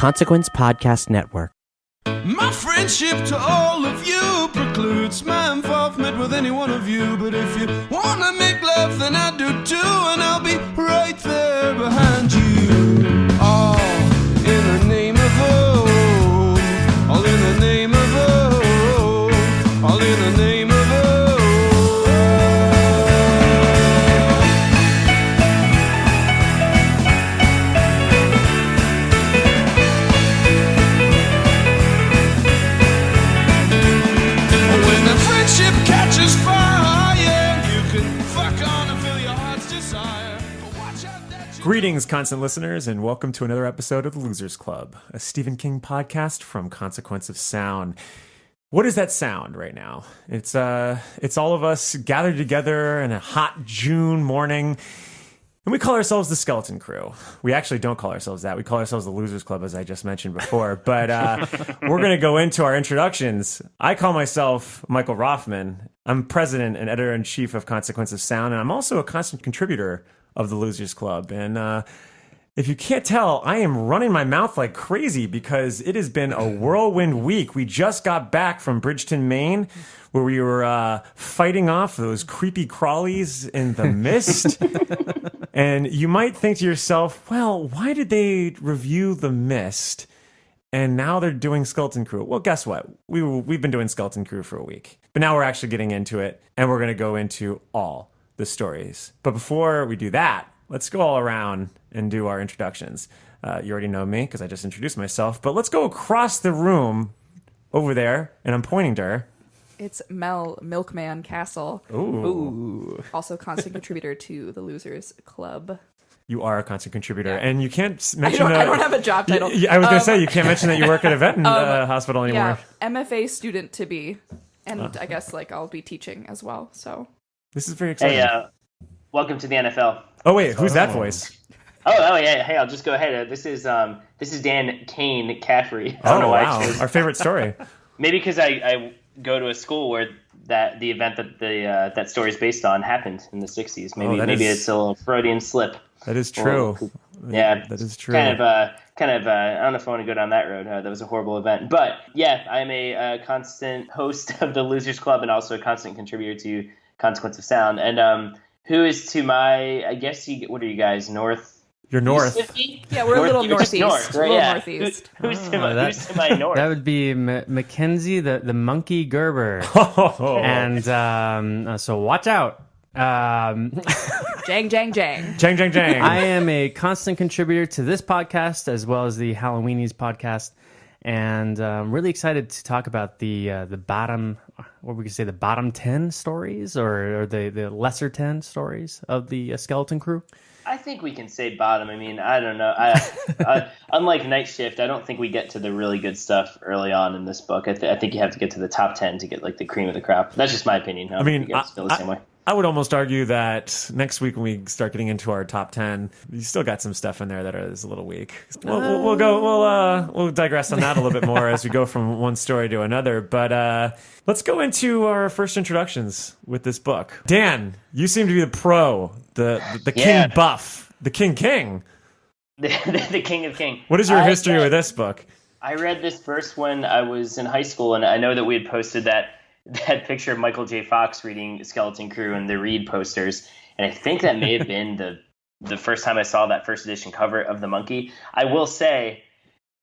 Consequence Podcast Network. My friendship to all of you precludes my involvement with any one of you. But if you wanna make love, then I do too, and I'll be right there behind you. All in the name of oh, all in the name of oh, all in the name of oh. When the friendship catches fire, you can fuck on and feel your heart's desire. But watch out that you Greetings, constant listeners, and welcome to another episode of The Losers Club, a Stephen King podcast from Consequence of Sound. What is that sound right now? It's all of us gathered together in a hot June morning, and we call ourselves the Skeleton Crew. We actually don't call ourselves that. We call ourselves the Losers Club, as I just mentioned before. But we're going to go into our introductions. I call myself Michael Rothman. I'm president and editor-in-chief of Consequence of Sound, and I'm also a constant contributor of the Losers Club. And if you can't tell, I am running my mouth like crazy because it has been a whirlwind week. We just got back from Bridgeton, Maine, where we were fighting off those creepy crawlies in the mist. And you might think to yourself, well, why did they review The Mist and now they're doing Skeleton Crew? Well, guess what? We've been doing Skeleton Crew for a week. But now we're actually getting into it, and we're going to go into all the stories. But before we do that, let's go all around and do our introductions. You already know me because I just introduced myself, but let's go across the room over there, and I'm pointing to her. It's Mel Milkman Castle. Ooh. Also constant contributor to the Losers Club. You are a constant contributor, Yeah. and you can't I mention don't have a job title. I was going to say, you can't mention that you work at a vet hospital anymore. Yeah, MFA student to be. And I guess I'll be teaching as well. So This is very exciting. Hey, welcome to the NFL. Oh, wait, who's that voice? Oh yeah. Hey, I'll just go ahead. This is Dan Kane Caffrey. I don't know why I chose. Our favorite story. Maybe because I go to a school where the event that that story is based on happened in the '60s. Maybe it's a little Freudian slip. That is true. Yeah, that is true. Kind of. I don't know if I want to go down that road. That was a horrible event. But yeah, I'm a constant host of the Losers Club and also a constant contributor to Consequence of Sound. And who is to my? I guess what are you guys? North. You're north. yeah, we're a little You're just northeast. north, right? A little Yeah. northeast. Who's to my north? That would be Mackenzie, the monkey Gerber. And so watch out. Jang, jang, jang. Jang, jang, jang. I am a constant contributor to this podcast as well as the Halloweenies podcast. And I'm really excited to talk about the bottom, what we could say, the bottom 10 stories or the lesser 10 stories of the Skeleton Crew. I think we can say bottom. I mean, I don't know. Unlike Night Shift, I don't think we get to the really good stuff early on in this book. I think you have to get to the top 10 to get the cream of the crop. That's just my opinion. I mean, you guys feel the same way. I would almost argue that next week when we start getting into our top 10, you still got some stuff in there that is a little weak. We'll digress on that a little bit more as we go from one story to another. But let's go into our first introductions with this book. Dan, you seem to be the pro, the King buff, the King. The King of King. What is your history with this book? I read this first when I was in high school, and I know that we had posted that picture of Michael J. Fox reading Skeleton Crew and the Reed posters, and I think that may have been the first time I saw that first edition cover of the monkey. I will say,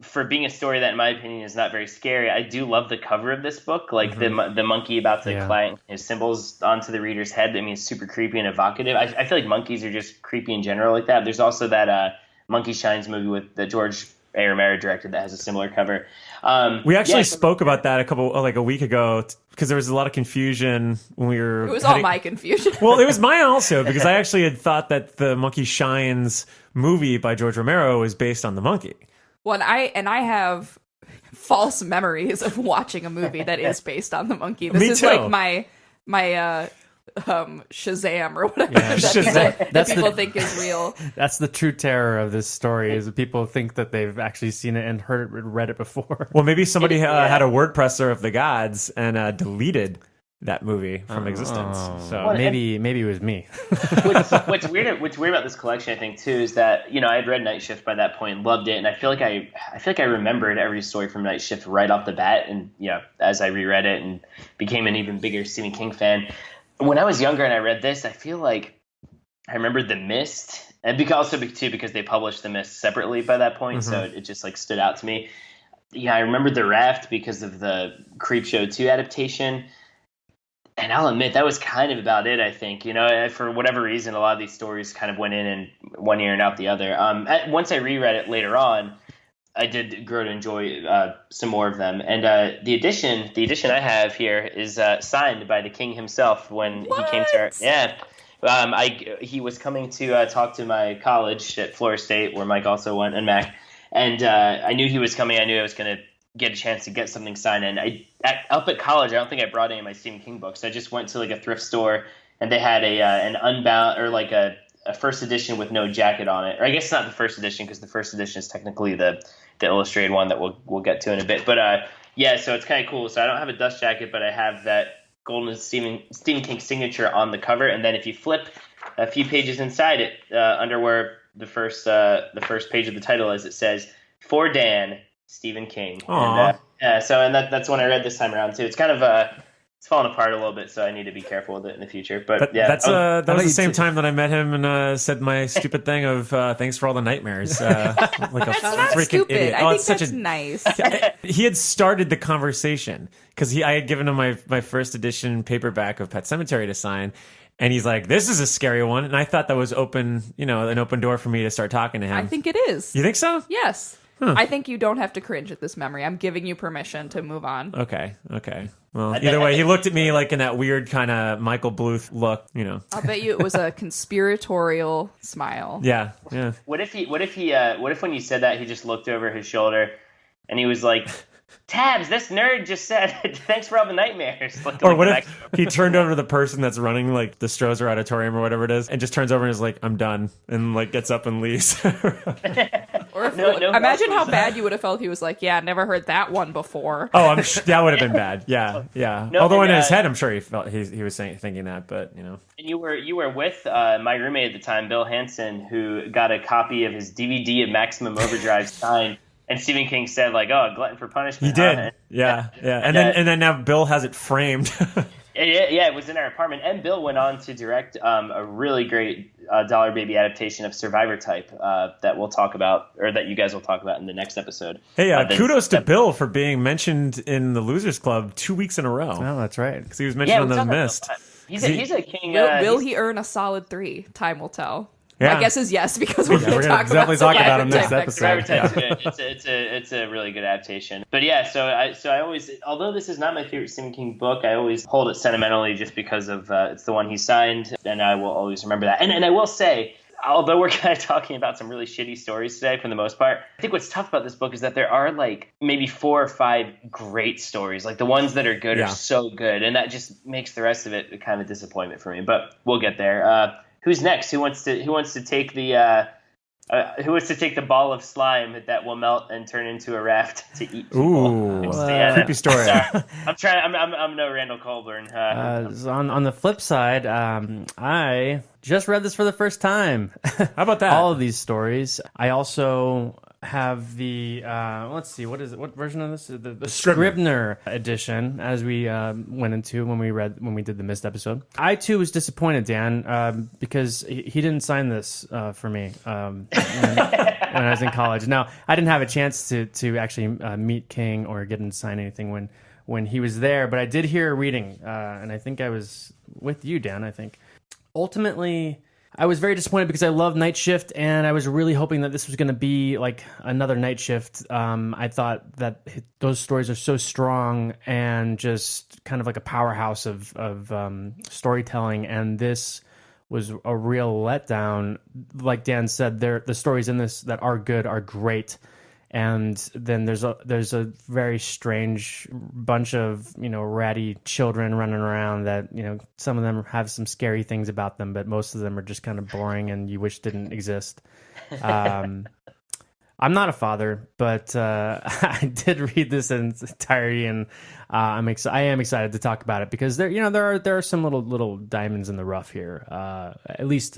for being a story that, in my opinion, is not very scary, I do love the cover of this book, the monkey about to clang his symbols onto the reader's head. I mean, it's super creepy and evocative. I feel like monkeys are just creepy in general like that. There's also that Monkey Shines movie with the George A. Romero directed that has a similar cover. We actually spoke about that a week ago because there was a lot of confusion when we were. It was all my confusion. Well, it was mine also because I actually had thought that the Monkey Shines movie by George Romero was based on the monkey. Well, I have false memories of watching a movie that is based on the monkey. This Me is too. like my Shazam or whatever Yeah, Shazam. that people think is real. That's the true terror of this story, is that people think that they've actually seen it and read it before. Well, maybe somebody had a word presser of the gods and deleted that movie from existence. So Well, maybe it was me. What's weird about this collection, I think, too, is that I had read Night Shift by that point, loved it, and I feel like I remembered every story from Night Shift right off the bat, and as I reread it and became an even bigger Stephen King fan. When I was younger and I read this, I feel like I remembered The Mist, and because they published The Mist separately by that point, so it just stood out to me. Yeah, I remembered The Raft because of the Creepshow 2 adaptation. And I'll admit that was kind of about it, I think. For whatever reason, a lot of these stories kind of went in one ear and out the other. Once I reread it later on, I did grow to enjoy some more of them. And the edition I have here is signed by the King himself when he came to our... Yeah. He was coming to talk to my college at Florida State, where Mike also went, and Mac. And I knew he was coming. I knew I was going to get a chance to get something signed. And up at college, I don't think I brought any of my Stephen King books. I just went to a thrift store, and they had an unbound or a first edition with no jacket on it. Or I guess it's not the first edition, because the first edition is technically the illustrated one that we'll get to in a bit. But so it's kind of cool. So I don't have a dust jacket, but I have that golden Stephen King signature on the cover. And then if you flip a few pages inside it, under where the first page of the title is, it says, "For Dan, Stephen King." Aww. And that's when I read this time around too. It's kind of it's falling apart a little bit, so I need to be careful with it in the future. But that was the same time that I met him and said my stupid thing of thanks for all the nightmares. Like a That's not freaking stupid. idiot. I think it's such that's a nice. He had started the conversation because I had given him my first edition paperback of Pet Sematary to sign. And he's like, "This is a scary one," and I thought that was an open door for me to start talking to him. I think it is. You think so? Yes. Huh. I think you don't have to cringe at this memory. I'm giving you permission to move on. Okay. Well, either way, he looked at me like in that weird kind of Michael Bluth look. I'll bet you it was a conspiratorial smile. Yeah. What if when you said that, he just looked over his shoulder and he was like, "Tabs, this nerd just said thanks for all the nightmares." Or what if he turned over to the person that's running the Strozer Auditorium or whatever it is, and just turns over and is like, "I'm done," and gets up and leaves. Or if, imagine how bad you would have felt if he was like, "Yeah, never heard that one before." Oh, that would have been bad. Yeah. No, Although in his head, I'm sure he was thinking that, but And you were with my roommate at the time, Bill Hansen, who got a copy of his DVD of Maximum Overdrive signed. And Stephen King said, "Oh, glutton for punishment." He did. Yeah. And then now Bill has it framed. Yeah, it was in our apartment. And Bill went on to direct a really great Dollar Baby adaptation of Survivor Type that we'll talk about, or that you guys will talk about in the next episode. Hey, kudos to Bill for being mentioned in the Losers Club 2 weeks in a row. Oh, that's right. Because he was mentioned on The Mist. He's a King. Will he earn a solid 3? Time will tell. Yeah. My guess is yes, because we're going to talk definitely talk about him next Survivor episode. Survivor Type's good. It's a really good adaptation. But yeah, so I always, although this is not my favorite Stephen King book, I always hold it sentimentally just because of it's the one he signed, and I will always remember that. And I will say, although we're kind of talking about some really shitty stories today for the most part, I think what's tough about this book is that there are maybe 4 or 5 great stories. The ones that are good are so good, and that just makes the rest of it a kind of disappointment for me. But we'll get there. Who's next? Who wants to take the ball of slime that will melt and turn into a raft to eat people? Ooh, creepy story. Sorry. I'm no Randall Colburn. On the flip side, I just read this for the first time. How about that? All of these stories. I also have the let's see, what is it? What version of this? The Scribner edition, as we went into when we did the Mist episode. I too was disappointed, Dan, because he didn't sign this for me when I was in college. Now, I didn't have a chance to actually meet King or get him to sign anything when he was there, but I did hear a reading, and I think I was with you, Dan. I think ultimately, I was very disappointed because I love Night Shift, and I was really hoping that this was going to be like another Night Shift. I thought that those stories are so strong and just kind of like a powerhouse of storytelling, and this was a real letdown. Like Dan said, the stories in this that are good are great. And then there's a very strange bunch of ratty children running around that some of them have some scary things about them, but most of them are just kind of boring and you wish didn't exist. I'm not a father, but I did read this in its entirety, and I am excited to talk about it because there are some little diamonds in the rough here. At least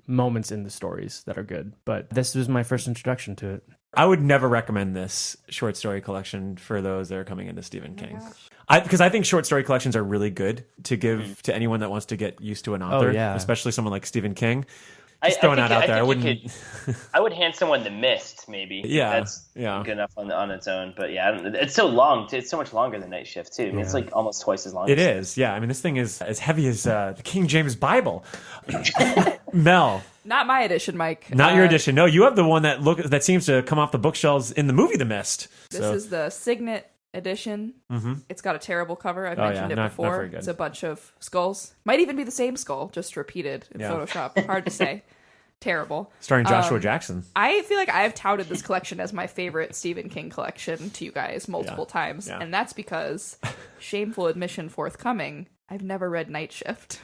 moments in the stories that are good. But this was my first introduction to it. I would never recommend this short story collection for those that are coming into Stephen King. Because I think short story collections are really good to give to anyone that wants to get used to an author, especially someone like Stephen King. Just throwing that out there. I would hand someone The Mist, maybe. Yeah, that's good enough on its own. But yeah, it's so long. It's so much longer than Night Shift too. I mean, it's like almost twice as long. It is. Yeah, I mean, this thing is as heavy as the King James Bible. Mel, not my edition, Mike. Not your edition. No, you have the one that seems to come off the bookshelves in the movie The Mist. This is the Signet edition. Mm-hmm. It's got a terrible cover. I've mentioned it before. Not very good. It's a bunch of skulls. Might even be the same skull, just repeated in Photoshop. Hard to say. Terrible. Starring Joshua Jackson. I feel like I've touted this collection as my favorite Stephen King collection to you guys multiple times. Yeah. And that's because, shameful admission forthcoming, I've never read Night Shift.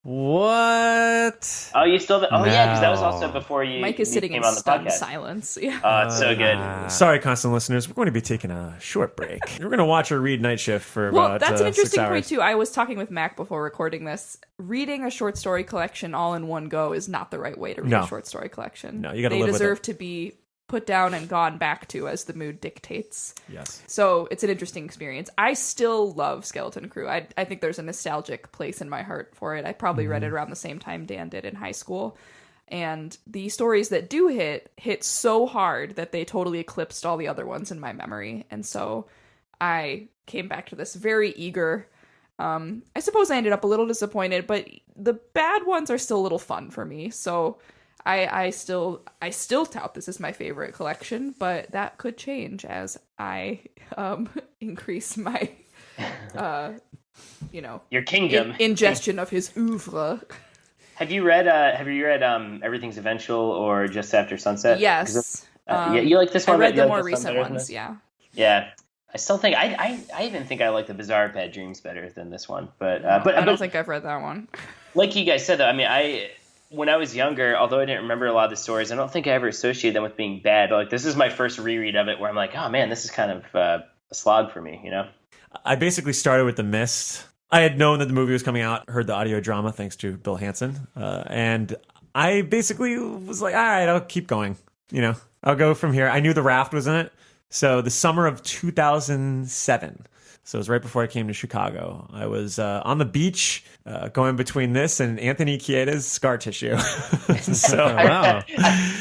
What? Oh, you still? Yeah, because that was also before you. Mike is sitting in stunned silence. Yeah. Oh, it's so good. Sorry, constant listeners. We're going to be taking a short break. We're going to watch or read Night Shift for about 6 hours. Well, that's an interesting point too. I was talking with Mac before recording this. Reading a short story collection all in one go is not the right way to read a short story collection. No, you got to live with it. They deserve to be put down and gone back to as the mood dictates. Yes. So it's an interesting experience. I still love Skeleton Crew. I think there's a nostalgic place in my heart for it. I probably read it around the same time Dan did in high school. And the stories that do hit so hard that they totally eclipsed all the other ones in my memory. And so I came back to this very eager. I suppose I ended up a little disappointed, but the bad ones are still a little fun for me. So I still tout this as my favorite collection, but that could change as I increase my your kingdom ingestion of his oeuvre. Have you read Everything's Eventual or Just After Sunset? Yes. You like this one? I read the more recent ones. Yeah. Yeah. I still think I even think I like the Bizarre Bad Dreams better than this one, but I don't think I've read that one. Like you guys said, though, I mean, when I was younger, although I didn't remember a lot of the stories, I don't think I ever associated them with being bad. But like, this is my first reread of it where I'm like, oh man, this is kind of a slog for me, you know? I basically started with The Mist. I had known that the movie was coming out, heard the audio drama thanks to Bill Hansen. And I basically was like, all right, I'll keep going. I'll go from here. I knew The Raft was in it. So the summer of 2007. So it was right before I came to Chicago. I was on the beach going between this and Anthony Quieda's Scar Tissue. Wow.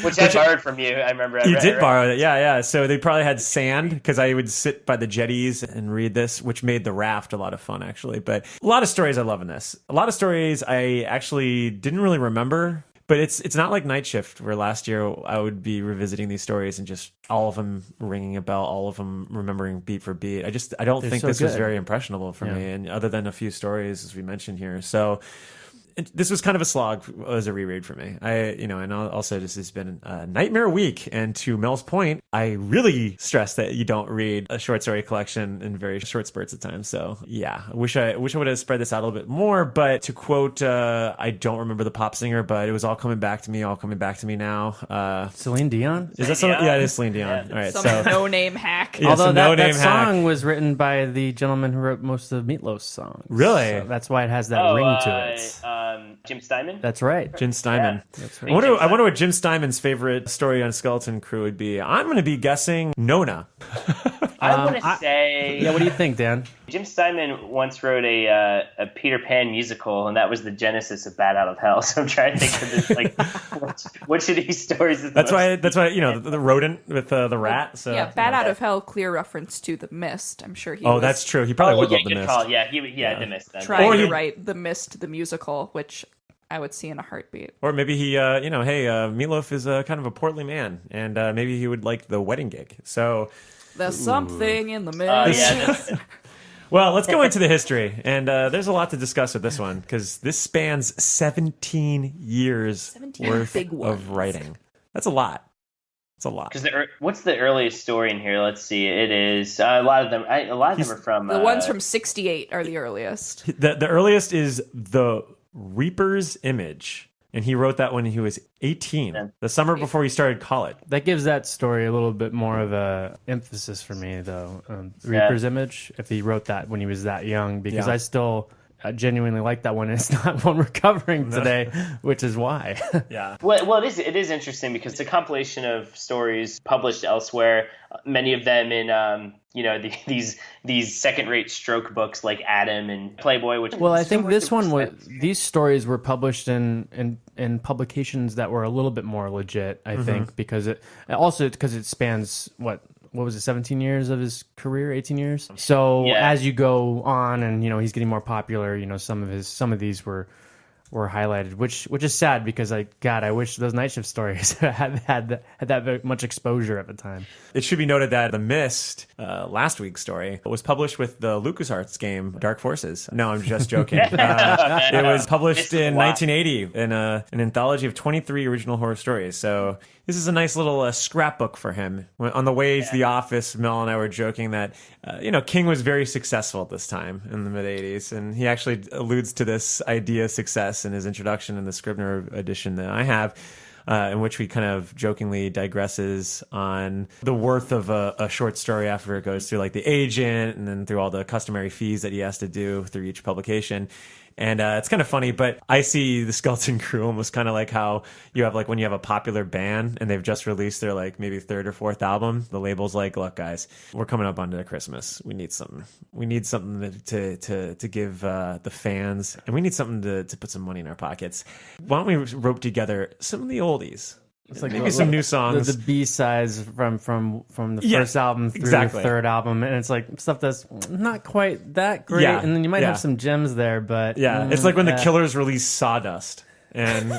Which I borrowed from you, I remember. You did borrow it, yeah. So they probably had sand because I would sit by the jetties and read this, which made The Raft a lot of fun, actually. But a lot of stories I love in this. A lot of stories I actually didn't really remember. But it's not like Night Shift, where last year I would be revisiting these stories and just all of them ringing a bell, all of them remembering beat for beat. I don't think this was very impressionable for me, and other than a few stories, as we mentioned here. So this was kind of a slog as a reread for me. And also this has been a nightmare week. And to Mel's point, I really stress that you don't read a short story collection in very short spurts of time. So yeah, I wish I would have spread this out a little bit more. But to quote, I don't remember the pop singer, but it was all coming back to me now. Celine Dion? Is that something? Yeah, it is Celine Dion. All right, some no-name hack. Yeah, although that song was written by the gentleman who wrote most of Meatloaf's songs. Really? So that's why it has that ring to it. Jim Steinman? That's right. Jim Steinman. Yeah. That's right. I wonder what Jim Steinman's favorite story on Skeleton Crew would be. I'm going to be guessing Nona. I want to say... Yeah, what do you think, Dan? Jim Steinman once wrote a Peter Pan musical, and that was the genesis of Bat Out of Hell. So I'm trying to think of this, like, which of these stories is That's why, the rodent with the rat. So yeah, Bat Out of Hell, clear reference to The Mist. I'm sure he that's true. He probably would love The Mist. Call. Yeah, The Mist. Then. Trying to write The Mist, the musical, which I would see in a heartbeat. Or maybe he, Meatloaf is kind of a portly man, and maybe he would like The Wedding Gig. So there's something in the mist. Well, let's go into the history, and there's a lot to discuss with this one because this spans 17 years worth of writing. That's a lot. It's a lot. Because what's the earliest story in here? Let's see. It is a lot of them. A lot of them are from the ones from '68 are the earliest. The earliest is The Reaper's Image. And he wrote that when he was 18, Yeah. the summer before he started college. That gives that story a little bit more of a emphasis for me, though. Reaper's Image, if he wrote that when he was that young, because Yeah. I still genuinely like that one. It's not one we're covering today, which is why. Yeah. Well, it is interesting because it's a compilation of stories published elsewhere. Many of them in these second-rate stroke books like Adam and Playboy. Which Well, I think this one was. These stories were published in publications that were a little bit more legit. I think because it spans what was it, 17 years of his career, 18 years. So Yeah. as you go on, and he's getting more popular. Some of these were highlighted, which is sad because I wish those Night Shift stories had that very much exposure at the time. It should be noted that The Mist, last week's story, was published with the LucasArts game Dark Forces. No, I'm just joking. It was published in 1980 in an anthology of 23 original horror stories. So this is a nice little scrapbook for him. On the way to the office, Mel and I were joking that, King was very successful at this time in the mid-'80s. And he actually alludes to this idea of success in his introduction in the Scribner edition that I have, in which he kind of jokingly digresses on the worth of a short story after it goes through like the agent and then through all the customary fees that he has to do through each publication. And it's kind of funny, but I see the Skeleton Crew almost kind of like how you have like when you have a popular band and they've just released their like maybe third or fourth album. The label's like, look, guys, we're coming up onto Christmas. We need something. We need something to give the fans, and we need something to put some money in our pockets. Why don't we rope together some of the oldies? It's like Maybe some new songs. the B-sides from the Yeah, first album through exactly. the third album, and it's like stuff that's not quite that great. Yeah, And then you might yeah. have some gems there, but Yeah, it's like when the Killers released Sawdust, and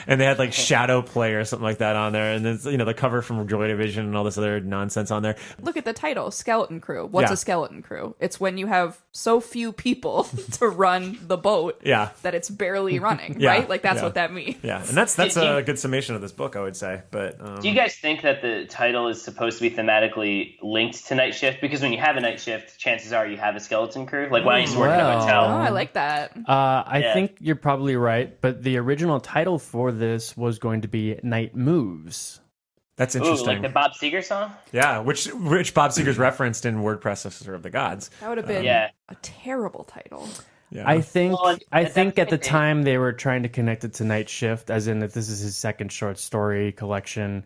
they had like Shadow Play or something like that on there, and then the cover from Joy Division and all this other nonsense on there. Look at the title, Skeleton Crew. What's Yeah. a skeleton crew? It's when you have so few people to run the boat Yeah. that it's barely running, Yeah, right? Like that's yeah. what that means. Yeah, and that's a good summation of this book, I would say. But Do you guys think that the title is supposed to be thematically linked to Night Shift? Because when you have a Night Shift, chances are you have a Skeleton Crew. Like when I used to work in a Well. Oh, hotel. I like that. I Yeah. think you're probably right. But the original title for this was going to be Night Moves. that's Ooh, interesting. like the Bob Seger song? Yeah, which Bob Seger's referenced in WordPress Sister of the Gods. That would have been Yeah. a terrible title. Yeah, I think Well, I at think that at the point, time they were trying to connect it to Night Shift, as in that this is his second short story collection.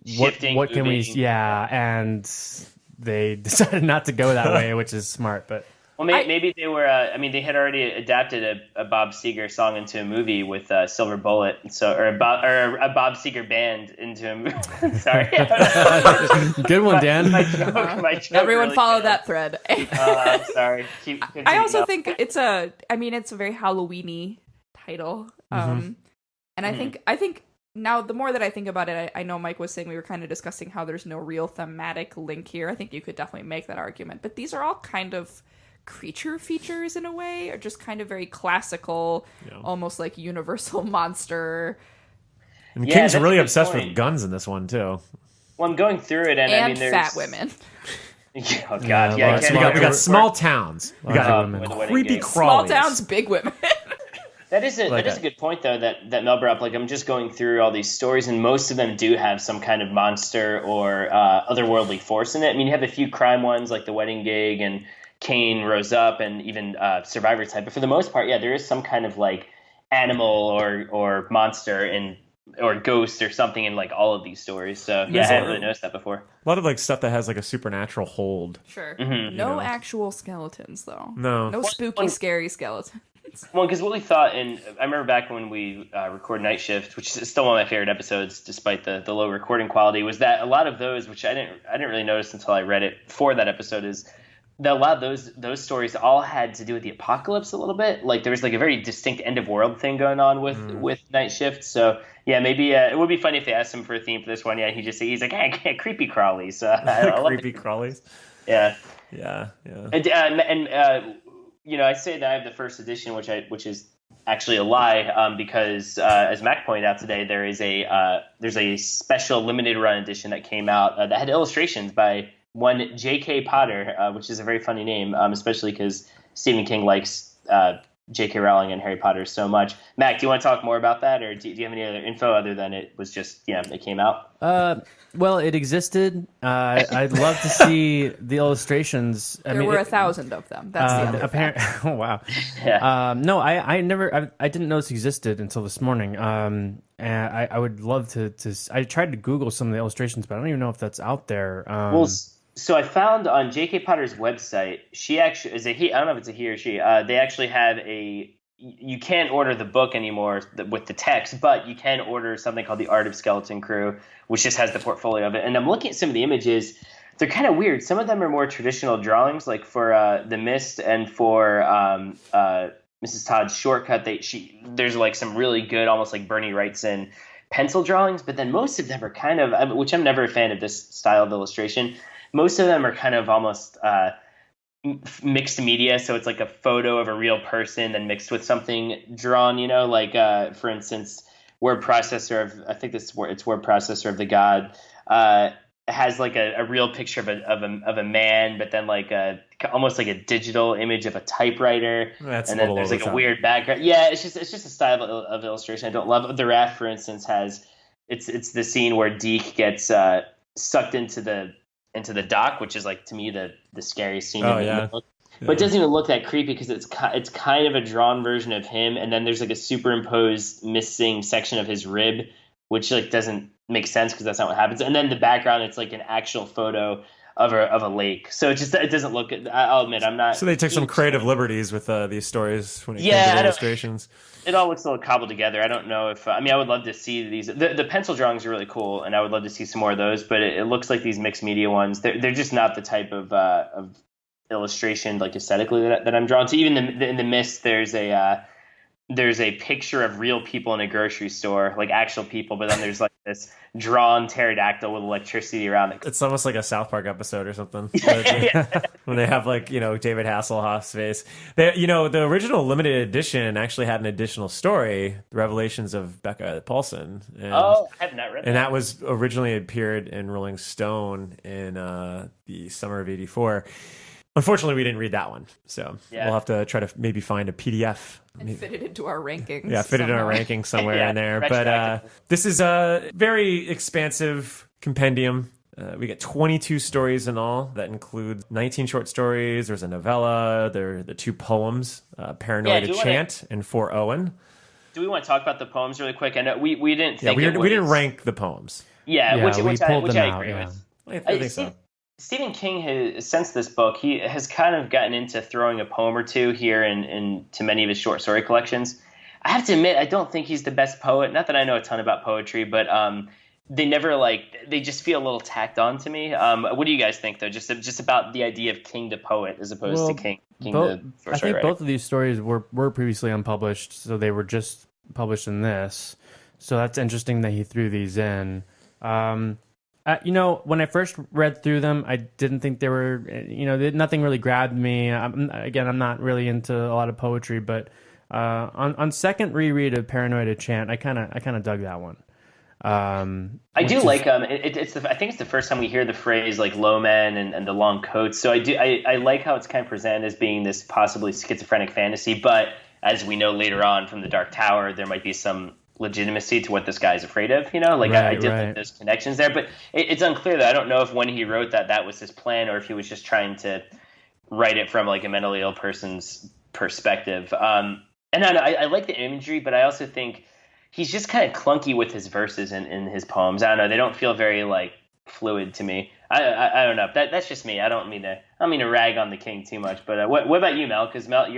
Shifting, What can we? moving. Yeah, and they decided not to go that way, which is smart. But Well, maybe they were. They had already adapted a Bob Seger song into a movie with Silver Bullet, or a Bob Seger band into a movie. Sorry, good one, Dan. my joke Everyone really follow failed. that thread. I'm sorry. I Continue. also think it's a very Halloween-y title. And I think now the more that I think about it, I know Mike was saying we were kind of discussing how there's no real thematic link here. I think you could definitely make that argument, but these are all kind of creature features in a way, or just kind of very classical, almost like universal monster and Yeah, King's that's a really good obsessed point. with guns in this one too. Well, I'm going through it, and I and mean, there's fat women. Oh God, yeah. I lots can't of We go got for- small towns. We got women. with the wedding creepy game. crawlies. Small towns, big women. That is a good point, though, that Mel brought up. Like, I'm just going through all these stories, and most of them do have some kind of monster or otherworldly force in it. I mean, you have a few crime ones, like The Wedding Gig and Cain Rose Up, and even Survivor type. But for the most part, yeah, there is some kind of, like, animal or monster or ghost or something in, like, all of these stories. So, yeah, I hadn't really noticed that before. A lot of like stuff that has like a supernatural hold. Sure. Mm-hmm. Actual skeletons, though. No. No spooky, scary skeletons. Well, because what we thought, and I remember back when we recorded Night Shift, which is still one of my favorite episodes, despite the low recording quality, was that a lot of those, which I didn't really notice until I read it for that episode, is that a lot of those stories all had to do with the apocalypse a little bit. Like there was like a very distinct end of world thing going on with Night Shift. So yeah, maybe it would be funny if they asked him for a theme for this one. Yeah, he's like, hey, creepy crawlies. I love Creepy it. crawlies. Yeah. Yeah. And I say that I have the first edition, which is actually a lie, because as Mac pointed out today, there's a special limited run edition that came out that had illustrations by one J.K. Potter, which is a very funny name, especially because Stephen King likes J.K. Rowling and Harry Potter so much. Mac, do you want to talk more about that, or do you have any other info other than it was just it came out? Well, it existed. I'd love to see the illustrations. There were 1,000 of them. That's the other fact. Oh wow. Yeah. No, I never. I didn't know this existed until this morning. And I would love to. I tried to Google some of the illustrations, but I don't even know if that's out there. Well, so I found on J.K. Potter's website, she actually is a he. I don't know if it's a he or she. They actually have you can't order the book anymore with the text, but you can order something called The Art of Skeleton Crew, which just has the portfolio of it. And I'm looking at some of the images. They're kind of weird. Some of them are more traditional drawings, like for The Mist and for Mrs. Todd's Shortcut. There's like some really good, almost like Bernie Wrightson pencil drawings, but then most of them are kind of, which I'm never a fan of this style of illustration. Most of them are kind of almost mixed media, so it's like a photo of a real person then mixed with something drawn, like for instance, word processor of, I think it's word processor of the god, has like a real picture of a man, but then like almost like a digital image of a typewriter. That's and then there's like a weird background. Yeah, it's just a style of illustration I don't love. The Raft, for instance, has it's the scene where Deke gets sucked into the dock, which is like to me the scariest scene in the book. But it doesn't even look that creepy because it's kind of a drawn version of him, and then there's like a superimposed missing section of his rib, which like doesn't make sense because that's not what happens. And then the background, it's like an actual photo of a lake. So it doesn't look. I'll admit, I'm not. So they took some creative liberties with these stories when it came to the illustrations. It all looks a little cobbled together. I don't know if I would love to see these. The pencil drawings are really cool, and I would love to see some more of those. But it looks like these mixed media ones. They're just not the type of illustration like aesthetically that I'm drawn to. Even in the Mist, there's a picture of real people in a grocery store, like actual people, but then there's like this drawn pterodactyl with electricity around it. It's almost like a South Park episode or something. When they have like, David Hasselhoff's face. The original limited edition actually had an additional story, The Revelations of Becca Paulson. And, I have not read that. And that was originally appeared in Rolling Stone in the summer of '84. Unfortunately, we didn't read that one, so we'll have to try to maybe find a PDF and fit it into our rankings. Yeah, fit it in our rankings somewhere in there. But this is a very expansive compendium. We get 22 stories in all. That includes 19 short stories. There's a novella. There are the 2 poems, Paranoid Chant and For Owen. Do we want to talk about the poems really quick? I know we didn't think we didn't rank the poems. Yeah, which we pulled them out. Agree with. I think so. Stephen King has, since this book, he has kind of gotten into throwing a poem or two here into many of his short story collections. I have to admit, I don't think he's the best poet. Not that I know a ton about poetry, but they never they just feel a little tacked on to me. What do you guys think, though? Just about the idea of King to poet as opposed to King to short story writer? Both of these stories were previously unpublished, so they were just published in this. So that's interesting that he threw these in. When I first read through them, I didn't think they were, nothing really grabbed me. I'm not really into a lot of poetry, but on second reread of Paranoid Chant, I kind of dug that one. I do like I think it's the first time we hear the phrase like low men and the long coats. So I like how it's kind of presented as being this possibly schizophrenic fantasy, but as we know later on from the Dark Tower, there might be some legitimacy to what this guy is afraid of, I did think there's connections there, but it's unclear that I don't know if when he wrote that was his plan or if he was just trying to write it from like a mentally ill person's perspective. And I like the imagery, but I also think he's just kind of clunky with his verses in his poems. I don't know, they don't feel very like fluid to me. I don't know. That's just me. I don't mean to rag on the King too much, but what about you, Mel? Because Mel,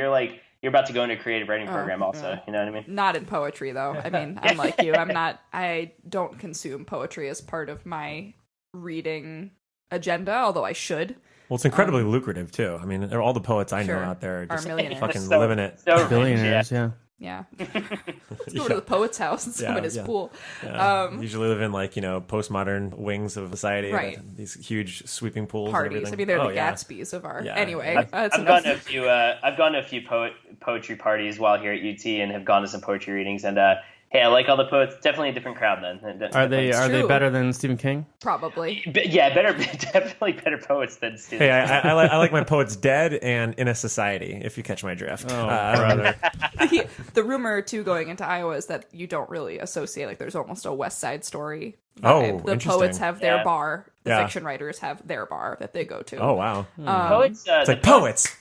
you're about to go into a creative writing program also. You know what I mean? Not in poetry, though. I mean, I'm like you. I don't consume poetry as part of my reading agenda, although I should. Well, it's incredibly lucrative, too. I mean, all the poets I know out there are just millionaires. fucking living it. Billionaires, Yeah. Let's go to the poet's house and swim in his pool. Yeah. Usually live in postmodern wings of society. Right. These huge sweeping pools. Parties. And I mean, they're the Gatsbys of our. Yeah. Anyway, I've gone to a few poetry parties while here at UT and have gone to some poetry readings, and Hey, I like all the poets. Definitely a different crowd then. Are they true. better than Stephen King? Probably. Yeah, definitely better poets than Stephen. Hey, I like my poets dead and in a society, if you catch my drift. Oh, brother. The rumor too going into Iowa is that you don't really associate, like, there's almost a West Side Story Oh, vibe. The interesting. poets have their Yeah. bar. The Yeah. fiction writers have their bar that they go to. Oh, wow. Poets, It's like poets.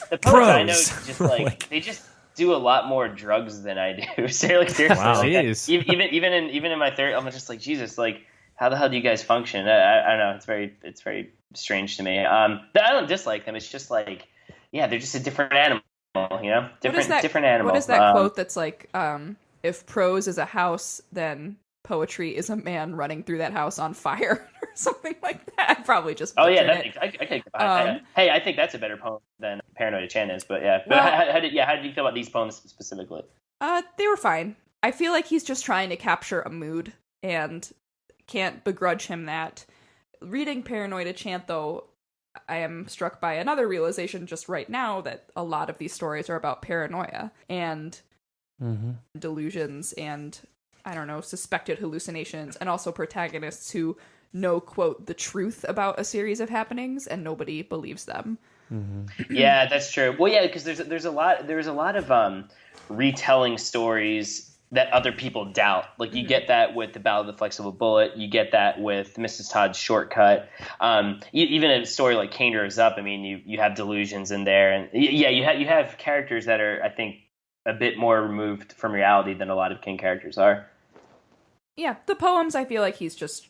The poets I know Pros. just like they just do a lot more drugs than I do. So like seriously, Wow. like, Jeez. even in my third, I'm just like Jesus. Like how the hell do you guys function? I don't know. It's very strange to me. I don't dislike them. It's just like they're just a different animal. You know, different animal. What is that quote that's like, if prose is a house, then poetry is a man running through that house on fire, or something like that? I probably just Oh yeah, butchered I could get behind that. Hey, I think that's a better poem than Paranoid Chan is. But yeah, but how did you feel about these poems specifically? They were fine. I feel like he's just trying to capture a mood, and can't begrudge him that. Reading Paranoid Chant, though, I am struck by another realization just right now that a lot of these stories are about paranoia and delusions and, I don't know, suspected hallucinations, and also protagonists who know, quote, the truth about a series of happenings and nobody believes them. Yeah, that's true. Well, yeah, because there's a lot of retelling stories that other people doubt. Like you get that with the Ballad of the Flexible Bullet. You get that with Mrs. Todd's Shortcut. Even a story like Cane Grows Up. I mean, you have delusions in there, and you have characters that are, I think, a bit more removed from reality than a lot of King characters are. Yeah, the poems, I feel like he's just,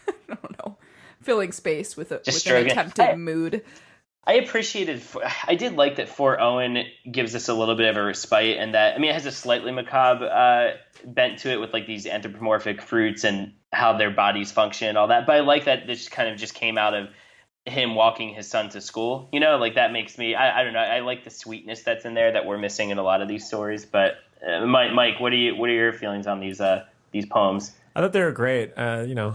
I don't know, filling space with an stroking. attempted mood. I did like that Fort Owen gives us a little bit of a respite, and that, I mean, it has a slightly macabre bent to it with like these anthropomorphic fruits and how their bodies function and all that. But I like that this kind of just came out of him walking his son to school. You know, like that makes me, I don't know, I like the sweetness that's in there that we're missing in a lot of these stories. But Mike, what are your feelings on these poems? I thought they were great. You know,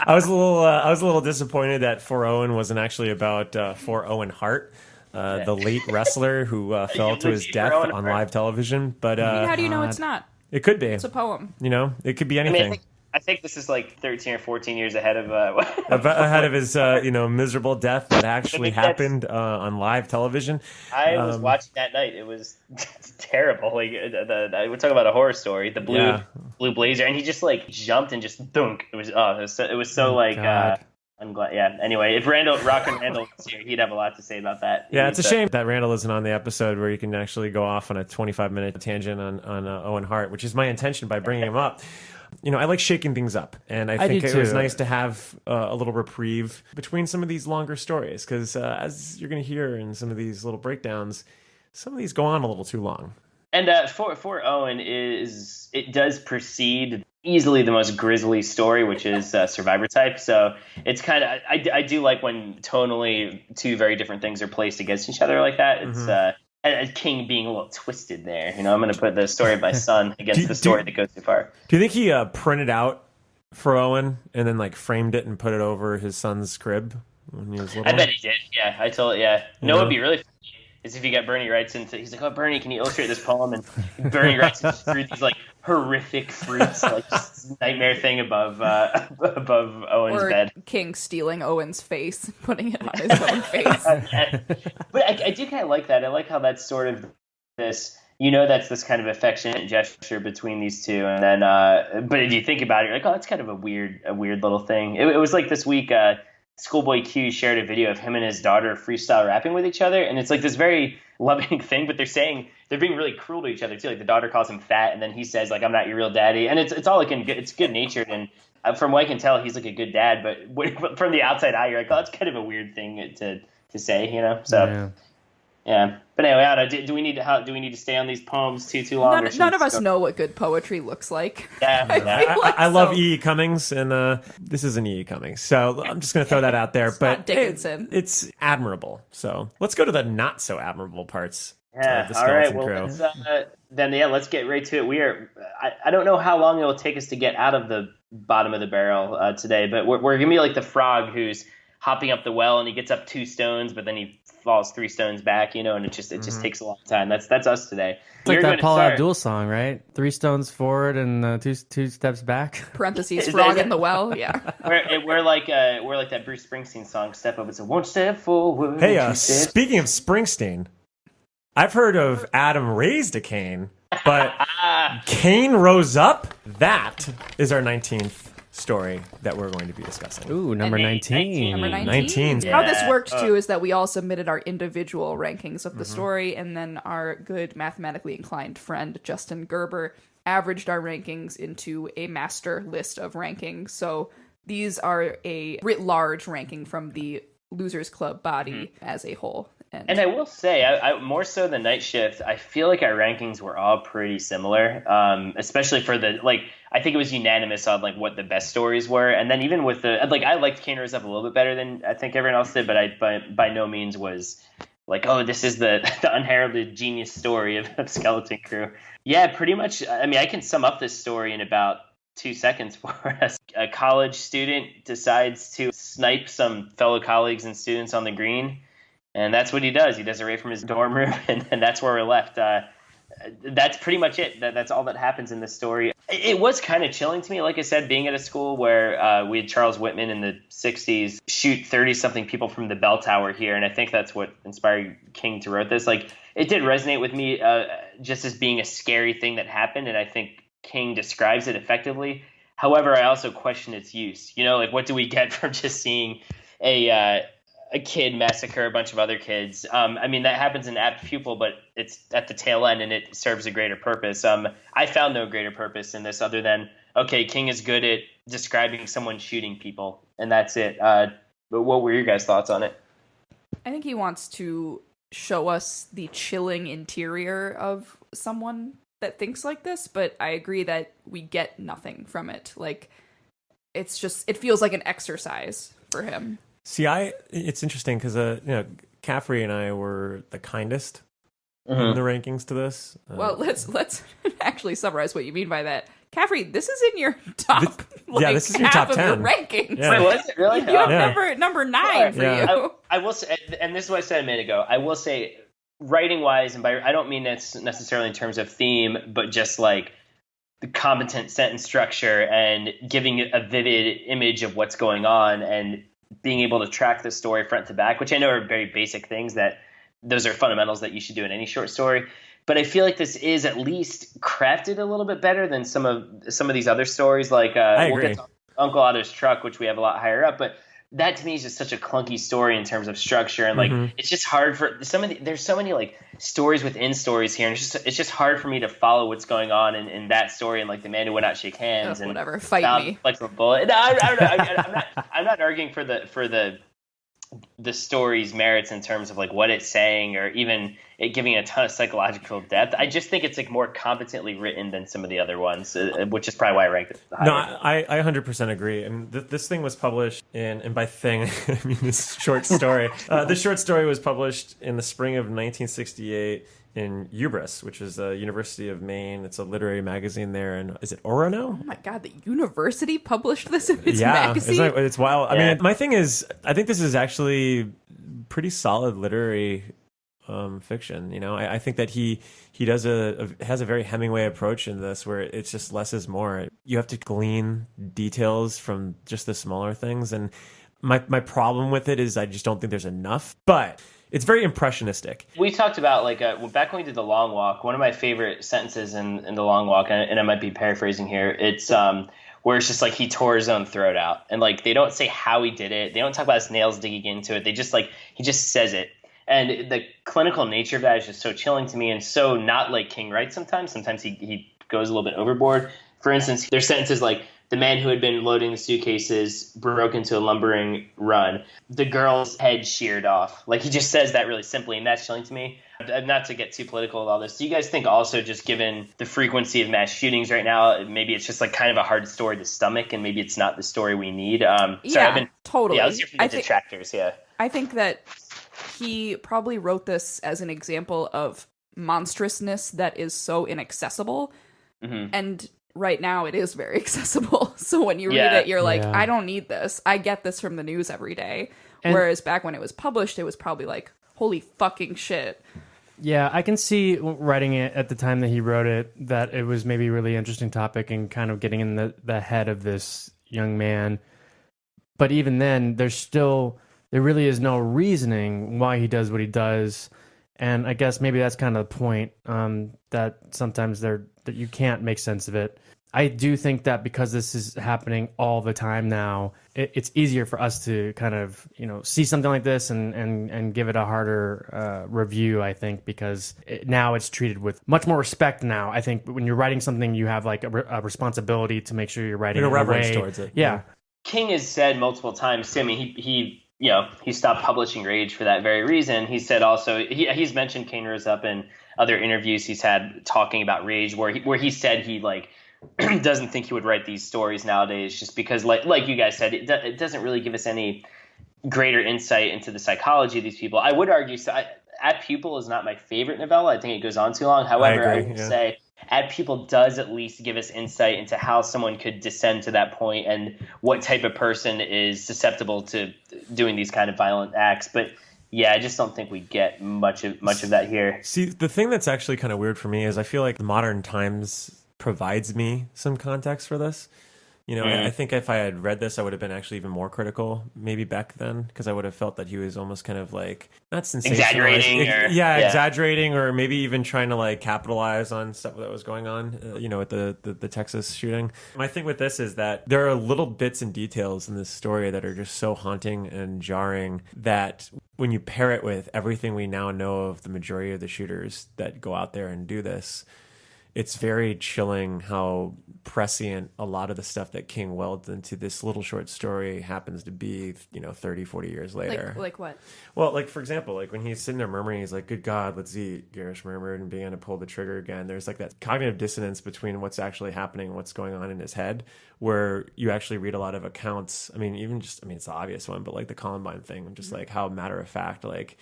I was a little disappointed that For Owen wasn't actually about For Owen Hart, the late wrestler who fell to his death on live television. But I mean, how do you know it's not? it could be. It's a poem. You know, it could be I anything. mean, I think this is like 13 or 14 years ahead of Ahead of his, miserable death that actually happened on live television. I was watching that night. It was terrible. Like we're talking about a horror story. The blue blazer, and he just like jumped and just thunk. It was so like. I'm glad. Yeah. Anyway, if Rockin' Randall was here, he'd have a lot to say about that. Yeah, it's a shame that Randall isn't on the episode where you can actually go off on a 25-minute tangent on Owen Hart, which is my intention by bringing him up. You know, I like shaking things up, and I think it was nice to have a little reprieve between some of these longer stories, because as you're going to hear in some of these little breakdowns, some of these go on a little too long. And for Owen it does precede easily the most grisly story, which is Survivor Type. So it's kind of, I do like when tonally two very different things are placed against each other like that. It's and King being a little twisted there. You know, I'm going to put the story of my son against the story that goes too far. Do you think he printed out For Owen and then like framed it and put it over his son's crib when he was little? I bet he did. Yeah, I told it. Yeah. No, it'd be really funny is if you got Bernie writes into, he's like, oh, Bernie, can you illustrate this poem? And Bernie writes through these like horrific fruits, like just nightmare thing above Owen's bed. Or King stealing Owen's face and putting it on his own face. But I do kind of like that. I like how that's sort of this, that's this kind of affectionate gesture between these two. And then, but if you think about it, you're like, oh, that's kind of a weird little thing. It was like this week, Schoolboy Q shared a video of him and his daughter freestyle rapping with each other, and it's like this very loving thing, but they're being really cruel to each other too. Like the daughter calls him fat, and then he says like, I'm not your real daddy, and it's all like it's good natured, and from what I can tell, he's like a good dad, but from the outside eye, you're like, oh, that's kind of a weird thing to say, So yeah. But anyway, Anna, do we need to stay on these poems too long? None of us know what good poetry looks like. Yeah, I love E.E. Cummings, and this isn't E.E. Cummings, so I'm just going to throw that out there. But not Dickinson. It's admirable. So let's go to the not so admirable parts. Yeah. Of the All right. Skeleton Well, let's get right to it. I don't know how long it will take us to get out of the bottom of the barrel today, but we're gonna be like the frog who's hopping up the well, and he gets up 2 stones, but then he falls 3 stones back, and it just takes a long time. That's us today. It's like that Paula Abdul song, right? 3 stones forward and two steps back. Parentheses, frog in the well. Yeah. We're like that Bruce Springsteen song, Step Up. It's a 1 step forward. Hey, 2 steps. speaking of Springsteen, I've heard of Adam raised a Cain, but Cain rose up. That is our 19th story that we're going to be discussing. Ooh, number 19. Number 19. How this worked too is that we all submitted our individual rankings of the story, and then our good mathematically inclined friend Justin Gerber averaged our rankings into a master list of rankings. So these are a writ large ranking from the Losers Club body as a whole. And I will say, I more so than Night Shift, I feel like our rankings were all pretty similar, especially for I think it was unanimous on what the best stories were. And then even with I liked Cain Rose Up a little bit better than I think everyone else did, but I by no means was this is the unheralded genius story of Skeleton Crew. Yeah, pretty much. I mean, I can sum up this story in about 2 seconds for us. A college student decides to snipe some fellow colleagues and students on the green. And that's what he does. He does it right from his dorm room, and that's where we're left. That's pretty much it. That's all that happens in this story. It was kind of chilling to me, like I said, being at a school where we had Charles Whitman in the 60s shoot 30-something people from the bell tower here, and I think that's what inspired King to write this. It did resonate with me just as being a scary thing that happened, and I think King describes it effectively. However, I also question its use. What do we get from just seeing a kid massacre a bunch of other kids? I mean, that happens in Apt Pupil, but it's at the tail end and it serves a greater purpose. I found no greater purpose in this other than, okay, King is good at describing someone shooting people, and that's it. But what were your guys' thoughts on it? I think he wants to show us the chilling interior of someone that thinks like this, but I agree that we get nothing from it. It feels like an exercise for him. See, it's interesting because Caffrey and I were the kindest in the rankings to this. Well, let's actually summarize what you mean by that. Caffrey, this is in your top. This is your top 10 of your rankings. Yeah. Wait, was it really? You have number 9 for you. I will say, and this is what I said a minute ago. I will say, writing wise, and I don't mean that's necessarily in terms of theme, but just the competent sentence structure and giving a vivid image of what's going on and being able to track the story front to back, which I know are very basic things that those are fundamentals that you should do in any short story. But I feel like this is at least crafted a little bit better than some of these other stories. I agree. We'll get to Uncle Otto's Truck, which we have a lot higher up, but that to me is just such a clunky story in terms of structure, and it's just hard for there's so many stories within stories here, and it's just hard for me to follow what's going on in that story, and the man who would not shake hands and whatever, fight me. A bullet. No, I don't know. I'm not arguing for the story's merits in terms of what it's saying or even it giving a ton of psychological depth. I just think it's more competently written than some of the other ones, which is probably why I ranked it higher. No, I 100% agree. And this thing was published and by thing, I mean this short story. This short story was published in the spring of 1968 in Hubris, which is the University of Maine. It's a literary magazine there. And is it Orono? Oh my God, the university published this in its magazine? It's wild. Yeah. I mean, my thing is, I think this is actually pretty solid literary fiction. I think that he does has a very Hemingway approach in this, where it's just less is more. You have to glean details from just the smaller things, and my problem with it is I just don't think there's enough. But it's very impressionistic. We talked about back when we did The Long Walk. One of my favorite sentences in The Long Walk, and I might be paraphrasing here. It's where it's just he tore his own throat out, and they don't say how he did it. They don't talk about his nails digging into it. They just he just says it. And the clinical nature of that is just so chilling to me, and so not like King writes sometimes. Sometimes he goes a little bit overboard. For instance, there's sentences like, the man who had been loading the suitcases broke into a lumbering run. The girl's head sheared off. He just says that really simply, and that's chilling to me. Not to get too political with all this, do you guys think also, just given the frequency of mass shootings right now, maybe it's just kind of a hard story to stomach, and maybe it's not the story we need? Totally. Yeah, let's hear from the detractors, yeah. I think that he probably wrote this as an example of monstrousness that is so inaccessible. Mm-hmm. And right now it is very accessible. So when you read it, you're like, I don't need this. I get this from the news every day. Whereas back when it was published, it was probably like, holy fucking shit. Yeah, I can see writing it at the time that he wrote it, that it was maybe a really interesting topic and kind of getting in the head of this young man. But even then, there really is no reasoning why he does what he does. And I guess maybe that's kind of the point, that sometimes that you can't make sense of it. I do think that because this is happening all the time now, it's easier for us to kind of, see something like this and give it a harder review, I think, because now it's treated with much more respect now. I think when you're writing something, you have like a responsibility to make sure you're writing a in reverence a way. towards it. Yeah. King has said multiple times too. I mean, he stopped publishing Rage for that very reason. He said also he's mentioned Cain Rose Up in other interviews he's had talking about Rage, where he said he like doesn't think he would write these stories nowadays, just because like you guys said, it doesn't really give us any greater insight into the psychology of these people. I would argue At Pupil is not my favorite novella. I think it goes on too long. However, I would say At Pupil does at least give us insight into how someone could descend to that point and what type of person is susceptible to doing these kind of violent acts. But yeah, I just don't think we get much of that here. See, the thing that's actually kind of weird for me is I feel like Modern Times provides me some context for this. I think if I had read this, I would have been actually even more critical maybe back then, because I would have felt that he was almost kind of like, not exaggerating, exaggerating, or maybe even trying to like capitalize on stuff that was going on, at the Texas shooting. My thing with this is that there are little bits and details in this story that are just so haunting and jarring that when you pair it with everything we now know of the majority of the shooters that go out there and do this, it's very chilling how prescient a lot of the stuff that King weld into this little short story happens to be, 30, 40 years later. Like what? Well, like, for example, like when he's sitting there murmuring, he's like, good God, let's eat, Garrosh murmured, and began to pull the trigger again. There's like that cognitive dissonance between what's actually happening and what's going on in his head, where you actually read a lot of accounts. I mean, it's the obvious one, but like the Columbine thing, just like how matter of fact, like,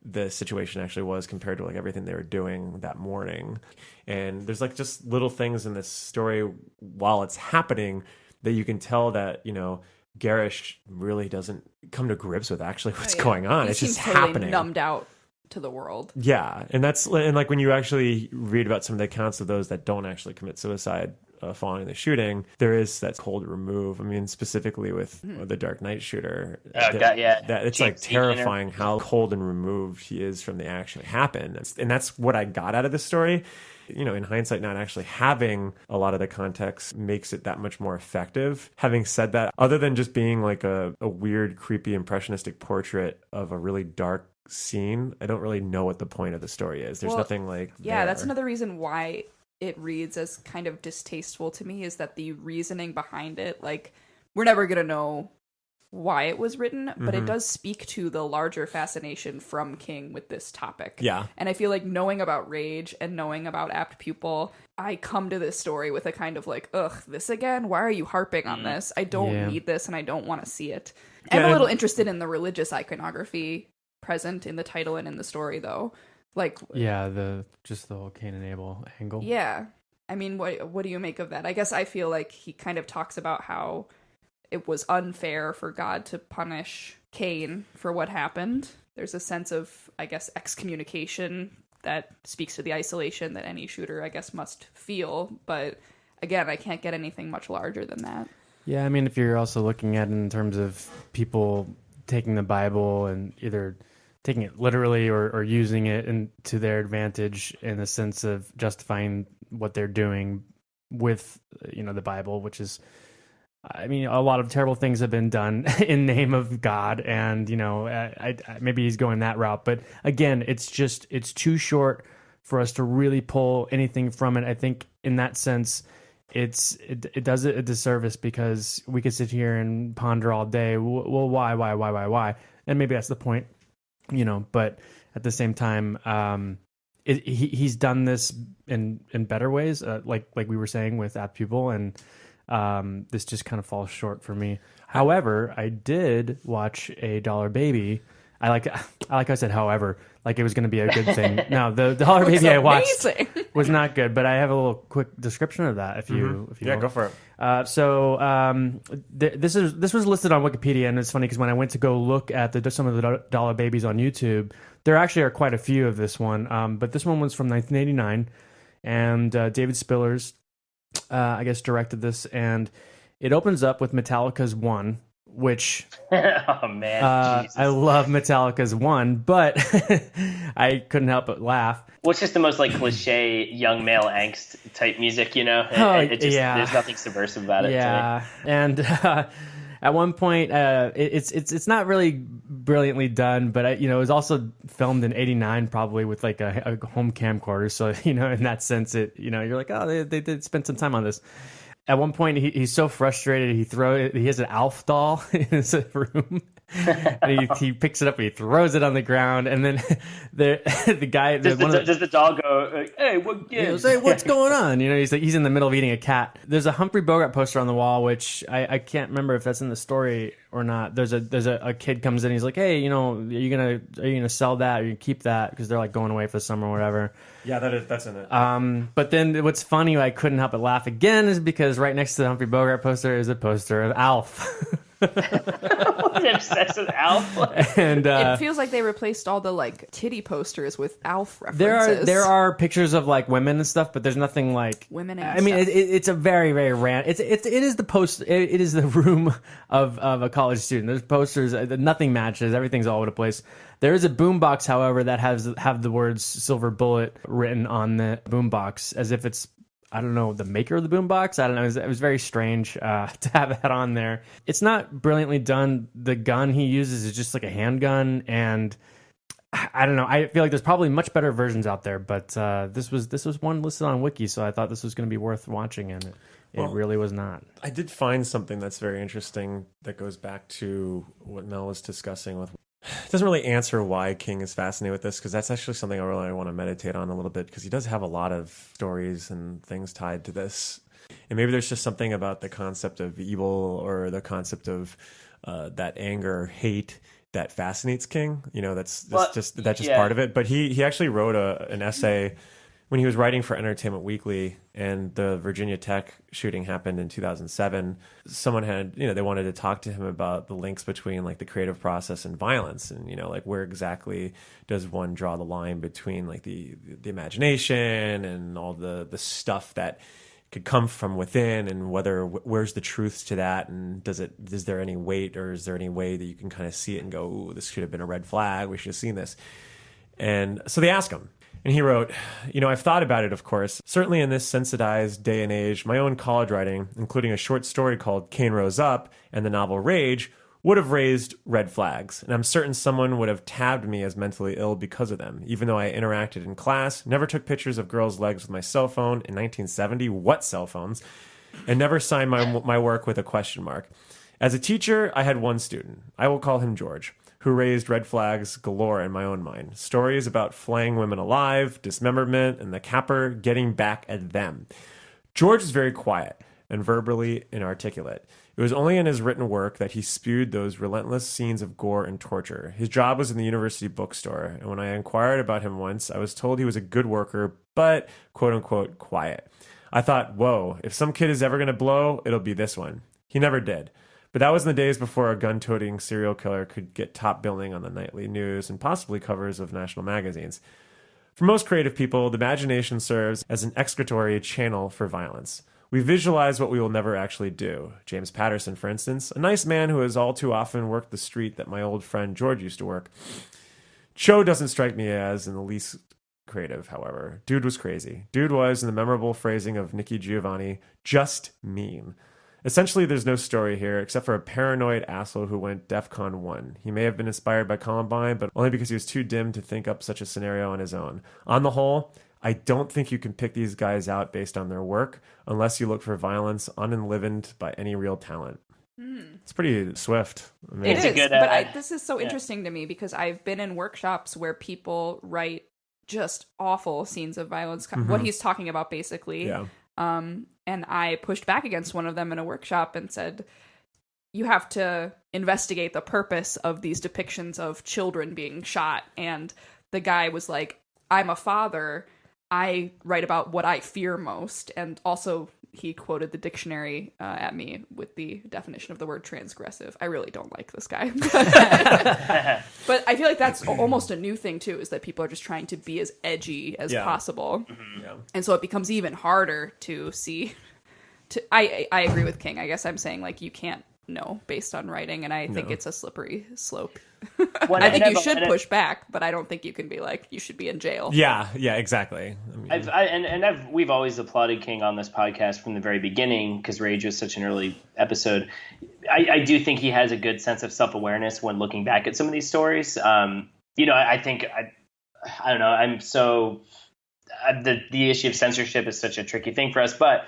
the situation actually was compared to like everything they were doing that morning. And there's like just little things in this story while it's happening that you can tell that, Garrosh really doesn't come to grips with actually what's going on. He it's just totally happening. Numbed out to the world. Yeah. And like when you actually read about some of the accounts of those that don't actually commit suicide following the shooting, there is that cold remove. I mean, specifically with the Dark Knight shooter, that it's like terrifying how cold and removed he is from the action that happened. And that's what I got out of this story. In hindsight, not actually having a lot of the context makes it that much more effective. Having said that, other than just being like a weird, creepy, impressionistic portrait of a really dark scene, I don't really know what the point of the story is. There's nothing like that's another reason why it reads as kind of distasteful to me, is that the reasoning behind it, like, we're never gonna know why it was written, but it does speak to the larger fascination from King with this topic. Yeah. And I feel like knowing about Rage and knowing about Apt Pupil, I come to this story with a kind of like, ugh, this again? Why are you harping on this? I don't need this and I don't want to see it. I'm a little interested in the religious iconography present in the title and in the story, though. Like, yeah, the whole Cain and Abel angle. Yeah. I mean, what do you make of that? I guess I feel like he kind of talks about how it was unfair for God to punish Cain for what happened. There's a sense of, I guess, excommunication that speaks to the isolation that any shooter, I guess, must feel. But again, I can't get anything much larger than that. Yeah, I mean, if you're also looking at it in terms of people taking the Bible and either taking it literally or using it to their advantage in the sense of justifying what they're doing with, the Bible, which is, I mean, a lot of terrible things have been done in name of God, and I maybe he's going that route. But again, it's too short for us to really pull anything from it. I think in that sense, it does it a disservice, because we could sit here and ponder all day. Well, why? And maybe that's the point, But at the same time, he's done this in better ways, like we were saying with Apt Pupil, and this just kind of falls short for me. However, I did watch A Dollar Baby like I said, however, like it was going to be a good thing. No, the Dollar Baby I watched amazing. was not good, but I have a little quick description of that if you Yeah, want. go for it. This was listed on Wikipedia, and it's funny because when I went to go look at some of the Dollar Babies on YouTube, there actually are quite a few of this one. But this one was from 1989, and David Spillers, I guess, directed this, and it opens up with Metallica's One, which Oh man, Jesus. I love Metallica's One, but I couldn't help but laugh. Well, it's just the most like cliche young male angst type music, you know? Yeah. There's nothing subversive about it. Yeah, and at one point, it's not really brilliantly done, but it was also filmed in '89, probably with like a home camcorder. So in that sense, you're like, oh, they did spend some time on this. At one point, he's so frustrated, he has an Alf doll in his room. And he picks it up and he throws it on the ground, and then the guy Does the doll go, hey, what he gives? goes, hey, what's going on? He's in the middle of eating a cat. There's a Humphrey Bogart poster on the wall, which I can't remember if that's in the story or not. There's a kid comes in, he's like, hey, are you gonna sell that or you keep that, because they're like going away for the summer or whatever. Yeah, that's in it. But then what's funny, I couldn't help but laugh again, is because right next to the Humphrey Bogart poster is a poster of Alf. I'm obsessed with Alf. And It feels like they replaced all the like titty posters with Alf references. there are pictures of like women and stuff, but there's nothing like Women and I mean, stuff. it's a very, very random. It is the post. It is the room of a college student. There's posters. Nothing matches. Everything's all over the place. There is a boombox, however, that have the words "Silver Bullet" written on the boombox, as if it's, I don't know, the maker of the boombox. I don't know. It was very strange to have that on there. It's not brilliantly done. The gun he uses is just like a handgun, and I don't know. I feel like there's probably much better versions out there, but this was one listed on Wiki, so I thought this was going to be worth watching, and it really was not. I did find something that's very interesting that goes back to what Mel was discussing with. It doesn't really answer why King is fascinated with this, because that's actually something I really want to meditate on a little bit, because he does have a lot of stories and things tied to this. And maybe there's just something about the concept of evil or the concept of that anger, hate that fascinates King. That's just part of it. But he actually wrote an essay when he was writing for Entertainment Weekly, and the Virginia Tech shooting happened in 2007. Someone had, they wanted to talk to him about the links between like the creative process and violence, and like where exactly does one draw the line between like the imagination and all the stuff that could come from within, and where's the truth to that, and is there any weight, or is there any way that you can kind of see it and go, ooh, this should have been a red flag, we should have seen this. And so they asked him. And he wrote, I've thought about it, of course. Certainly in this sensitized day and age, my own college writing, including a short story called Cain Rose Up and the novel Rage, would have raised red flags. And I'm certain someone would have tabbed me as mentally ill because of them. Even though I interacted in class, never took pictures of girls' legs with my cell phone in 1970. What cell phones? And never signed my work with a question mark. As a teacher, I had one student. I will call him George, who raised red flags galore in my own mind. Stories about flaying women alive, dismemberment, and the capper getting back at them. George is very quiet and verbally inarticulate. It was only in his written work that he spewed those relentless scenes of gore and torture. His job was in the university bookstore, and when I inquired about him once, I was told he was a good worker, but quote-unquote quiet. I thought, whoa, if some kid is ever going to blow, it'll be this one. He never did. But that was in the days before a gun-toting serial killer could get top billing on the nightly news and possibly covers of national magazines. For most creative people, the imagination serves as an excretory channel for violence. We visualize what we will never actually do. James Patterson, for instance, a nice man who has all too often worked the street that my old friend George used to work. Cho doesn't strike me as in the least creative, however. Dude was crazy. Dude was, in the memorable phrasing of Nikki Giovanni, just mean. Essentially, there's no story here, except for a paranoid asshole who went DEFCON 1. He may have been inspired by Columbine, but only because he was too dim to think up such a scenario on his own. On the whole, I don't think you can pick these guys out based on their work, unless you look for violence unenlivened by any real talent. It's pretty swift. I mean, It is, good, but this is so interesting to me because I've been in workshops where people write just awful scenes of violence, what he's talking about basically. yeah. And I pushed back against one of them in a workshop and said, you have to investigate the purpose of these depictions of children being shot. And the guy was like, I'm a father. I write about what I fear most. And also he quoted the dictionary at me with the definition of the word transgressive. I really don't like this guy. But I feel like that's almost a new thing too, is that people are just trying to be as edgy as possible. Yeah. And so it becomes even harder to see. I agree with King. I guess I'm saying like you can't know based on writing, and I think it's a slippery slope. Well, I think you should push back, but I don't think you can be like, you should be in jail. Yeah, exactly. I mean, we've always applauded King on this podcast from the very beginning because Rage was such an early episode. I do think he has a good sense of self-awareness when looking back at some of these stories. I think I don't know. I'm so the issue of censorship is such a tricky thing for us, but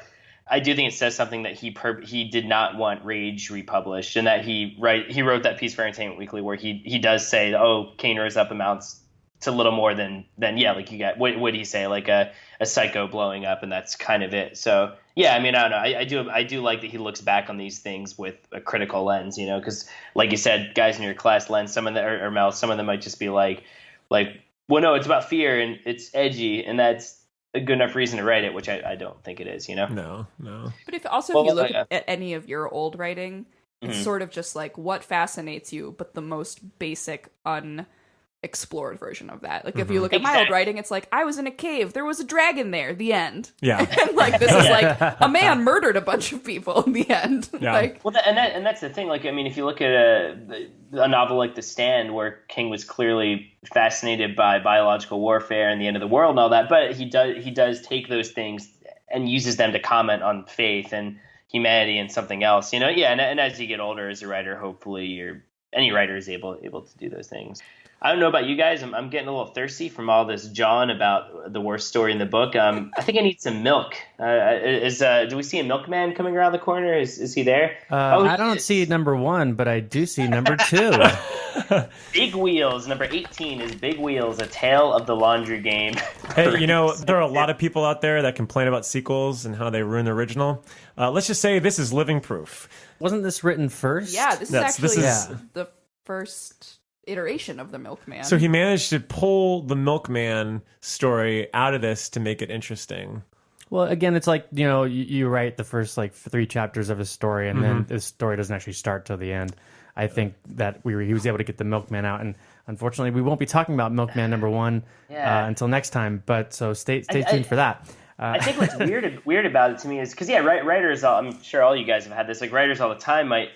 I do think it says something that he did not want Rage republished, and that he wrote that piece for Entertainment Weekly where he does say, oh, Kane Rose Up amounts to little more than like you got what would he say, like a psycho blowing up, and that's kind of it. So yeah, I mean, I don't know. I do like that he looks back on these things with a critical lens, because like you said, guys in your class lens, some of them or Mel, some of them might just be like, well, no, it's about fear and it's edgy, and that's a good enough reason to write it, which I don't think it is, No. But if you look at any of your old writing, it's sort of just like what fascinates you, but the most basic, unexplored version of that. Like if you look at my old writing, it's like, I was in a cave, there was a dragon there, the end. Yeah. And like this is like a man murdered a bunch of people in the end. Yeah. And that's the thing. Like, I mean, if you look at a novel like The Stand, where King was clearly fascinated by biological warfare and the end of the world and all that, but he does take those things and uses them to comment on faith and humanity and something else, And as you get older as a writer, hopefully any writer is able to do those things. I don't know about you guys. I'm getting a little thirsty from all this John about the worst story in the book. I think I need some milk. Do we see a milkman coming around the corner? Is he there? I don't see number 1, but I do see number 2. Big Wheels, number 18 is Big Wheels, A Tale of the Laundry Game. Hey, there are a lot of people out there that complain about sequels and how they ruin the original. Let's just say this is living proof. Wasn't this written first? Yeah, this is the first iteration of the Milkman. So he managed to pull the Milkman story out of this to make it interesting. Well, again, it's like, you write the first like 3 chapters of a story, and then the story doesn't actually start till the end. I think that he was able to get the Milkman out, and unfortunately, we won't be talking about Milkman number 1 until next time. But so stay tuned for that. I think what's weird about it to me is because writers. I'm sure all you guys have had this. Like writers all the time might,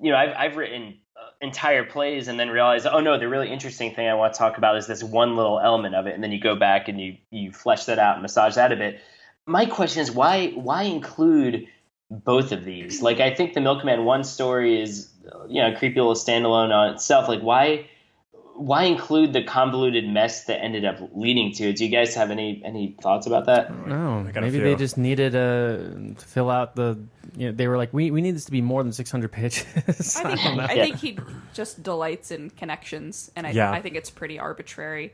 I've written entire plays and then realize, oh no, the really interesting thing I want to talk about is this one little element of it, and then you go back and you flesh that out and massage that a bit. My question is why include both of these? Like I think the Milkman 1 story is a creepy little standalone on itself. Like why include the convoluted mess that ended up leading to it? Do you guys have any thoughts about that? No, maybe they just needed to fill out the. They were like, we need this to be more than 600 pages. I think he just delights in connections, and I think it's pretty arbitrary.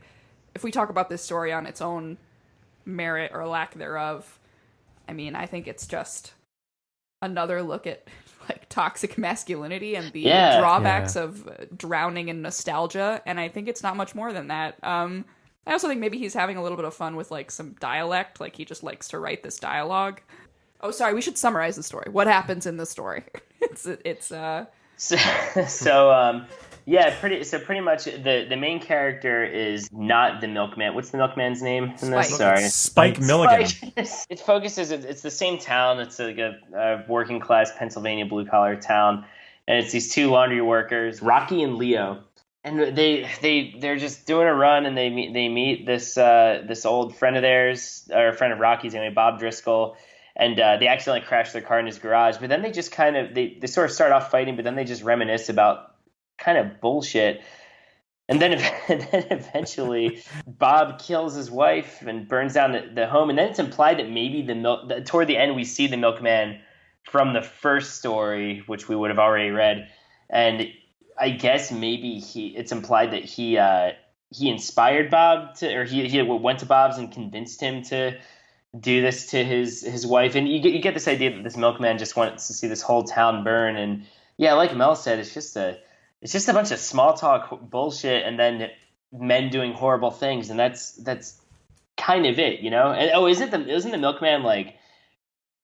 If we talk about this story on its own merit or lack thereof, I mean, I think it's just another look at like toxic masculinity and the drawbacks of drowning in nostalgia, and I think it's not much more than that. I also think maybe he's having a little bit of fun with like some dialect, like he just likes to write this dialogue. Oh, sorry, we should summarize the story. What happens in the story? Pretty much the main character is not the Milkman. What's the Milkman's name in this? Spike. Sorry, Spike Milligan. It focuses. It's the same town. It's like a working class Pennsylvania blue collar town, and it's these 2 laundry workers, Rocky and Leo, and they're just doing a run, and they meet this old friend of theirs, or a friend of Rocky's anyway, Bob Driscoll. And they accidentally crash their car in his garage. But then they just kind of they sort of start off fighting, but then they just reminisce about kind of bullshit. And then eventually Bob kills his wife and burns down the home. And then it's implied that maybe toward the end we see the Milkman from the first story, which we would have already read. And I guess maybe it's implied that he inspired Bob or he went to Bob's and convinced him to do this to his wife, and you get this idea that this Milkman just wants to see this whole town burn, and Yeah, like Mel said, it's just a bunch of small talk bullshit, and then men doing horrible things, and that's kind of it, you know. And isn't the milkman like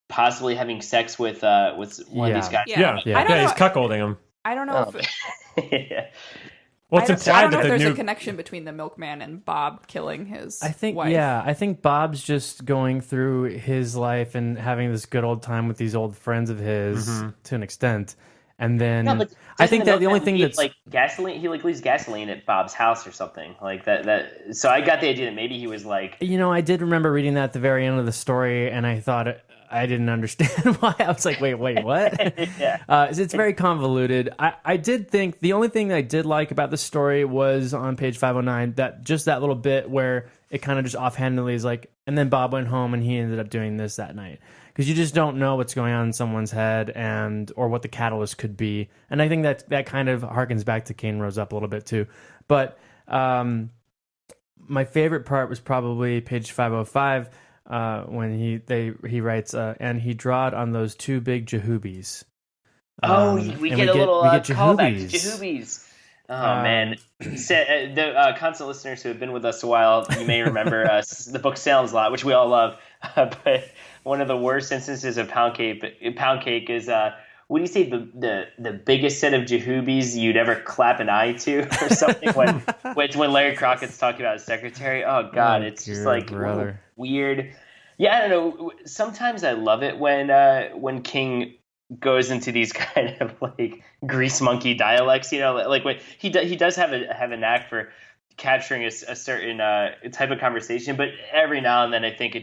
possibly having sex with one of these guys? Yeah, I don't know. he's cuckolding him. I don't know Oh. if Yeah. Well, it's I implied don't know that if the there's new a connection between the milkman and Bob killing his I think wife. I think Bob's just going through his life and having this good old time with these old friends of his to an extent. And then No, but I think that the only milkman thing leave, that's like gasoline, he like leaves gasoline at Bob's house or something like that. So I got the idea that maybe he was like, I did remember reading that at the very end of the story, and I thought I didn't understand why. I was like, wait, what? Yeah. It's very convoluted. I did think the only thing that I did like about the story was on page 509, that little bit where it kind of just offhandedly is like, and then Bob went home and he ended up doing this that night. Because you just don't know what's going on in someone's head or what the catalyst could be. And I think that kind of harkens back to Cain Rose Up a little bit too. But my favorite part was probably page 505 when he writes, and he drawed on those two big Jehubis. we and get a little we get callback to Jehubis. Jehubis. Oh man! The constant listeners who have been with us a while, you may remember the book Salem's Lot, which we all love. But one of the worst instances of pound cake is what do you say, the biggest set of Jehubis you'd ever clap an eye to or something? when Larry Crockett's talking about his secretary, oh god, it's just like brother. weird. Yeah, I don't know. Sometimes I love it when King goes into these kind of like grease monkey dialects, you know, like when he does have a knack for capturing a certain type of conversation, but every now and then I think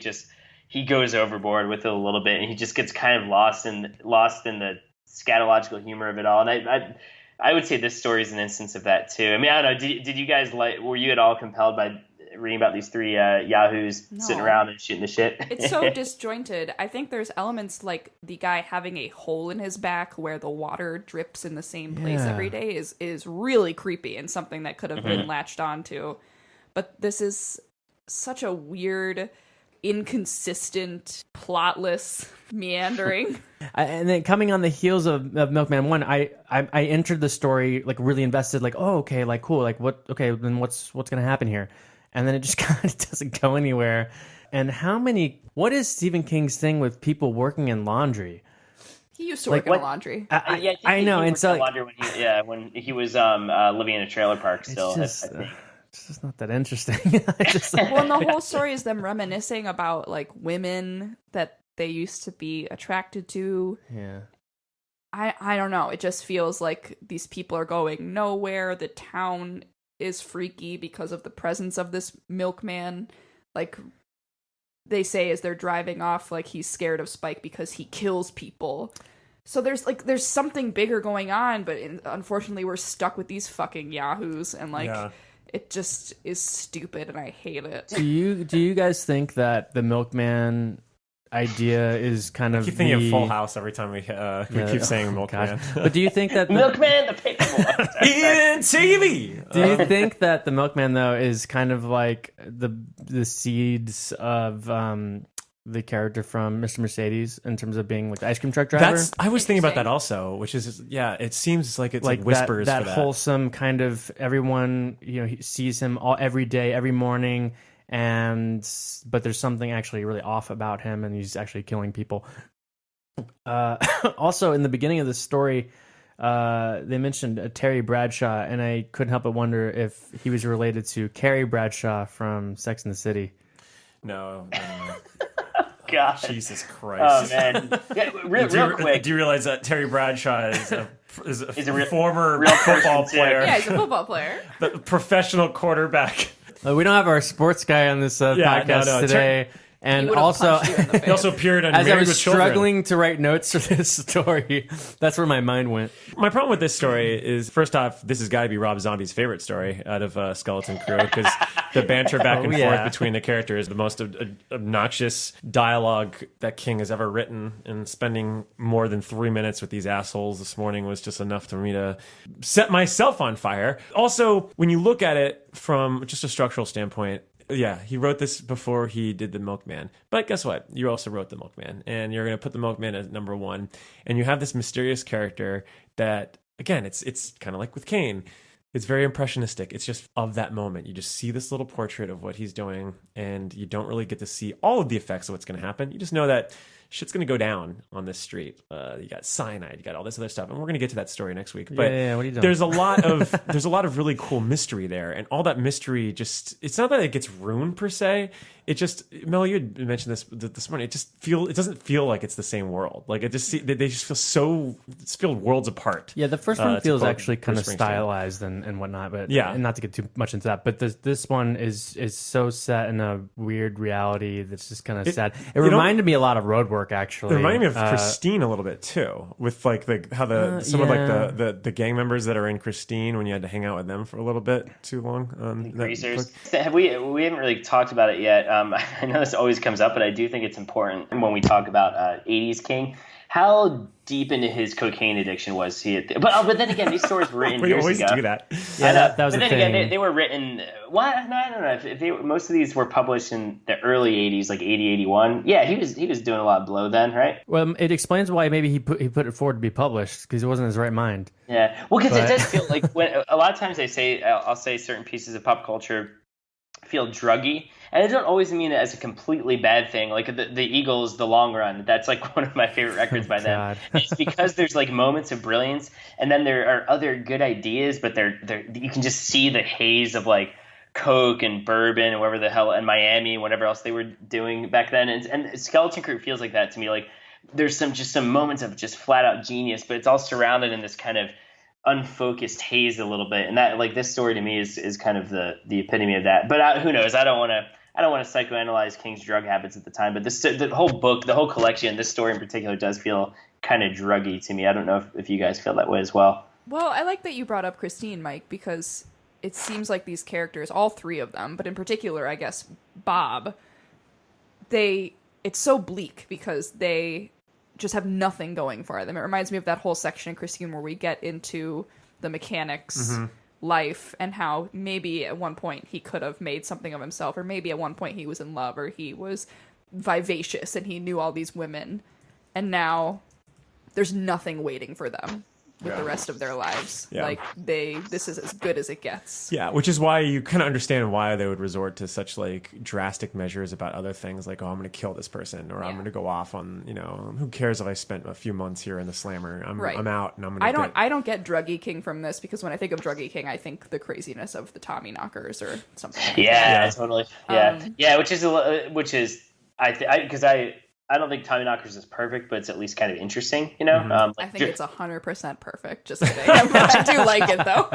he goes overboard with it a little bit, and he just gets kind of lost in the scatological humor of it all. And I would say this story is an instance of that too. I mean, I don't know. Did you guys were you at all compelled by reading about these three yahoos sitting around and shooting the shit? It's so disjointed. I think there's elements like the guy having a hole in his back where the water drips in the same place every day is really creepy and something that could have been latched onto. But this is such a weird, inconsistent, plotless meandering. And then coming on the heels of Milkman 1, I entered the story like really invested, like, oh, okay, like cool, like then what's gonna happen here? And then it just kind of doesn't go anywhere. And what is Stephen King's thing with people working in laundry? He used to work in a laundry. I know, and so when he was living in a trailer park still. It's just not that interesting. Well, and the whole story is them reminiscing about like women that they used to be attracted to. Yeah. I don't know. It just feels like these people are going nowhere. The town is freaky because of the presence of this milkman. Like they say as they're driving off, like he's scared of Spike because he kills people. So there's something bigger going on, but unfortunately we're stuck with these fucking yahoos, and it just is stupid, and I hate it. Do you guys think that the milkman idea is kind of I keep thinking of Full House every time we keep saying Milkman. But do you think that Milkman the Paperboy in TV? Do you think that the milkman though is kind of like the seeds of the character from Mr. Mercedes in terms of being like the ice cream truck driver? I was thinking about that also, which is it seems like it's like whispers that for that wholesome kind of everyone he sees him every day, every morning. But there's something actually really off about him, and he's actually killing people. Also, in the beginning of the story, they mentioned Terry Bradshaw, and I couldn't help but wonder if he was related to Carrie Bradshaw from Sex and the City. No. God. Jesus Christ. Oh man. Yeah, real quick. Do you realize that Terry Bradshaw is a former real football person, player? Yeah, he's a football player. The professional quarterback. We don't have our sports guy on this podcast today. And also, he also appeared on as Married I was with Children. struggling to write notes for this story, that's where my mind went. My problem with this story is, first off, this has got to be Rob Zombie's favorite story out of Skeleton Crew, because the banter back and forth between the characters, the most obnoxious dialogue that King has ever written, and spending more than 3 minutes with these assholes this morning was just enough for me to set myself on fire. Also, when you look at it from just a structural standpoint, Yeah, he wrote this before he did The Milkman. But guess what? You also wrote The Milkman, and you're going to put The Milkman as number one. And you have this mysterious character that, again, it's kind of like with Kane. It's very impressionistic. It's just of that moment. You just see this little portrait of what he's doing, and you don't really get to see all of the effects of what's going to happen. You just know that shit's going to go down on this street. You got cyanide, you got all this other stuff, and we're going to get to that story next week. But Yeah, what are you doing? there's a lot of really cool mystery there, and all that mystery it's not that it gets ruined per se. It just, Mel, you had mentioned this morning. It doesn't feel like it's the same world. Like they just feel worlds apart. Yeah, the first one to feels quote actually kind of Bruce Springsteen. stylized and whatnot, but Yeah. and not to get too much into that. But this one is so set in a weird reality that's just kind of sad. It reminded me a lot of Roadwork, actually. It reminded me of Christine a little bit too, with like some of like the gang members that are in Christine when you had to hang out with them for a little bit too long. Greasers. We haven't really talked about it yet. I know this always comes up, but I do think it's important when we talk about 80s King. How deep into his cocaine addiction was he? But then again, these stories were written We years always ago. do that. Yeah, that was but the then thing. again, they were written. What? No, I don't know. Most of these were published in the early 80s, like 80, 81. Yeah, he was doing a lot of blow then, right? Well, it explains why maybe he put it forward to be published because he wasn't in his right mind. Yeah, well, because it does feel like when a lot of times I'll say certain pieces of pop culture feel druggy, and I don't always mean it as a completely bad thing. Like the Eagles, The Long Run, that's like one of my favorite records by them. God. It's because there's like moments of brilliance, and then there are other good ideas, but they're you can just see the haze of like Coke and bourbon and whatever the hell, and Miami and whatever else they were doing back then. And Skeleton Crew feels like that to me. Like there's some moments of just flat out genius, but it's all surrounded in this kind of unfocused haze a little bit, and that, like, this story to me is kind of the epitome of that. But who knows? I don't want to psychoanalyze King's drug habits at the time, but the whole book, the whole collection, this story in particular, does feel kind of druggy to me. I don't know if you guys feel that way as well. Well, I like that you brought up Christine, Mike, because it seems like these characters, all three of them, but in particular, I guess, Bob, it's so bleak because they just have nothing going for them. It reminds me of that whole section in Christine where we get into the mechanic's life and how maybe at one point he could have made something of himself, or maybe at one point he was in love, or he was vivacious and he knew all these women, and now there's nothing waiting for them with the rest of their lives. Yeah. Like this is as good as it gets. Yeah, which is why you kind of understand why they would resort to such like drastic measures about other things, like, oh, I'm going to kill this person, or I'm going to go off on, who cares if I spent a few months here in the slammer? I'm out, and I'm going to. I don't get Druggy King from this, because when I think of Druggy King, I think the craziness of the Tommy Knockers or something. Like that. Yeah, totally. Yeah, which is I don't think Tommy Knockers is perfect, but it's at least kind of interesting, I think it's 100% perfect. Just kidding. I do like it though.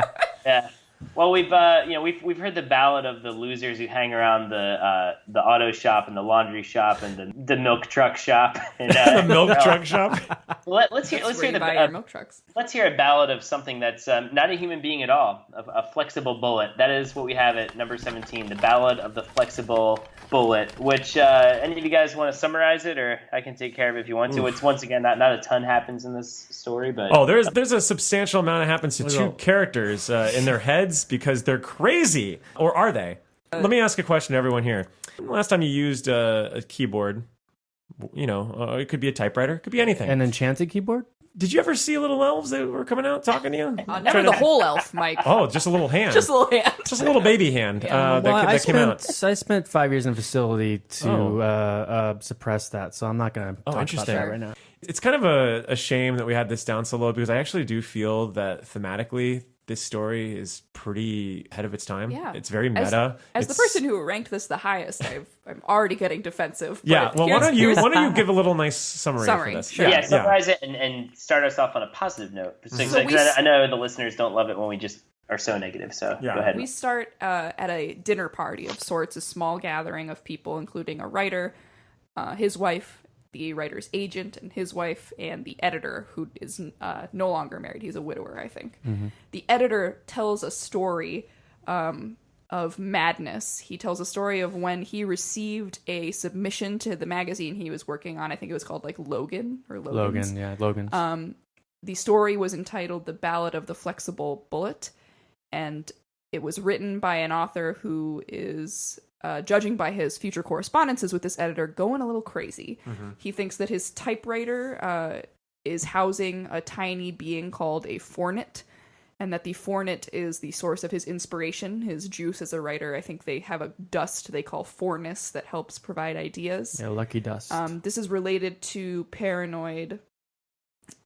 Yeah. Well, we've heard the ballad of the losers who hang around the auto shop and the laundry shop and the milk truck shop. And, the milk truck shop. Let's hear your milk trucks. Let's hear a ballad of something that's not a human being at all, a flexible bullet. That is what we have at number 17, the ballad of the flexible bullet. Which any of you guys want to summarize it, or I can take care of it if you want to. It's once again not a ton happens in this story, but there's a substantial amount that happens to two characters in their heads because they're crazy, or are they? Let me ask a question to everyone here. Last time you used a keyboard, it could be a typewriter, it could be anything. An enchanted keyboard? Did you ever see little elves that were coming out talking to you? Never the whole elf, Mike. Oh, just a little hand. Just a little hand. Just a little baby hand that came out. I spent 5 years in a facility to suppress that, so I'm not going to talk about interesting. that right now. It's kind of a shame that we had this down so low, because I actually do feel that thematically this story is pretty ahead of its time. Yeah. It's very meta. As the person who ranked this the highest, I'm already getting defensive. Yeah, well, why don't you give a little nice summary for this? Sure. Yeah, summarize it and start us off on a positive note. I know the listeners don't love it when we just are so negative, so go ahead. We start at a dinner party of sorts, a small gathering of people, including a writer, his wife, the writer's agent and his wife, and the editor, who is no longer married. He's a widower, I think. Mm-hmm. The editor tells a story of madness. He tells a story of when he received a submission to the magazine he was working on. I think it was called, like, Logan or Logan's. Logan's. The story was entitled The Ballad of the Flexible Bullet, and It was written by an author who is, judging by his future correspondences with this editor, going a little crazy. He thinks that his typewriter is housing a tiny being called a fornet, and that the fornet is the source of his inspiration, his juice as a writer. I think they have a dust they call forness that helps provide ideas. Yeah, lucky dust. This is related to paranoid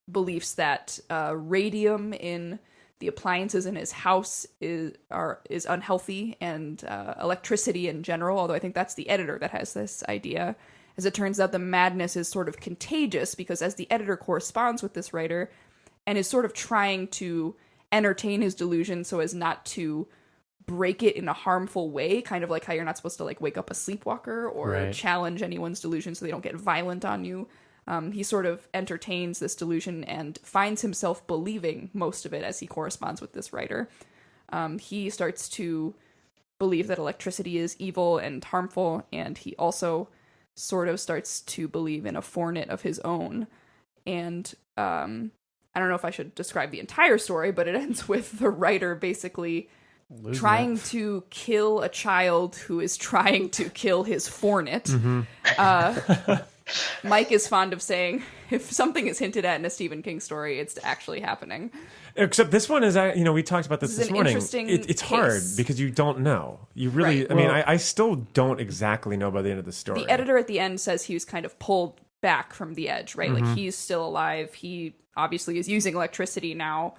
beliefs that radium in the appliances in his house is unhealthy, and electricity in general, although I think that's the editor that has this idea. As it turns out, the madness is sort of contagious, because as the editor corresponds with this writer and is sort of trying to entertain his delusion so as not to break it in a harmful way, kind of like how you're not supposed to like wake up a sleepwalker or Right. challenge anyone's delusion so they don't get violent on you. He sort of entertains this delusion and finds himself believing most of it as he corresponds with this writer. He starts to believe that electricity is evil and harmful, and he also sort of starts to believe in a fornet of his own. And I don't know if I should describe the entire story, but it ends with the writer basically trying to kill a child who is trying to kill his fornet. Mike is fond of saying, if something is hinted at in a Stephen King story, it's actually happening. Except this one is, we talked about this This is an morning. interesting It's hard case. because you don't know. You really, Right. I mean, I still don't exactly know by the end of the story. The editor at the end says he was kind of pulled back from the edge, right? Like, he's still alive. He obviously is using electricity now.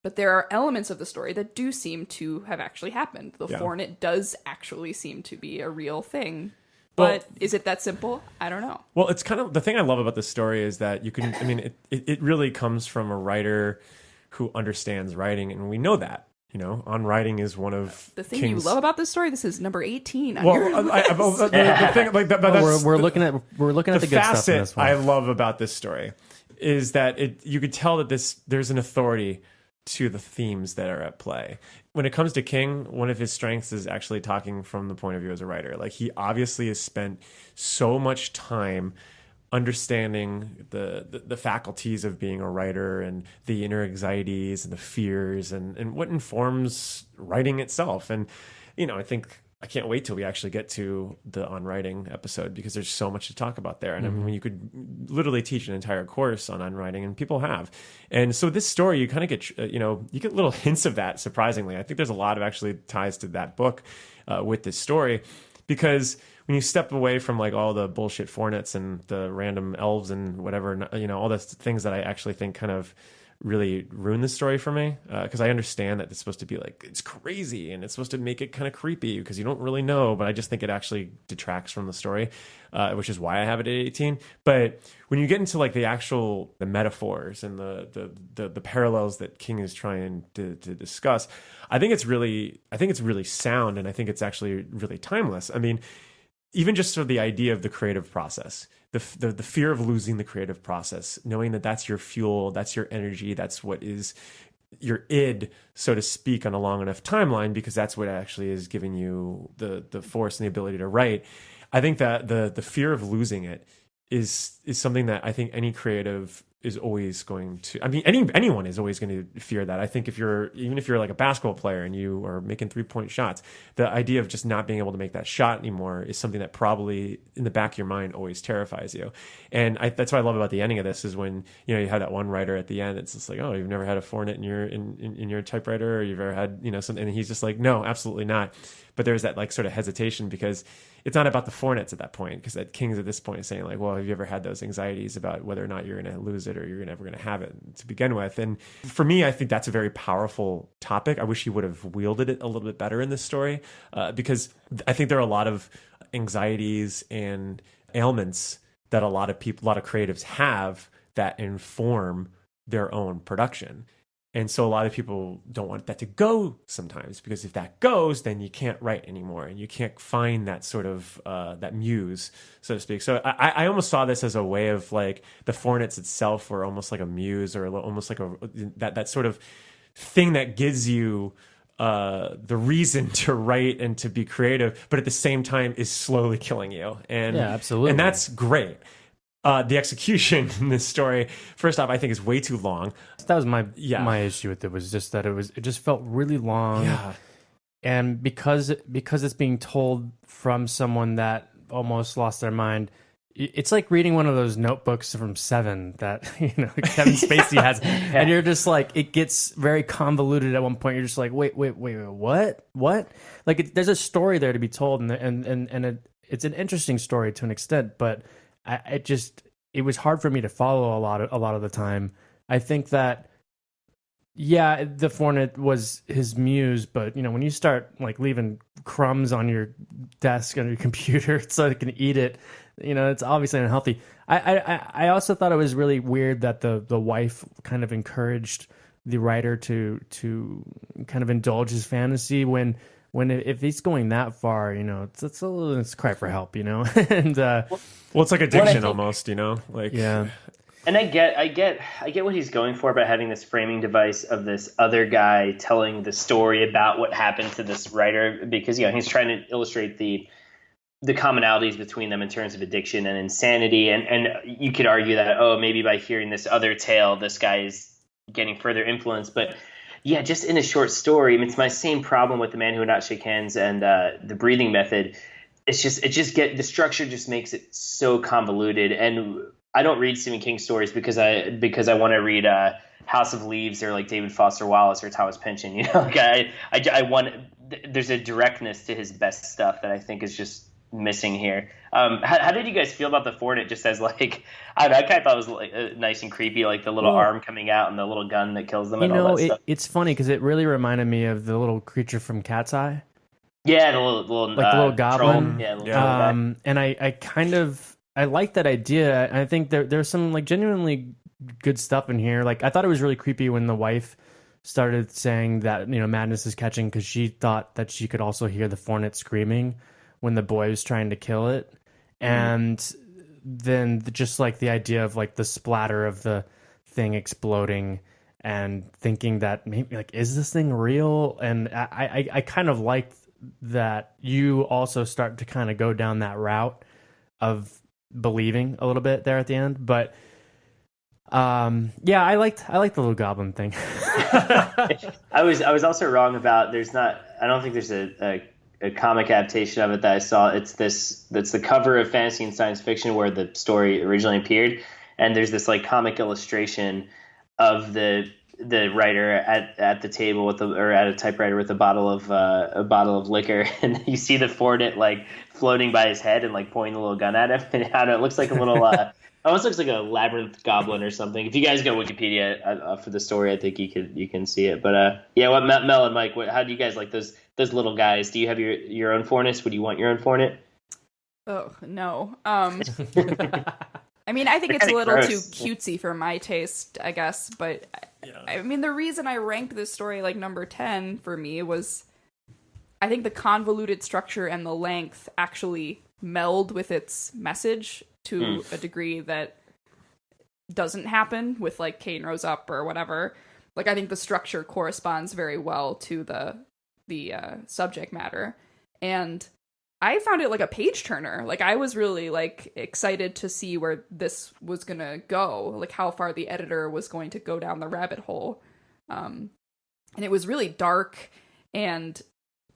But there are elements of the story that do seem to have actually happened. The Yeah. fornet does actually seem to be a real thing. Well- But is it that simple? I don't know. Well, it's kind of the thing I love about this story is that you can, I mean, it really comes from a writer who understands writing, and we know that. On Writing is one of The thing King's... you love about this story, this is number 18 on Well, your list. the thing, like, but that's we're looking at the good stuff in facet this one. I love about this story is that you could tell that there's an authority to the themes that are at play. When it comes to King, one of his strengths is actually talking from the point of view as a writer. Like, he obviously has spent so much time understanding the faculties of being a writer and the inner anxieties and the fears and what informs writing itself. And, I think I can't wait till we actually get to the On Writing episode, because there's so much to talk about there. And I mean, you could literally teach an entire course on writing, and people have. And so this story, you kind of get, you get little hints of that, surprisingly. I think there's a lot of actually ties to that book with this story, because when you step away from like all the bullshit fornets and the random elves and whatever, all the things that I actually think kind of really ruin the story for me, because I understand that it's supposed to be like, it's crazy and it's supposed to make it kind of creepy because you don't really know, but I just think it actually detracts from the story, which is why I have it at 18. But when you get into like the metaphors and the parallels that King is trying to discuss, I think it's really sound, and I think it's actually really timeless. I mean, even just sort of the idea of the creative process, the fear of losing the creative process, knowing that that's your fuel, that's your energy, that's what is your id, so to speak, on a long enough timeline, because that's what actually is giving you the force and the ability to write. I think that the fear of losing it is something that I think any creative is always going to, I mean, anyone is always going to fear that. I think even if you're like a basketball player and you are making 3-point shots, the idea of just not being able to make that shot anymore is something that probably in the back of your mind always terrifies you. And that's what I love about the ending of this is when, you have that one writer at the end, it's just like, oh, you've never had a fornet in your typewriter, or you've ever had, something, and he's just like, no, absolutely not. But there's that like sort of hesitation, because it's not about the fornets at that point, because King's at this point is saying like, well, have you ever had those anxieties about whether or not you're going to lose it or you're never going to have it to begin with? And for me, I think that's a very powerful topic. I wish he would have wielded it a little bit better in this story, because I think there are a lot of anxieties and ailments that a lot of creatives have that inform their own production. And so a lot of people don't want that to go sometimes, because if that goes, then you can't write anymore and you can't find that sort of that muse, so to speak. So I almost saw this as a way of like the fornets itself were almost like a muse, or almost like that sort of thing that gives you the reason to write and to be creative, but at the same time is slowly killing you. And yeah, absolutely. And that's great. The execution in this story, first off, I think is way too long. That was my issue with it, was just that it just felt really long. Yeah. and because it's being told from someone that almost lost their mind, it's like reading one of those notebooks from Seven that Kevin Spacey has, and you're just like, it gets very convoluted at one point. You're just like, wait, what? Like there's a story there to be told, and it's an interesting story to an extent, but it was hard for me to follow a lot of the time. I think that, yeah, the Forenet was his muse, but when you start like leaving crumbs on your desk on your computer so it can eat it, it's obviously unhealthy. I also thought it was really weird that the wife kind of encouraged the writer to kind of indulge his fantasy when if he's going that far, it's cry for help, and well, it's like addiction almost, like yeah. And I get what he's going for about having this framing device of this other guy telling the story about what happened to this writer, because he's trying to illustrate the commonalities between them in terms of addiction and insanity, and you could argue that maybe by hearing this other tale, this guy is getting further influence, but yeah, just in a short story, I mean, it's my same problem with The Man Who Would Not Shake Hands and The Breathing Method. The structure just makes it so convoluted, and I don't read Stephen King stories because I want to read House of Leaves or like David Foster Wallace or Thomas Pynchon. Like I want. There's a directness to his best stuff that I think is just missing here. How did you guys feel about the Forenet? Just as like I kind of thought it was like nice and creepy, like the little arm coming out and the little gun that kills them. And all that stuff. It's funny because it really reminded me of the little creature from Cat's Eye. Yeah, the little like the little goblin. Troll. Yeah, little guy. And I like that idea. I think there's some like genuinely good stuff in here. Like I thought it was really creepy when the wife started saying that madness is catching, because she thought that she could also hear the Forenet screaming when the boy was trying to kill it, and then just like the idea of like the splatter of the thing exploding and thinking that maybe like, is this thing real? And I kind of liked that you also start to kind of go down that route of believing a little bit there at the end, but yeah, I liked the little goblin thing. I was also wrong about I don't think there's a comic adaptation of it that I saw. That's the cover of Fantasy and Science Fiction where the story originally appeared, and there's this like comic illustration of the writer at the table or at a typewriter with a bottle of liquor, and you see the Forenet like floating by his head and like pointing the little gun at him, and I don't know, it looks like a little almost looks like a labyrinth goblin or something. If you guys go to Wikipedia for the story, I think you can see it. But yeah, what Mel and Mike, how do you guys like those little guys? Do you have your own Forenets? Would you want your own Forenet? Oh no. I mean, I think it's a little gross. too cutesy for my taste, I guess. But I mean, the reason I ranked this story like number 10 for me was I think the convoluted structure and the length actually meld with its message to a degree that doesn't happen with like Cain Rose Up or whatever. Like, I think the structure corresponds very well to the subject matter, and I found it like a page turner. Like, I was really like excited to see where this was gonna go, like how far the editor was going to go down the rabbit hole. And it was really dark, and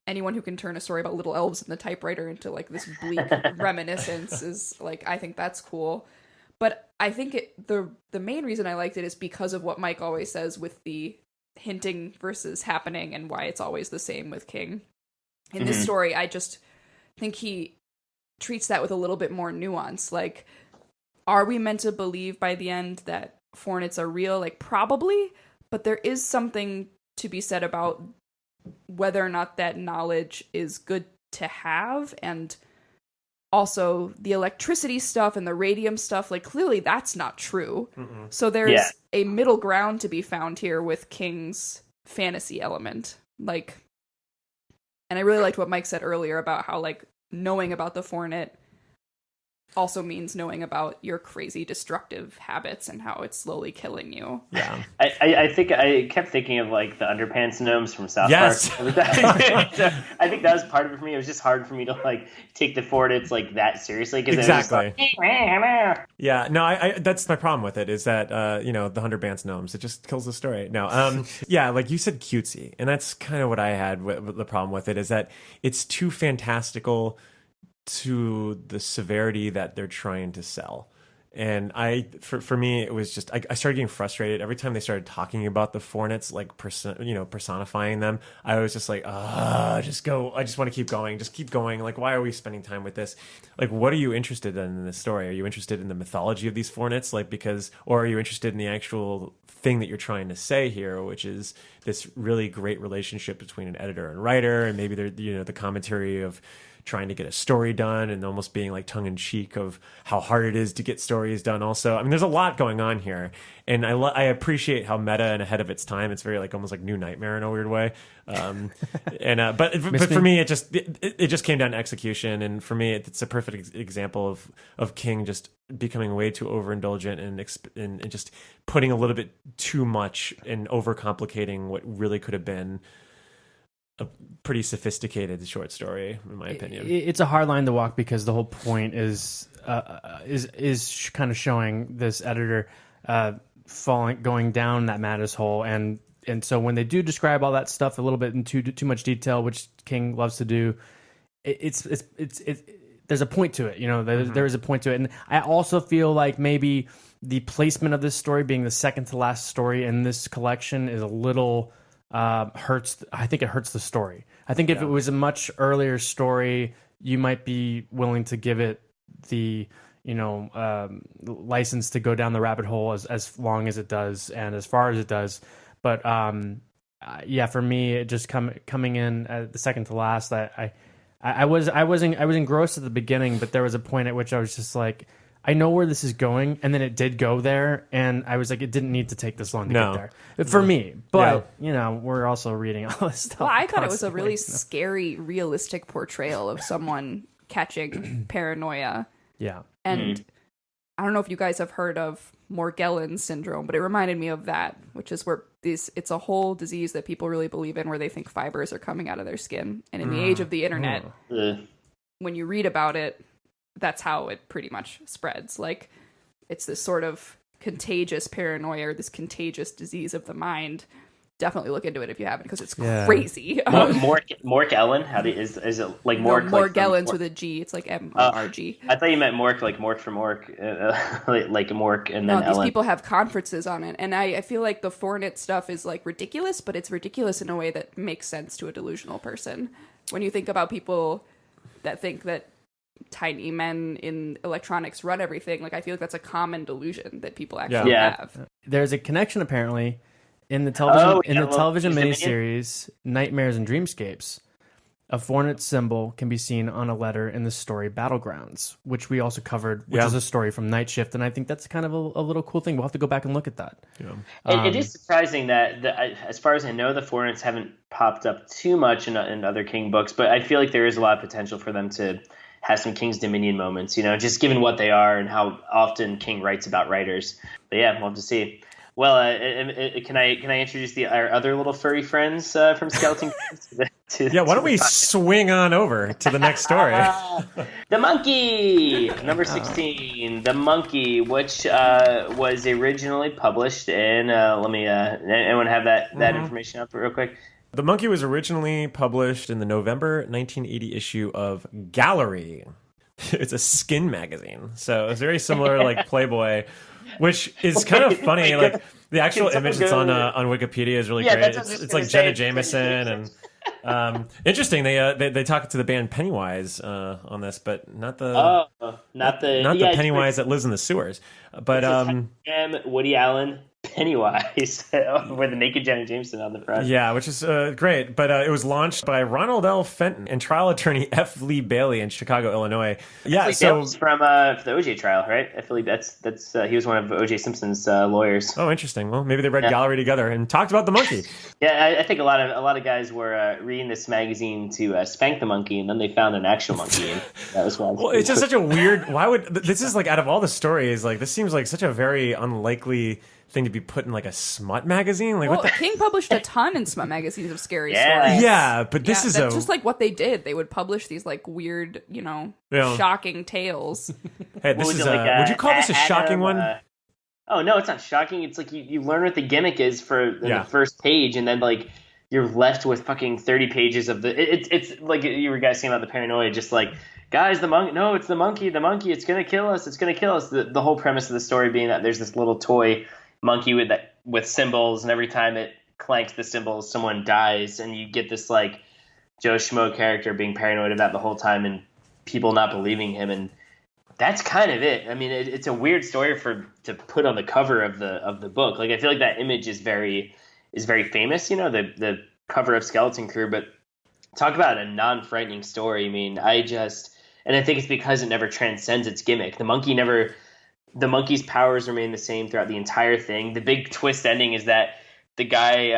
anyone who can turn a story about little elves in the typewriter into like this bleak reminiscence is like, I think that's cool. But I think the main reason I liked it is because of what Mike always says with the hinting versus happening, and why it's always the same with King. In this story, I just think he treats that with a little bit more nuance. Like, are we meant to believe by the end that Forenets are real? Like, probably, but there is something to be said about whether or not that knowledge is good to have, and also the electricity stuff and the radium stuff, like clearly that's not true. So there's a middle ground to be found here with King's fantasy element. Like, and I really liked what Mike said earlier about how like knowing about the Forenet also means knowing about your crazy destructive habits and how it's slowly killing you. Yeah. I think I kept thinking of like the underpants gnomes from South Yes. Park. So I think that was part of it for me. It was just hard for me to like take the Fornits like that seriously because Exactly. it was just like, Yeah, no, I that's my problem with it is that the 100 Bants gnomes, it just kills the story. No, yeah, like you said, cutesy, and that's kind of what I had with the problem with it is that it's too fantastical to the severity that they're trying to sell. And for me, it was just I started getting frustrated every time they started talking about the Fornits, like personifying them. I was just like, just go. I just want to keep going. Just keep going. Like, why are we spending time with this? Like, what are you interested in this story? Are you interested in the mythology of these Fornits? Like, or are you interested in the actual thing that you're trying to say here, which is this really great relationship between an editor and writer, and maybe the commentary of trying to get a story done and almost being like tongue in cheek of how hard it is to get stories done. Also, I mean, there's a lot going on here, and I appreciate how meta and ahead of its time. It's very like almost like New Nightmare in a weird way. But for me, it just came down to execution, and for me, it's a perfect example of King just becoming way too overindulgent and just putting a little bit too much and overcomplicating what really could have been a pretty sophisticated short story, in my opinion. It's a hard line to walk because the whole point is kind of showing this editor going down that madness hole, and so when they do describe all that stuff a little bit in too much detail, which King loves to do, it's there's a point to it. There is a point to it, and I also feel like maybe the placement of this story being the second to last story in this collection is a little. Hurts. I think it hurts the story. I think if it was a much earlier story, you might be willing to give it the license to go down the rabbit hole as long as it does and as far as it does. But for me, it just coming in at the second to last. I was engrossed at the beginning, but there was a point at which I was just like, I know where this is going, and then it did go there, and I was like, it didn't need to take this long to get there for me. But we're also reading all this stuff. Well, I thought it was a really scary, realistic portrayal of someone catching paranoia. Yeah, and I don't know if you guys have heard of Morgellons syndrome, but it reminded me of that, which is where it's a whole disease that people really believe in, where they think fibers are coming out of their skin, and in the age of the internet, when you read about it. That's how it pretty much spreads. Like, it's this sort of contagious paranoia, or this contagious disease of the mind. Definitely look into it if you haven't, because it's crazy. Morgellon? Is it like Mork? Morgellons with a G. It's like M-O-R-G. I thought you meant Mork, like Mork for Mork, like Mork and then these Ellen. people have conferences on it, and I feel like the Fornit stuff is like ridiculous, but it's ridiculous in a way that makes sense to a delusional person. When you think about people that think that tiny men in electronics run everything, like I feel like that's a common delusion that people actually have. There's a connection apparently in the television miniseries Nightmares and Dreamscapes. A Fornit symbol can be seen on a letter in the story Battlegrounds, which we also covered, which is a story from Night Shift, and I think that's kind of a little cool thing. We'll have to go back and look at that. It is surprising that as far as I know, the Fornits haven't popped up too much in other King books, but I feel like there is a lot of potential for them to have some King's Dominion moments, just given what they are and how often King writes about writers. But yeah, we'll have to see. Well, can I introduce our other little furry friends from Skeleton Crew? Why don't we swing on over to the next story? The Monkey, number 16. The Monkey, which was originally published in, let me, anyone have that information up real quick? The Monkey was originally published in the November 1980 issue of Gallery. It's a skin magazine, so it's very similar like Playboy, which is kind of funny. Like the actual image that's on Wikipedia is really great. It's like Jenna Jameson and interesting. They talk to the band Pennywise on this, but not the Pennywise that lives in the sewers. But Woody Allen, Pennywise with the naked Jenna Jameson on the front. Yeah, which is great. But it was launched by Ronald L. Fenton and trial attorney F. Lee Bailey in Chicago, Illinois. Yeah, Like so that was from the OJ trial, right? I feel like that's he was one of OJ Simpson's lawyers. oh, interesting. Well, maybe they read Gallery together and talked about the monkey. Yeah, I think a lot of guys were reading this magazine to spank the monkey, and then they found an actual monkey, and that was why. Well, it's just such a weird. Why would this is like out of all the stories, like this seems like such a very unlikely thing to be put in like a smut magazine. Like Well, what the? King published a ton in smut magazines of scary Yeah. stories. Yeah, but this Yeah, is that's a. just like what they did. They would publish these like weird, Yeah. shocking tales. Hey, What this was is it, a. like, Would you call this a Adam, shocking one? Oh no, it's not shocking. It's like you learn what the gimmick is for Yeah. the first page, and then like you're left with fucking 30 pages of the. It's like you were guys saying about the paranoia, just like guys, the monkey. No, it's the monkey. It's gonna kill us. It's gonna kill us. The whole premise of the story being that there's this little toy monkey with symbols, and every time it clanks the symbols, someone dies, and you get this like Joe Schmo character being paranoid about the whole time, and people not believing him, and that's kind of it. I mean, it's a weird story to put on the cover of the book. Like I feel like that image is very famous. The cover of Skeleton Crew. But talk about a non-frightening story. I mean, I think it's because it never transcends its gimmick. The monkey's powers remain the same throughout the entire thing. The big twist ending is that the guy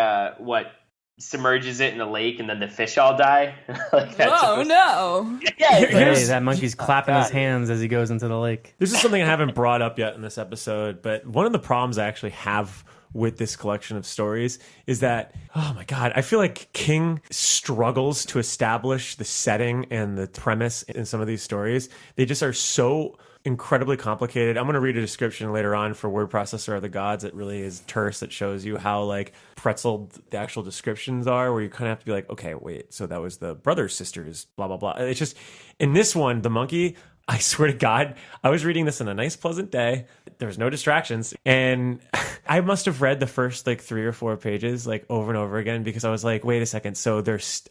submerges it in a lake, and then the fish all die. Like that's Oh no! Yeah, it's like- Hey, that monkey's clapping his hands as he goes into the lake. This is something I haven't brought up yet in this episode, but one of the problems I actually have with this collection of stories is that, oh my God, I feel like King struggles to establish the setting and the premise in some of these stories. They just are so incredibly complicated. I'm going to read a description later on for Word Processor of the Gods. It really is terse. That shows you how like pretzeled the actual descriptions are, where you kind of have to be like, okay, wait, so that was the brothers, sisters, blah, blah, blah. It's just, in this one, the monkey, I swear to God, I was reading this on a nice, pleasant day. There was no distractions. And I must have read the first like 3 or 4 pages like over and over again, because I was like, wait a second. So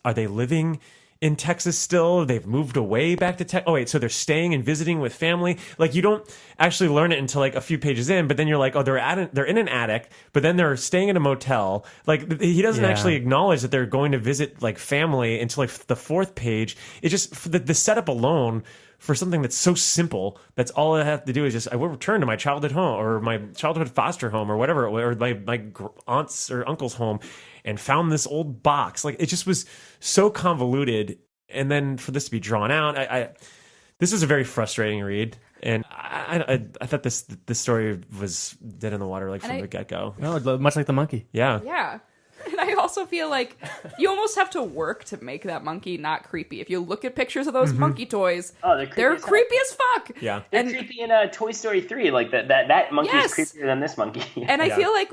are they living in Texas still? They've moved away back to Texas. Oh wait, so they're staying and visiting with family. Like you don't actually learn it until like a few pages in, but then you're like, oh, they're in an attic, but then they're staying in a motel. Like he doesn't actually acknowledge that they're going to visit like family until like the 4th page. It just the setup alone for something that's so simple, that's all I have to do is just I will return to my childhood home or my childhood foster home or whatever, or my aunt's or uncle's home, and found this old box. Like it just was so convoluted, and then for this to be drawn out, this was a very frustrating read. And I thought this story was dead in the water like from the get go. No, much like the monkey. Yeah. Yeah. And I also feel like you almost have to work to make that monkey not creepy. If you look at pictures of those monkey toys, Oh, they're creepy as fuck. Yeah. They're And creepy in Toy Story 3. Like that monkey Yes. is creepier than this monkey. and I Yeah. feel like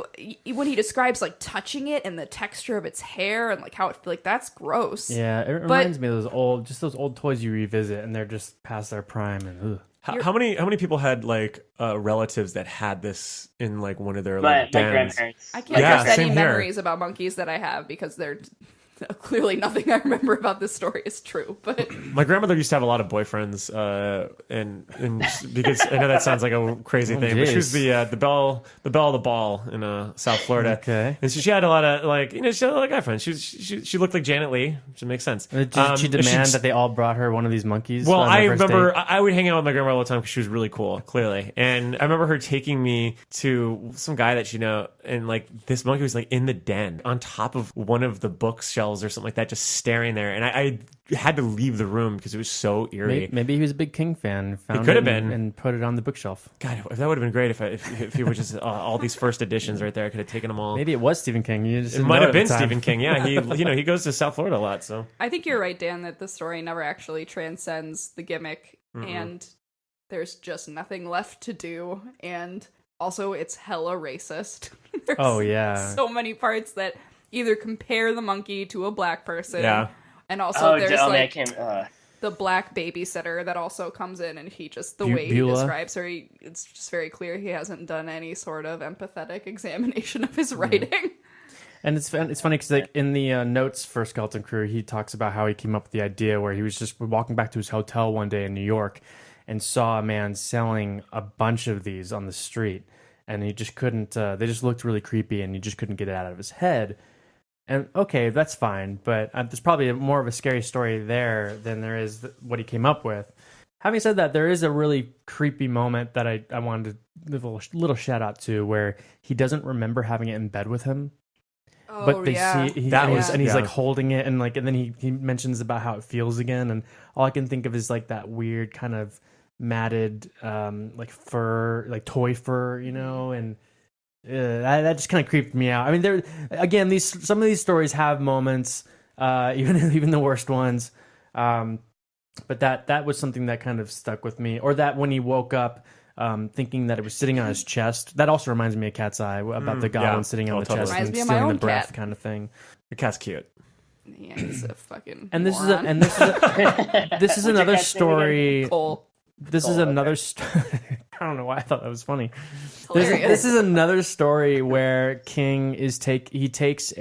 when he describes like touching it and the texture of its hair and like how it like that's gross. Yeah, it reminds me of those old toys you revisit, and they're just past their prime. And ugh. How many people had like relatives that had this in like one of their my like dens? grandparents. I can't Yeah, trust same any here. memories about monkeys that I have because they're clearly nothing I remember about this story is true. But My grandmother used to have a lot of boyfriends, and because I know that sounds like a crazy thing, but she was geez. the belle of the ball in South Florida. Okay. And so she had a lot of like she had a lot of guy friends. She looked like Janet Leigh, which makes sense. Did she demand she's- that they all brought her one of these monkeys? Well, on their I first remember date? I would hang out with my grandma all the time because she was really cool, clearly. And I remember her taking me to some guy that she know, and like this monkey was like in the den on top of one of the bookshelves or something like that, just staring there. And I had to leave the room because it was so eerie. Maybe he was a big King fan. Found could have it and- been. and put it on the bookshelf. God, that would have been great if he was just all these first editions right there. I could have taken them all. Maybe it was Stephen King. You just It didn't might know have at the been time. Stephen King. Yeah, he goes to South Florida a lot. So I think you're right, Dan, that the story never actually transcends the gimmick and there's just nothing left to do. And also, it's hella racist. There's Oh, yeah. so many parts that either compare the monkey to a black person. Yeah. And also, there's man, I like can't. the black babysitter that also comes in, and he just the Bu- way Beulah? he describes her, it's just very clear he hasn't done any sort of empathetic examination of his writing. And it's funny because like in the notes for Skeleton Crew, he talks about how he came up with the idea where he was just walking back to his hotel one day in New York and saw a man selling a bunch of these on the street. and he just couldn't. They just looked really creepy, and he just couldn't get it out of his head. And okay, that's fine, but there's probably more of a scary story there than there is what he came up with. Having said that, there is a really creepy moment that I wanted to give a little shout out to, where he doesn't remember having it in bed with him. Oh, But they yeah. see That was- and he's yeah. like holding it, and then he mentions about how it feels again, and all I can think of is like that weird kind of matted like fur, like toy fur, and that just kind of creeped me out. I mean, there again, some of these stories have moments, even the worst ones, but that was something that kind of stuck with me. Or that when he woke up, thinking that it was sitting on his chest. That also reminds me of Cat's Eye, about the goblin yeah. sitting on Oh, the totally. chest Reminds and me of my stealing the own breath, cat. kind of thing. The cat's cute. Yeah, he's a fucking And this moron. is this is What's your another cat's name again? story. Cole. This is Oh, okay. another. I don't know why I thought that was funny. Hilarious. This is another story where King takes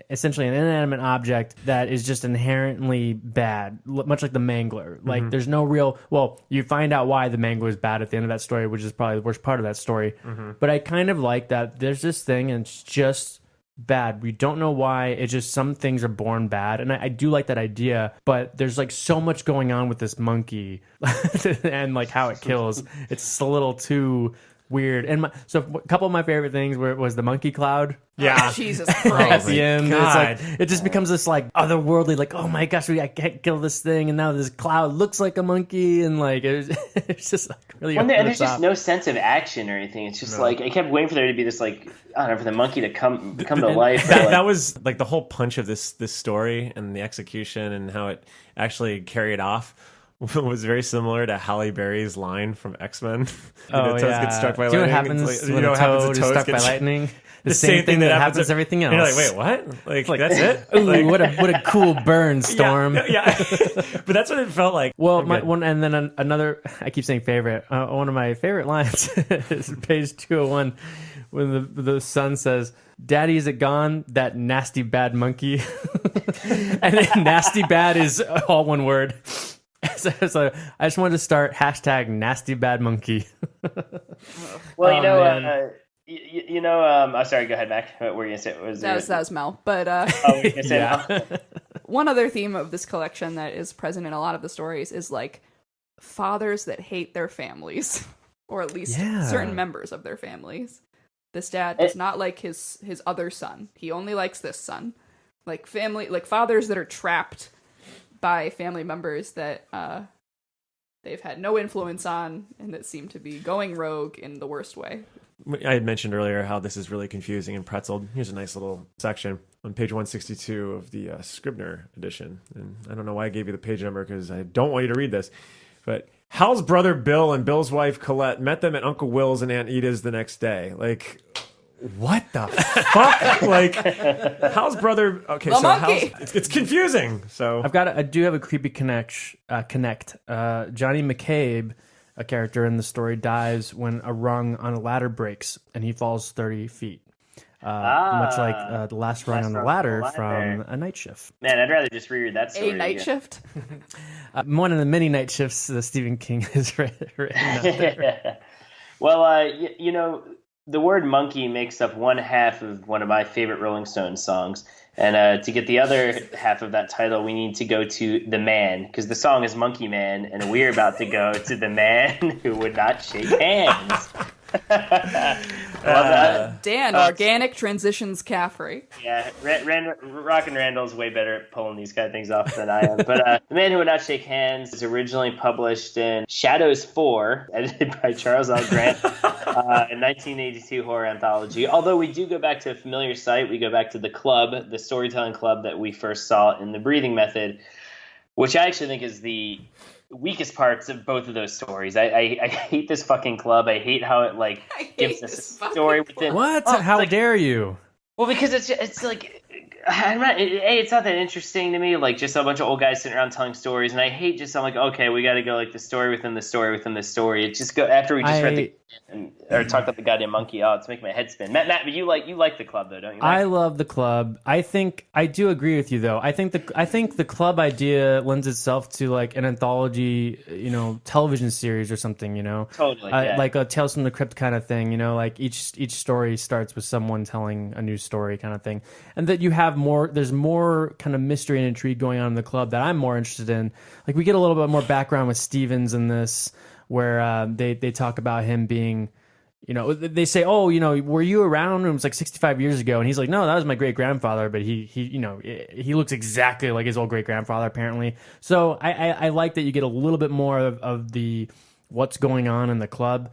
essentially an inanimate object that is just inherently bad, much like the Mangler. Like there's no real. Well, you find out why the Mangler is bad at the end of that story, which is probably the worst part of that story. But I kind of like that there's this thing and it's just bad. We don't know why. It's just some things are born bad, and I do like that idea. But there's like so much going on with this monkey and like how it kills. It's a little too weird. And so a couple of my favorite things was the monkey cloud. Yeah. Jesus At Christ. the end, God. it's like it just becomes this like otherworldly, like, oh my gosh, I can't kill this thing, and now this cloud looks like a monkey, and like it's just like really And over the there's just top. no sense of action or anything. It's just like I kept waiting for there to be this like I don't know, for the monkey to come to life. or, like- That was like the whole punch of this story, and the execution and how it actually carried off was very similar to Halle Berry's line from X-Men. Oh, Toads yeah. get struck by Do you know lightning. what It's happens like, when you know a what happens toad to is toads struck get by sh- lightning? The same thing that happens to everything else. And you're like, wait, what? Like that's it? Ooh, Like, what a cool burn, Storm. yeah. But that's what it felt like. Well, I'm my good. one, and then another. I keep saying favorite. One of my favorite lines is page 201, when the son says, "Daddy, is it gone? That nasty bad monkey." And then nasty bad is all one word. So I just wanted to start hashtag nasty bad monkey. well, Oh, you know, man. oh, sorry, go ahead, Mac. What were you gonna say? What was That was Mel. But Oh, were you gonna say Mal? one other theme of this collection that is present in a lot of the stories is like fathers that hate their families, or at least Yeah. certain members of their families. This dad does not like his other son. He only likes this son. Like fathers that are trapped by family members that they've had no influence on and that seem to be going rogue in the worst way. I had mentioned earlier how this is really confusing and pretzeled. Here's a nice little section on page 162 of the Scribner edition. And I don't know why I gave you the page number because I don't want you to read this. But Hal's brother Bill and Bill's wife Colette met them at Uncle Will's and Aunt Edith's the next day. Like, what the fuck? Like, Hal's brother. Okay, The so monkey! It's confusing. So I do have a creepy connect. Johnny McCabe, a character in the story, dies when a rung on a ladder breaks and he falls 30 feet. Much like the last rung on the ladder from A Night Shift. Man, I'd rather just reread that story. A night again. shift? One of the many night shifts that Stephen King has written out there. Well, you know, the word monkey makes up one half of one of my favorite Rolling Stones songs. And to get the other half of that title, we need to go to The Man, because the song is Monkey Man, and we're about to go to The Man Who Would Not Shake Hands. Dan, Organic Transitions Caffrey. Yeah, Rockin' Randall's way better at pulling these kind of things off than I am. But The Man Who Would Not Shake Hands is originally published in Shadows 4, edited by Charles L. Grant, a 1982 horror anthology. Although we do go back to a familiar site. We go back to the club, the storytelling club that we first saw in The Breathing Method, which I actually think is the weakest parts of both of those stories. I hate this fucking club. I hate how it gives us a story within. What? Oh, How like- dare you? Well, because it's like It's not that interesting to me. Like, just a bunch of old guys sitting around telling stories, and I hate I'm like, okay, we got to go like the story within the story within the story. It just go after we just read or talked about the goddamn monkey. Oh, it's making my head spin. Matt, but you like the club though, don't you? I love the club. I think I do agree with you though. I think the club idea lends itself to like an anthology, television series or something. Totally, yeah. Like a Tales from the Crypt kind of thing. Like each story starts with someone telling a new story kind of thing, and that you have there's more kind of mystery and intrigue going on in the club that I'm more interested in. Like we get a little bit more background with Stevens in this, where they talk about him being, they say, oh, were you around? It was like 65 years ago, and he's like, no, that was my great grandfather, but he looks exactly like his old great grandfather apparently. So I like that you get a little bit more of the what's going on in the club.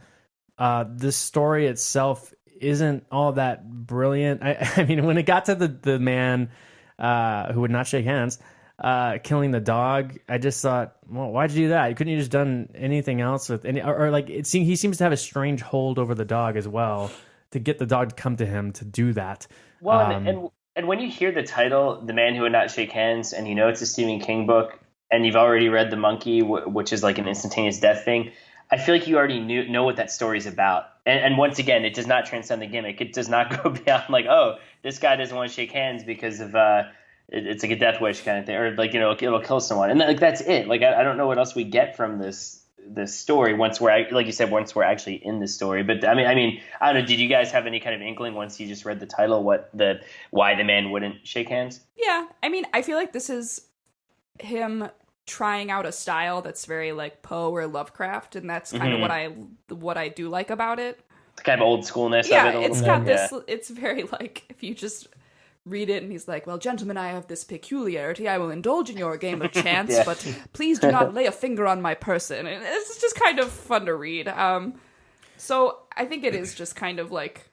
This story itself isn't all that brilliant. I mean, when it got to the man who would not shake hands, killing the dog, I just thought, well, why'd you do that? You couldn't have just done anything else with any, or like he seems to have a strange hold over the dog as well to get the dog to come to him to do that. Well, and when you hear the title, The Man Who Would Not Shake Hands, and it's a Stephen King book, and you've already read The Monkey, which is like an instantaneous death thing, I feel like you already know what that story's about. And once again, it does not transcend the gimmick. It does not go beyond like, oh, this guy doesn't want to shake hands because of it's like a death wish kind of thing, or like it'll kill someone, and like that's it. Like I don't know what else we get from this story once we're like you said, once we're actually in the story. But I mean, I don't know. Did you guys have any kind of inkling once you just read the title why the man wouldn't shake hands? Yeah, I mean, I feel like this is him trying out a style that's very like Poe or Lovecraft, and that's kind of what I do like about it. The kind of old schoolness yeah, of it. It's got this. Yeah. It's very like if you just read it and he's like, well, gentlemen, I have this peculiarity. I will indulge in your game of chance, but please do not lay a finger on my person. And it's just kind of fun to read. So I think it is just kind of like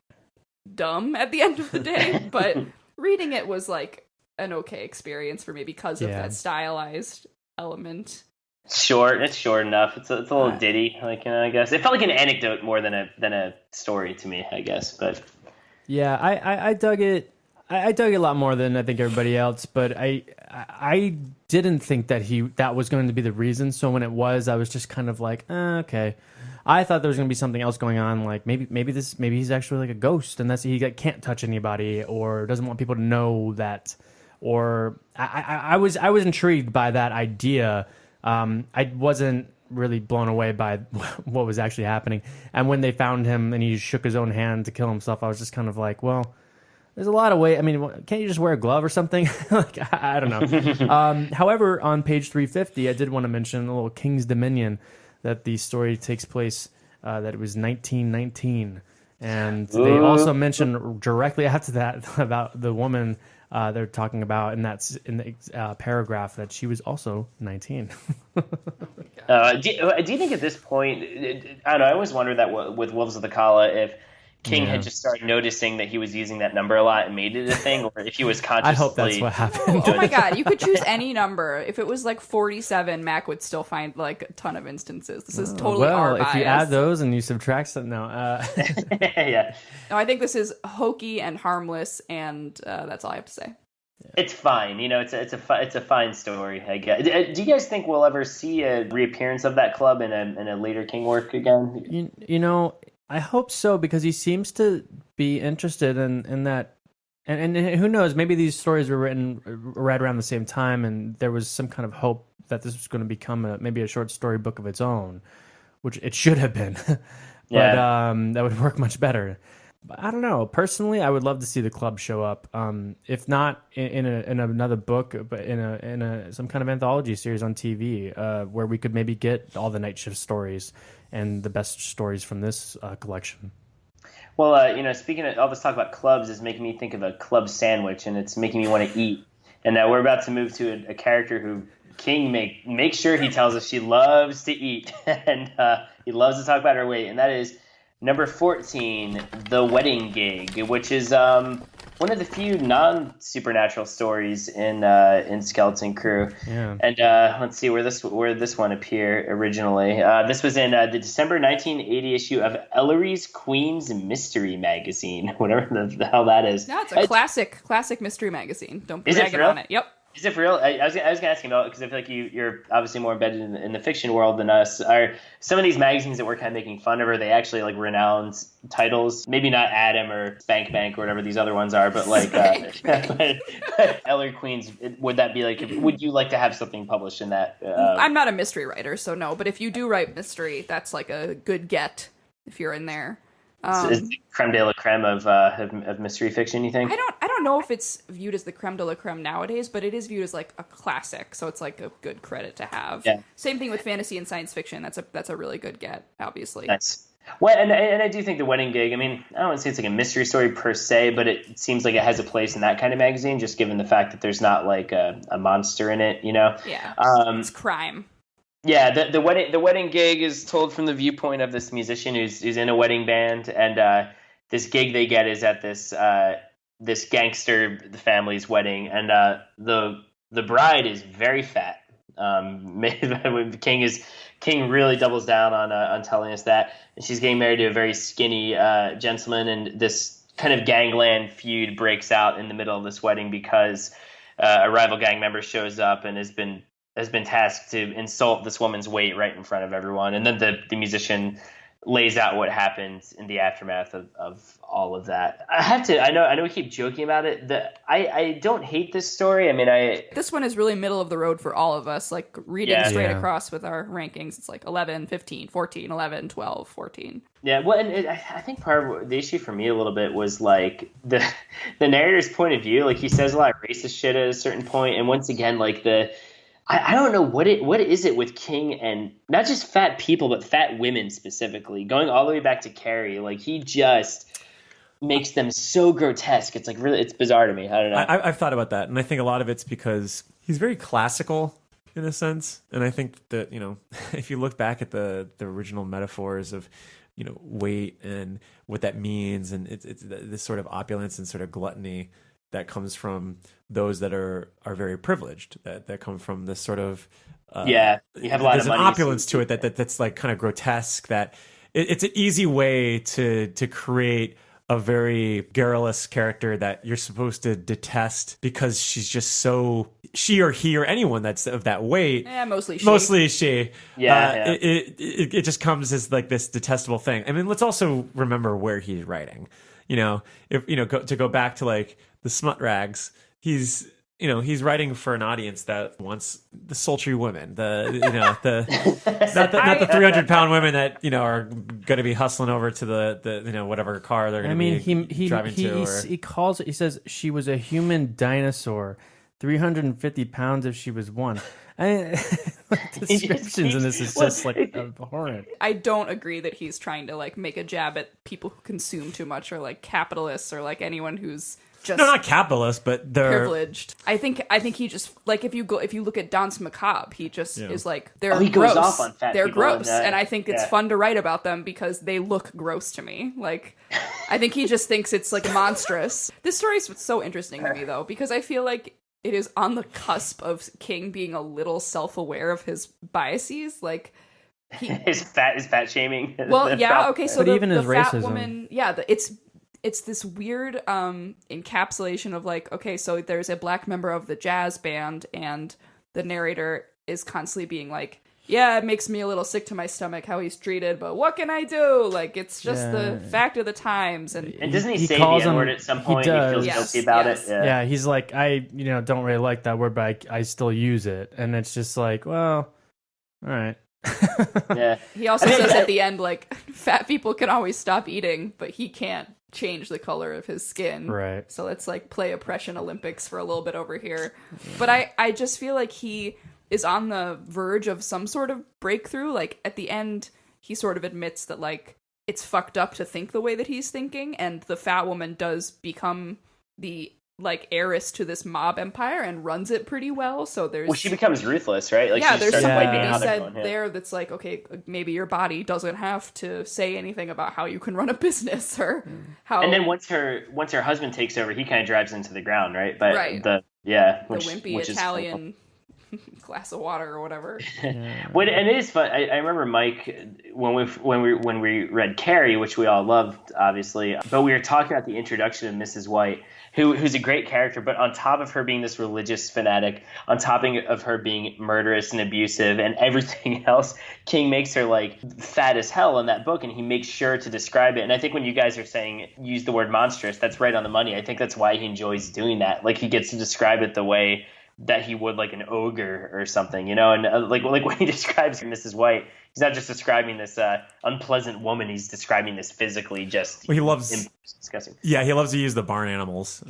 dumb at the end of the day, but reading it was like an okay experience for me because of that stylized element. It's short enough. It's a little ditty, like I guess it felt like an anecdote more than a story to me, I guess. But yeah, I dug it. I dug it a lot more than I think everybody else, but I didn't think that was going to be the reason. So when it was, I was just kind of like, okay. I thought there was going to be something else going on, like maybe he's actually like a ghost, and that's he can't touch anybody or doesn't want people to know that. Or I was intrigued by that idea. I wasn't really blown away by what was actually happening. And when they found him and he shook his own hand to kill himself, I was just kind of like, well, there's a lot of ways. I mean, can't you just wear a glove or something? Like, I don't know. However, on page 350, I did want to mention a little King's Dominion, that the story takes place, that it was 1919. And they also mention directly after that about the woman they're talking about, and that's in the paragraph that she was also 19. Do you think at this point, I don't know, I always wondered that with Wolves of the Kala, if King had just started noticing that he was using that number a lot and made it a thing, or if he was consciously... I hope that's what happened. Oh my god, you could choose any number. If it was like 47, Mac would still find like a ton of instances. This is totally our bias. If you add those and you subtract some... No. Yeah. No, I think this is hokey and harmless, and that's all I have to say. It's fine, it's a fine story, I guess. Do you guys think we'll ever see a reappearance of that club in a later King work again? I hope so, because he seems to be interested in that. And who knows, maybe these stories were written right around the same time, and there was some kind of hope that this was going to become maybe a short story book of its own, which it should have been. But that would work much better. But I don't know. Personally, I would love to see the club show up. If not in another book, but in some kind of anthology series on TV, where we could maybe get all the Night Shift stories and the best stories from this collection. Well, speaking of all this talk about clubs is making me think of a club sandwich, and it's making me want to eat. And we're about to move to a character who King make sure he tells us she loves to eat, and he loves to talk about her weight, and that is number 14, The Wedding Gig, which is one of the few non-supernatural stories in Skeleton Crew. Yeah. And let's see where this one appeared originally. This was in the December 1980 issue of Ellery's Queen's Mystery Magazine, whatever the hell that is. No, it's a classic mystery magazine. Don't Is it brag for real? on it. Yep. Is it for real? I was going to ask you about it because I feel like you're obviously more embedded in the fiction world than us. Are some of these magazines that we're kind of making fun of, are they actually like renowned titles? Maybe not Adam or Spank Bank or whatever these other ones are, but like Ellery Queen's, would that be like, would you like to have something published in that? I'm not a mystery writer, so no. But if you do write mystery, that's like a good get if you're in there. Is it creme de la creme of mystery fiction, you think? I don't know if it's viewed as the creme de la creme nowadays, but it is viewed as like a classic, so it's like a good credit to have. Yeah. Same thing with fantasy and science fiction. That's a really good get, obviously. Nice. Well, and I do think The Wedding Gig, I mean, I don't want to say it's like a mystery story per se, but it seems like it has a place in that kind of magazine, just given the fact that there's not like a monster in it, you know? Yeah. It's crime. Yeah, the wedding gig is told from the viewpoint of this musician who's in a wedding band, and this gig they get is at this gangster family's wedding, and the bride is very fat. King really doubles down on telling us that, and she's getting married to a very skinny gentleman, and this kind of gangland feud breaks out in the middle of this wedding because a rival gang member shows up and has been tasked to insult this woman's weight right in front of everyone. And then the musician lays out what happened in the aftermath of all of that. I know we keep joking about it. I don't hate this story. I mean, This one is really middle of the road for all of us, like reading straight Yeah. across with our rankings. It's like 11, 15, 14, 11, 12, 14. yeah, well, and I think part of the issue for me a little bit was like the narrator's point of view. Like, he says a lot of racist shit at a certain point, and once again, like I don't know what is it with King and not just fat people, but fat women specifically, going all the way back to Carrie. Like, he just makes them so grotesque. It's like really, it's bizarre to me. I don't know. I've thought about that, and I think a lot of it's because he's very classical in a sense, and I think that, you know, if you look back at the original metaphors of, you know, weight and what that means, and it's this sort of opulence and sort of gluttony that comes from those that are very privileged, that come from this sort of you have a lot there's of money, an opulence to it that's like kind of grotesque. That it's an easy way to create a very garrulous character that you're supposed to detest because she's just so, she or he or anyone that's of that weight. Yeah, mostly she. Yeah. It just comes as like this detestable thing. I mean, let's also remember where he's writing. You know, if you know, to go back to like the smut rags, he's writing for an audience that wants the sultry women, not the 300-pound women that, you know, are going to be hustling over to the you know, whatever car they're going to be driving to. He says she was a human dinosaur, 350 pounds if she was one. The descriptions in this is just like abhorrent. I don't agree that he's trying to like make a jab at people who consume too much, or like capitalists, or like anyone who's just No, not capitalist, but they're privileged. I think he just, like, if you look at Danse Macabre, he just is like, they're he gross. goes off on fat they're people gross, and, and I think it's fun to write about them because they look gross to me. Like, I think he just thinks it's like monstrous. This story is so interesting to me though, because I feel like it is on the cusp of King being a little self-aware of his biasies. Like, his fat shaming. Well, yeah, okay, so But even the his fat racism. woman, yeah, it's this weird encapsulation of like, okay, so there's a black member of the jazz band, and the narrator is constantly being like, yeah, it makes me a little sick to my stomach how he's treated, but what can I do? Like, it's just the fact of the times. And doesn't he He say calls the N-word him- at some he point? He does. feels Yes, guilty about yes. it. Yeah. Yeah, he's like, I don't really like that word, but I still use it, and it's just like, well, all right. Yeah. he also says at the end, like, fat people can always stop eating, but he can't change the color of his skin. Right. So let's like play oppression Olympics for a little bit over here. But I just feel like he is on the verge of some sort of breakthrough. Like, at the end, he sort of admits that like it's fucked up to think the way that he's thinking, and the fat woman does become the like heiress to this mob empire and runs it pretty well. So there's Well, she becomes ruthless, right? Like yeah, she there's starts something wiping to out be said everyone, yeah. there that's like, okay, maybe your body doesn't have to say anything about how you can run a business or how. And then once her husband takes over, he kind of drives into the ground, right? But Right. the wimpy which is Italian glass of water or whatever. and it is fun. I remember Mike when we read Carrie, which we all loved, obviously, but we were talking about the introduction of Mrs. White, who's a great character, but on top of her being this religious fanatic, on top of her being murderous and abusive and everything else, King makes her like fat as hell in that book, and he makes sure to describe it. And I think when you guys are saying use the word monstrous, that's right on the money. I think that's why he enjoys doing that. Like he gets to describe it the way that he would like an ogre or something, you know, and like when he describes Mrs. White, he's not just describing this unpleasant woman. He's describing this physically just. Well, he loves disgusting. Yeah, he loves to use the barn animals.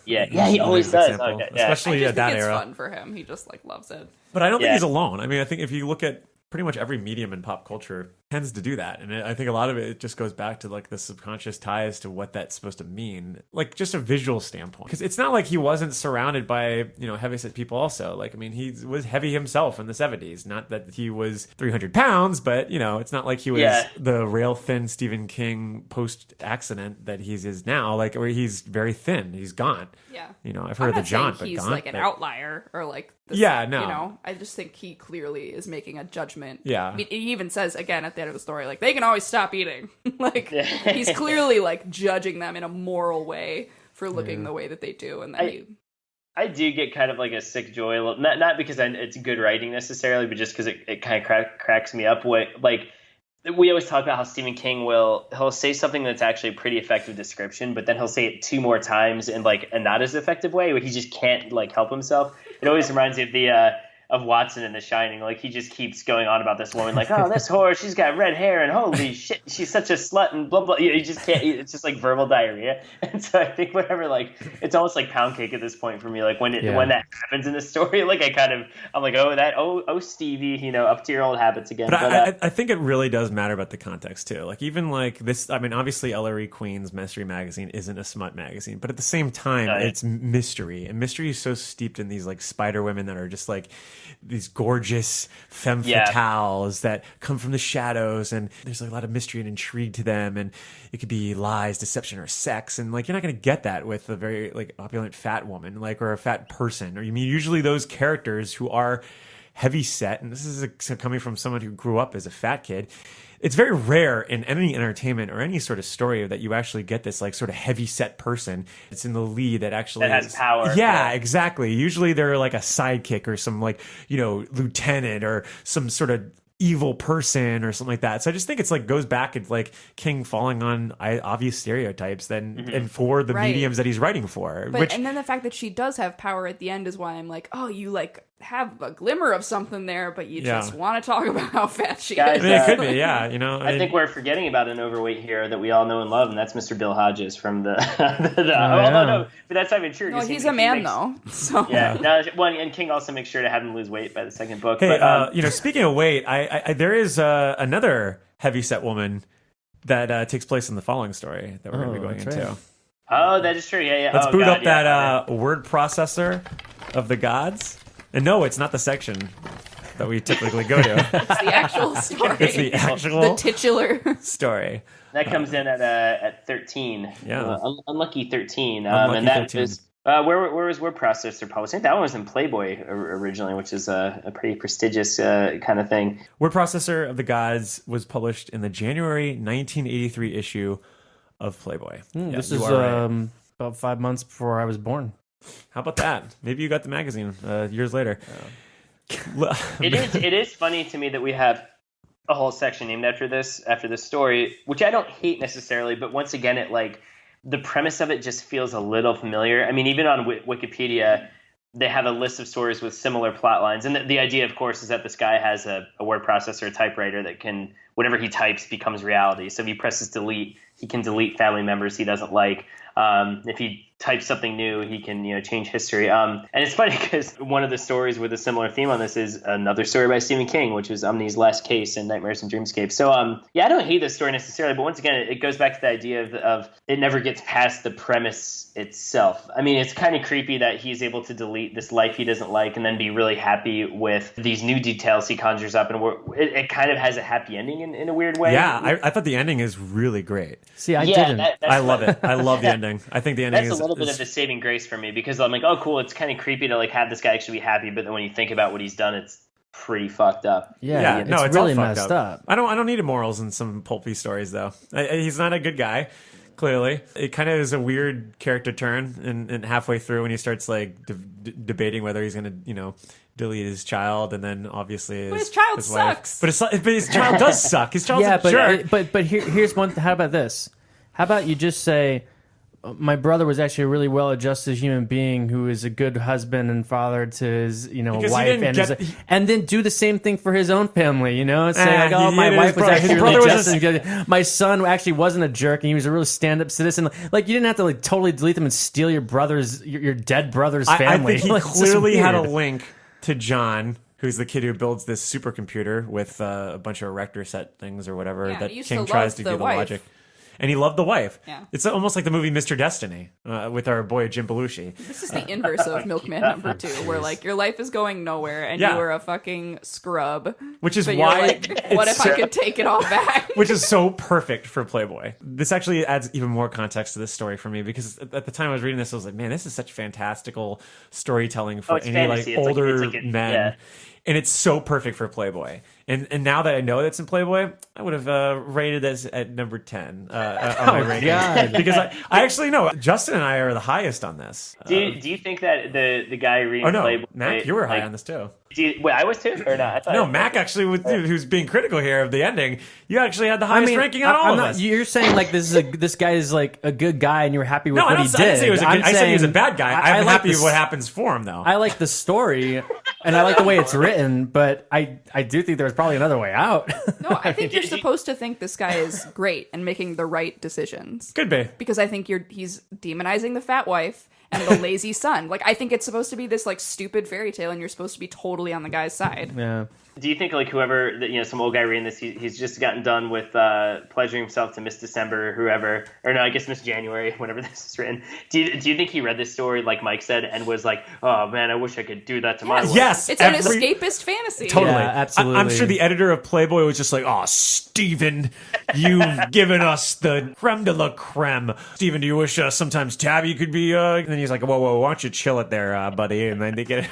He always does. Example. Okay, yeah. Especially I at just that think it's era. fun for him. He just like loves it. But I don't think Yeah. he's alone. I mean, I think if you look at pretty much every medium in pop culture tends to do that. And I think a lot of it just goes back to like the subconscious ties to what that's supposed to mean, like just a visual standpoint. Because it's not like he wasn't surrounded by, heavyset people also. Like, I mean, he was heavy himself in the 70s. Not that he was 300 pounds, but, it's not like he was the rail thin Stephen King post-accident that he is now, like where he's very thin. He's gaunt. Yeah. I've heard of the jaunt, but he's gaunt. like an outlier or like this, Yeah, no. I just think he clearly is making a judgment. Yeah. I mean, he even says again at the end of the story, like they can always stop eating. Like he's clearly like judging them in a moral way for looking the way that they do, and then I do get kind of like a sick joy, not because it's good writing necessarily, but just because it kind of cracks me up. Like we always talk about how Stephen King he'll say something that's actually a pretty effective description, but then he'll say it 2 more times in like a not as effective way where he just can't like help himself. It always reminds me of of Watson in The Shining. Like he just keeps going on about this woman, like, oh, this whore, she's got red hair and holy shit, she's such a slut and blah blah. You just can't. It's just like verbal diarrhea. And so I think whatever, like, it's almost like pound cake at this point for me. Like when that happens in the story, like I'm like, oh Stevie, up to your old habits again. But I think it really does matter about the context too. Like even like this, I mean, obviously Ellery Queen's mystery magazine isn't a smut magazine, but at the same time, it's mystery, and mystery is so steeped in these like spider women that are just like these gorgeous femme fatales that come from the shadows, and there's like a lot of mystery and intrigue to them, and it could be lies, deception, or sex, and like you're not going to get that with a very like opulent fat woman, like, or a fat person, or you mean usually those characters who are heavy set, and this is coming from someone who grew up as a fat kid. It's very rare in any entertainment or any sort of story that you actually get this like sort of heavy set person. It's in the lead that actually has power. Yeah, exactly. Usually they're like a sidekick or some like, lieutenant or some sort of evil person or something like that. So I just think it's like goes back and like King falling on obvious stereotypes and for the mediums that he's writing for. And then the fact that she does have power at the end is why I'm like, oh, you like have a glimmer of something there, but you just want to talk about how fat she is. I mean, it could be, yeah. I think we're forgetting about an overweight hero that we all know and love, and that's Mr. Bill Hodges from the. No, but that's not even true. No, he's a man though. So and King also makes sure to have him lose weight by the second book. Hey, but, speaking of weight, I there is another heavyset woman that takes place in the following story that we're going to be going into. Right. Oh, that is true. Yeah. Let's boot up that word processor of the gods. And no, it's not the section that we typically go to. It's the actual story. It's the actual the titular story. That comes in at 13. Yeah. Unlucky 13. Unlucky and that 13. was where was Word Processor published? I think that one was in Playboy originally, which is a pretty prestigious kind of thing. Word Processor of the Gods was published in the January 1983 issue of Playboy. This is about 5 months before I was born. How about that? Maybe you got the magazine years later. It is funny to me that we have a whole section named after this story, which I don't hate necessarily, but once again, it like the premise of it just feels a little familiar. I mean, even on Wikipedia, they have a list of stories with similar plot lines, and the idea, of course, is that this guy has a word processor, a typewriter that can whatever he types becomes reality. So if he presses delete, he can delete family members he doesn't like. If he types something new, he can, change history. And it's funny because one of the stories with a similar theme on this is another story by Stephen King, which is Umni's Last Case in Nightmares and Dreamscape. So, I don't hate this story necessarily, but once again, it goes back to the idea of it never gets past the premise itself. I mean, it's kind of creepy that he's able to delete this life he doesn't like and then be really happy with these new details he conjures up, and it kind of has a happy ending in a weird way. Yeah, I thought the ending is really great. See, I didn't. I love it. I love the ending. I think the ending that's a little bit of the saving grace for me, because I'm like, oh, cool. It's kind of creepy to have this guy actually be happy, but then when you think about what he's done, it's pretty fucked up. Yeah, no, it's really all fucked messed up. I don't need morals in some pulpy stories though. He's not a good guy. Clearly, it kind of is a weird character turn, and halfway through when he starts debating whether he's going to, delete his child, and then obviously his child his wife. sucks. But his child does suck. His child's a jerk. But here's one. How about this? How about you just say, my brother was actually a really well-adjusted human being who is a good husband and father to his, wife, and then do the same thing for his own family. Say my wife was actually really adjusted. My son actually wasn't a jerk, and he was a really stand-up citizen. You didn't have to totally delete them and steal your dead brother's family. I think he clearly had a link to John, who's the kid who builds this supercomputer with a bunch of erector set things or whatever that King tries to do the logic. And he loved the wife. Yeah. It's almost like the movie Mr. Destiny with our boy Jim Belushi. This is the inverse of Milkman number 2, where your life is going nowhere and you are a fucking scrub. Which is but why what if I could take it all back? Which is so perfect for Playboy. This actually adds even more context to this story for me, because at the time I was reading this, I was like, man, this is such fantastical storytelling for any older men. Yeah. And it's so perfect for Playboy. And now that I know that's in Playboy, I would have rated this at number 10 on my rating. God. Because I actually know Justin and I are the highest on this. Do you think that the guy reading Playboy... Mac, you were high on this too. Wait, I was too? Or not? No, Mac actually, who's being critical here of the ending, you actually had the highest ranking on all of us. You're saying this guy is a good guy and you were happy with what he did. I said he was a bad guy. I'm happy with what happens for him, though. I like the story and I like the way it's written, but I do think there's probably another way out. No, I think you're supposed to think this guy is great and making the right decisions. Could be. Because I think he's demonizing the fat wife and the lazy son. I think it's supposed to be this stupid fairy tale, and you're supposed to be totally on the guy's side. Yeah. Do you think whoever some old guy reading this, he's just gotten done with pleasuring himself to Miss December or whoever, or no, I guess Miss January, whenever this is written. Do you think he read this story like Mike said and was like, oh man, I wish I could do that to my wife? Yes, it's an escapist fantasy. Totally, yeah, absolutely. I'm sure the editor of Playboy was just like, oh, Steven, you've given us the creme de la creme. Steven, do you wish sometimes Tabby could be? And then he's like, whoa, why don't you chill it there, buddy? And then they get.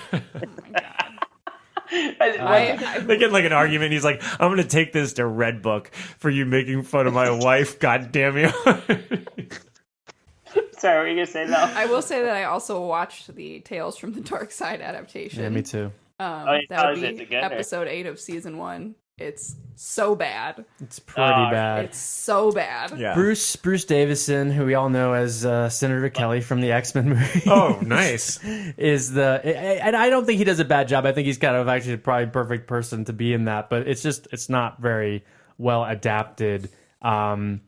Oh my God. They get an argument. He's like, I'm going to take this to Redbook for you making fun of my wife. God damn you. Sorry, what were you going to say, Mel? I will say that I also watched the Tales from the Dark Side adaptation. Yeah, me too. That would be episode 8 of season 1. It's so bad. It's pretty bad. It's so bad. Yeah. Bruce Davison, who we all know as Senator Kelly from the X-Men movie. Oh, nice. And I don't think he does a bad job. I think he's kind of actually probably perfect person to be in that, but it's not very well adapted. Whereas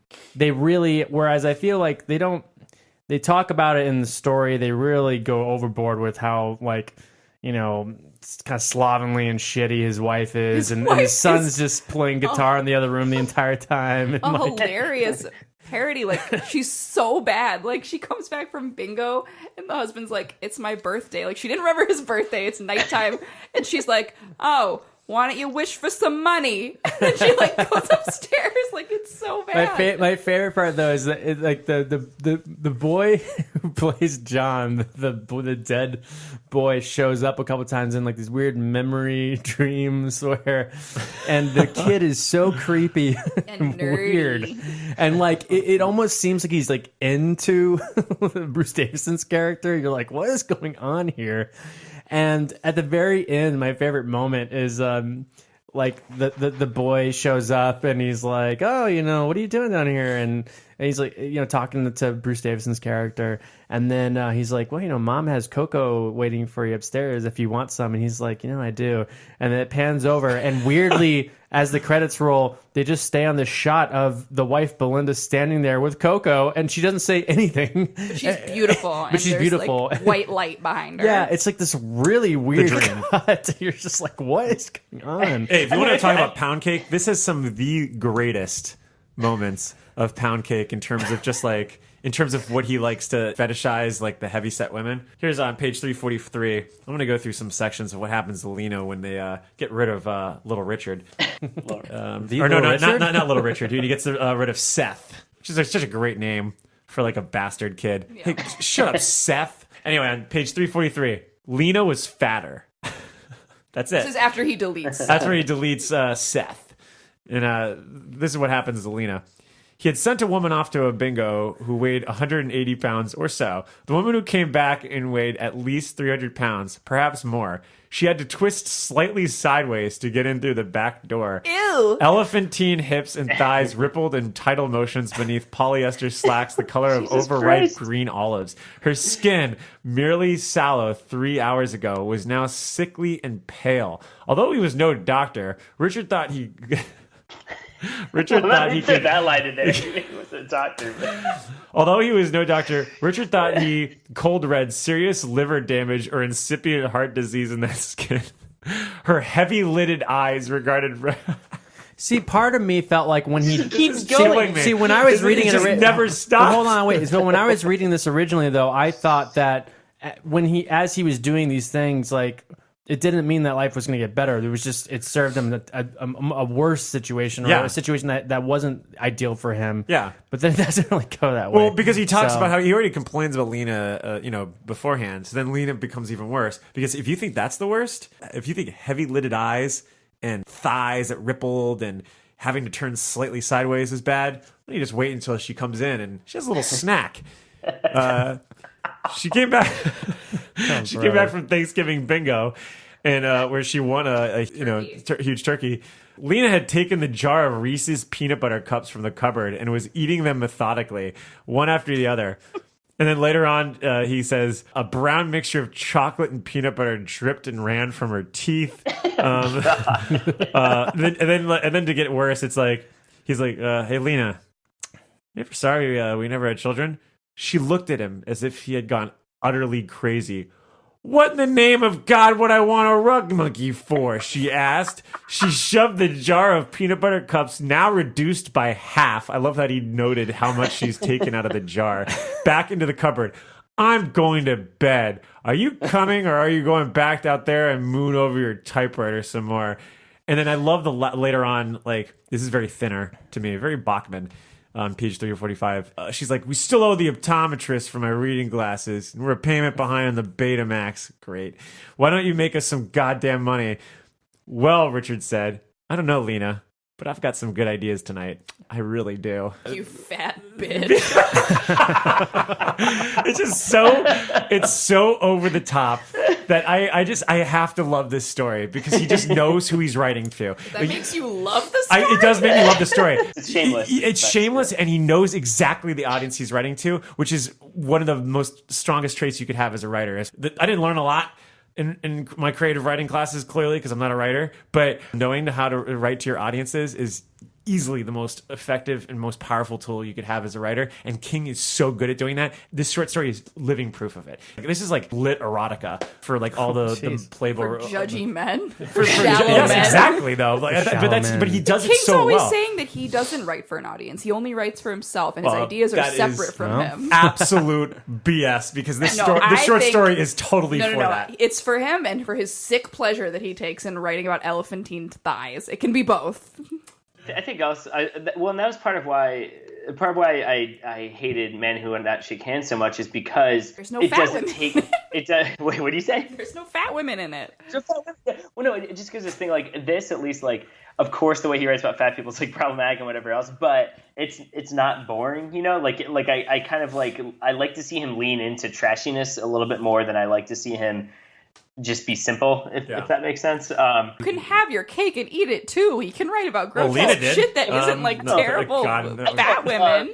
I feel like they talk about it in the story, they really go overboard with how kind of slovenly and shitty his wife is, and his son's just playing guitar in the other room the entire time. And hilarious parody. She's so bad. She comes back from bingo, and the husband's like, "It's my birthday." She didn't remember his birthday. It's nighttime, and she's like, "Oh, why don't you wish for some money?" And she goes upstairs. It's so bad. My favorite part though is that the boy who plays John, the dead boy, shows up a couple times in these weird memory dreams and the kid is so creepy and weird, and it almost seems like he's into Bruce Davison's character. You're like, what is going on here? And at the very end, my favorite moment is the boy shows up and he's like, oh, what are you doing down here? And And he's like, talking to Bruce Davison's character. And then he's like, well, Mom has cocoa waiting for you upstairs if you want some. And he's like, I do. And then it pans over. And weirdly, as the credits roll, they just stay on this shot of the wife, Belinda, standing there with Coco. And she doesn't say anything. She's beautiful. But she's beautiful. Like white light behind her. Yeah, it's like this really weird cut. You're just like, what is going on? Hey, if you want to talk about Pound Cake, this has some of the greatest moments of Pound Cake in terms of just like, in terms of what he likes to fetishize, like the heavyset women. Here's on page 343. I'm going to go through some sections of what happens to Lena when they get rid of Little Richard. Not Little Richard, dude. He gets rid of Seth, which is such a great name for like a bastard kid. Yeah. Hey, shut up, Seth. Anyway, on page 343, Lena was fatter. That's it. This is after he deletes Seth. That's where he deletes Seth. And this is what happens to Lena. He had sent a woman off to a bingo who weighed 180 pounds or so. The woman who came back and weighed at least 300 pounds, perhaps more. She had to twist slightly sideways to get in through the back door. Ew. Elephantine hips and thighs rippled in tidal motions beneath polyester slacks the color of overripe green olives. Her skin, merely sallow 3 hours ago, was now sickly and pale. Although he was no doctor, Richard thought he... thought he could that line in there. He was a doctor. Although he was no doctor, Richard thought he cold read serious liver damage or incipient heart disease in that skin. Her heavy-lidded eyes regarded. See, part of me felt like when he keeps going. See, when I was reading it, never stopped. Hold on, wait. So when I was reading this originally, though, I thought that as he was doing these things, like. It didn't mean that life was going to get better. It was just, it served him a worse situation, or a situation that wasn't ideal for him. Yeah. But then it doesn't really go that way. Well, because he talks about how he already complains about Lena, beforehand. So then Lena becomes even worse. Because if you think that's the worst, if you think heavy-lidded eyes and thighs that rippled and having to turn slightly sideways is bad, then you just wait until she comes in and she has a little snack. She came back. She came back from Thanksgiving bingo, and where she won a huge turkey. Lena had taken the jar of Reese's peanut butter cups from the cupboard and was eating them methodically, one after the other. And then later on, he says a brown mixture of chocolate and peanut butter dripped and ran from her teeth. And then to get worse, it's like he's like, "Hey, Lena, you ever sorry we never had children?" She looked at him as if he had gone utterly crazy. "What in the name of God would I want a rug monkey for?" she asked. She shoved the jar of peanut butter cups, now reduced by half. I love that he noted how much she's taken out of the jar, back into the cupboard. "I'm going to bed. Are you coming, or are you going back out there and moon over your typewriter some more?" And then I love the later on, like, this is very thinner to me, very Bachman. On page 345, she's like, "We still owe the optometrist for my reading glasses, and we're a payment behind on the Betamax." Great. "Why don't you make us some goddamn money?" "Well," Richard said, "I don't know, Lena, but I've got some good ideas tonight. I really do." You fat bitch. It's just it's so over the top that I have to love this story because he just knows who he's writing to. That makes you love the story? It does make me love the story. It's shameless. It's shameless, and he knows exactly the audience he's writing to, which is one of the most strongest traits you could have as a writer. I didn't learn a lot in my creative writing classes, clearly, because I'm not a writer, but knowing how to write to your audiences is easily the most effective and most powerful tool you could have as a writer, and King is so good at doing that. This short story is living proof of it. Like, this is like lit erotica for like all the Playboy for judgy men. For yes, men. Exactly though. Like, but he does King's it so well. King's always saying that he doesn't write for an audience. He only writes for himself, and his ideas are separate from him. Absolute BS, because this short story is totally for that. It's for him and for his sick pleasure that he takes in writing about elephantine thighs. It can be both. I think also, and that was part of why I hated Men Who Would Not Shake Hands so much, is because there's no fat women. Wait, what do you say? There's no fat women in it. Well, no, it just gives this thing like this, at least, like, of course the way he writes about fat people is like problematic and whatever else, but it's not boring, you know. Like I kind of like, I like to see him lean into trashiness a little bit more than I like to see him just be simple, if that makes sense. You can have your cake and eat it too. He can write about gross shit that isn't like terrible fat women.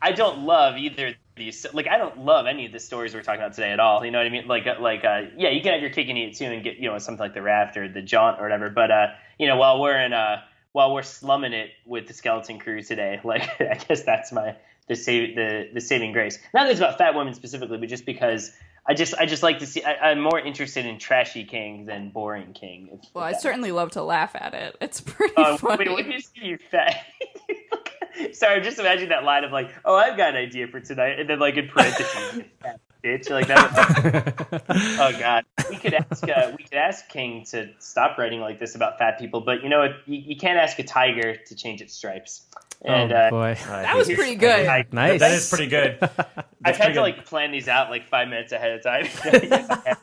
I don't love either of these. Like, I don't love any of the stories we're talking about today at all. You know what I mean? Yeah, you can have your cake and eat it too, and get something like the Raft or the Jaunt or whatever. But while we're slumming it with the Skeleton Crew today, like I guess that's the saving grace. Not that it's about fat women specifically, but just because I just like to see. I'm more interested in trashy King than boring King. Well, I certainly love to laugh at it. It's pretty funny. Wait, what did you say? You fat. Sorry, just imagine that line of like, "Oh, I've got an idea for tonight," and then like in parentheses, "Fat bitch," like that. Oh God, we could ask King to stop writing like this about fat people, but you can't ask a tiger to change its stripes. And boy, that was pretty good. Nice. That is pretty good. I've had to like plan these out like 5 minutes ahead of time.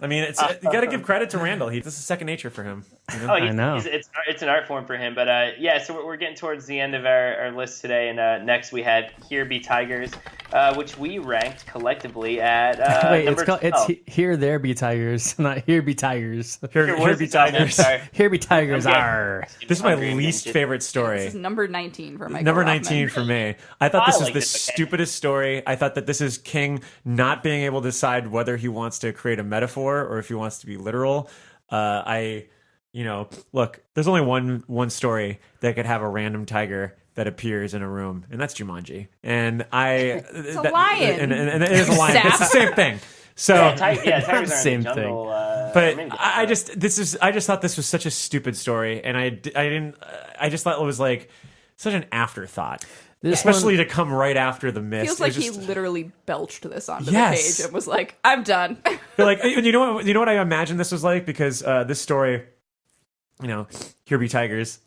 I mean, you got to give credit to Randall. This is second nature for him. I know. It's an art form for him. But so we're getting towards the end of our list today, and next we had Here Be Tigers, which we ranked collectively at Wait, number 12. it's Here There Be Tigers, not Here Be Tigers. Here Be Tigers. Here Be Tigers. Okay. Arr. This is my least favorite This story. is number 19 for Michael Number Rothman. 19 for me. I thought this was liked the it, okay. stupidest story. I thought that this is King not being able to decide whether he wants to create a metaphor or if he wants to be literal. Look, there's only one story that could have a random tiger that appears in a room, and that's Jumanji. And it's a lion. And it is a lion. It's the same thing. So Tigers are in the Same jungle. but maybe I just thought this was such a stupid story, and I just thought it was like such an afterthought, especially to come right after the mist. Feels It like was he literally belched this onto Yes. the page and was like, "I'm done." like, you know what I imagine this was like, because this story, Here Be Tigers,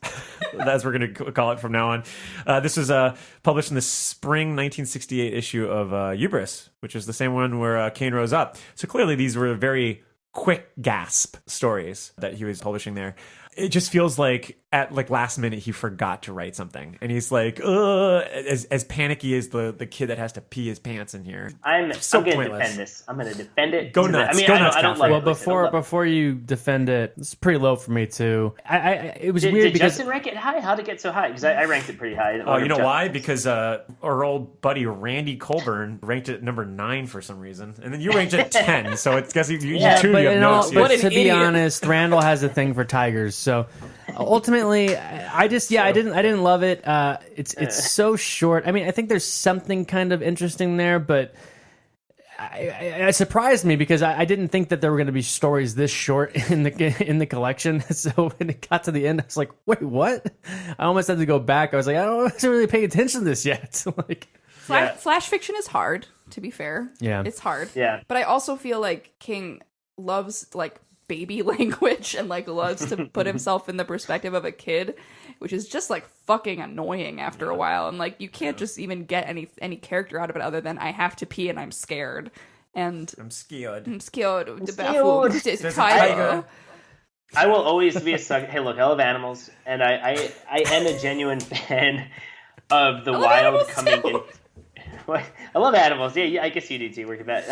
as we're going to call it from now on. This was published in the spring 1968 issue of Hubris, which is the same one where Kane rose up. So clearly these were very quick gasp stories that he was publishing there. It just feels like at last minute he forgot to write something, and he's like, as panicky as the kid that has to pee his pants in here. I'm So going to pointless. defend this. I'm going to defend it. Go to the- nuts. I mean, Go I nuts, don't Godfrey. love Well, it. Listen, I don't love it. before you defend it, it's pretty low for me too. It was Did weird because Justin rank it high? How did it get so high? Because I ranked it pretty high. Oh, you know why? Because our old buddy Randy Colburn ranked it number 9 for some reason, and then you ranked it 10. So it's because you two but, you have in no all, excuse. but What to an be idiot. honest, Randall has a thing for tigers. So ultimately, I didn't love it. It's so short. I mean, I think there's something kind of interesting there, but it surprised me because I didn't think that there were going to be stories this short in the collection. So when it got to the end, I was like, "Wait, what?" I almost had to go back. I was like, "I wasn't really paying attention to this yet." Flash fiction is hard, to be fair. Yeah. It's hard. Yeah. But I also feel like King loves like baby language and like loves to put himself in the perspective of a kid, which is just like fucking annoying after a while. And like you can't just even get any character out of it other than I have to pee and I'm scared. And I'm scared. I'm scared. scared. There's a tiger. I will always be a sucker. Hey, look, I love animals, and I am a genuine fan of the love wild animals coming too. in. I love animals. Yeah, I guess you do too. Working that,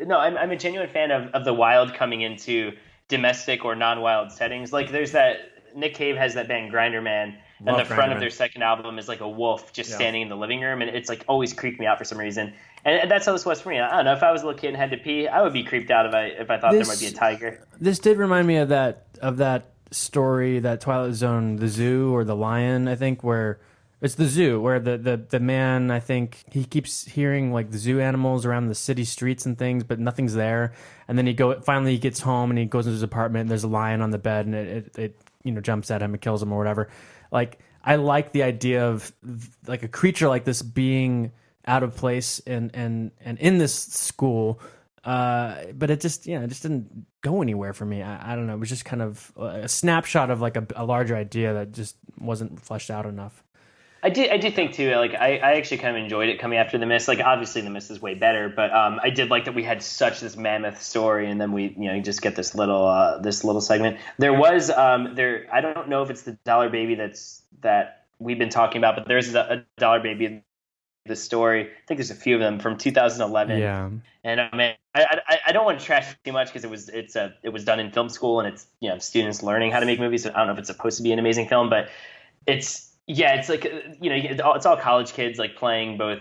no, I'm a genuine fan of the wild coming into domestic or non-wild settings. Like there's that Nick Cave has that band Grinder Man, and Love the front Grinder of their Man. second album is like a wolf just standing in the living room, and it's like always creeped me out for some reason. And that's how this was for me. I don't know, if I was a little kid and had to pee, I would be creeped out if I thought there might be a tiger. This did remind me of that story, that Twilight Zone, the zoo or the lion, I think, where it's the zoo where the man, I think he keeps hearing like the zoo animals around the city streets and things, but nothing's there. And then finally he gets home and he goes into his apartment and there's a lion on the bed and it jumps at him and kills him or whatever. Like I like the idea of like a creature like this being out of place and in this school. But it just didn't go anywhere for me. I don't know. It was just kind of a snapshot of like a larger idea that just wasn't fleshed out enough. I did think too. Like I actually kind of enjoyed it coming after The Mist. Like obviously The Mist is way better, but I did like that we had such this mammoth story, and then we just get this little segment. There was I don't know if it's the Dollar Baby that we've been talking about, but there's a Dollar Baby. The story, I think there's a few of them from 2011. Yeah. And I don't want to trash it too much because it was done in film school and it's students learning how to make movies. So I don't know if it's supposed to be an amazing film, but it's like it's all college kids like playing both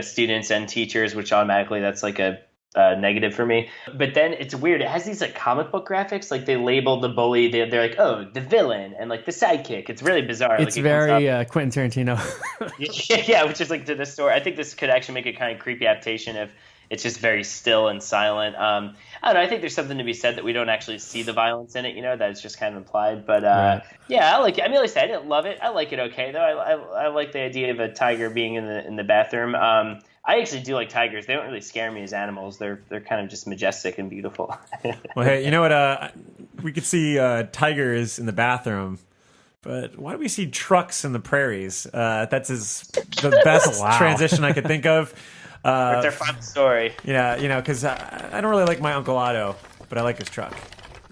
students and teachers, which automatically that's like a negative for me. But then it's weird. It has these like comic book graphics. Like they label the bully. They're like, oh, the villain and like the sidekick. It's really bizarre. It's like, very Quentin Tarantino. yeah, which is like to the story. I think this could actually make a kind of creepy adaptation if it's just very still and silent. I don't know. I think there's something to be said that we don't actually see the violence in it. That it's just kind of implied. But Right. yeah, I like it. I mean, like I said, I didn't love it. I like it okay though. I like the idea of a tiger being in the bathroom. I actually do like tigers. They don't really scare me as animals. They're kind of just majestic and beautiful. Well, hey, you know what? We could see tigers in the bathroom, but why do we see trucks in the prairies? That's the best Wow. transition I could think of. It's their fun story. Yeah, because I don't really like my Uncle Otto, but I like his truck.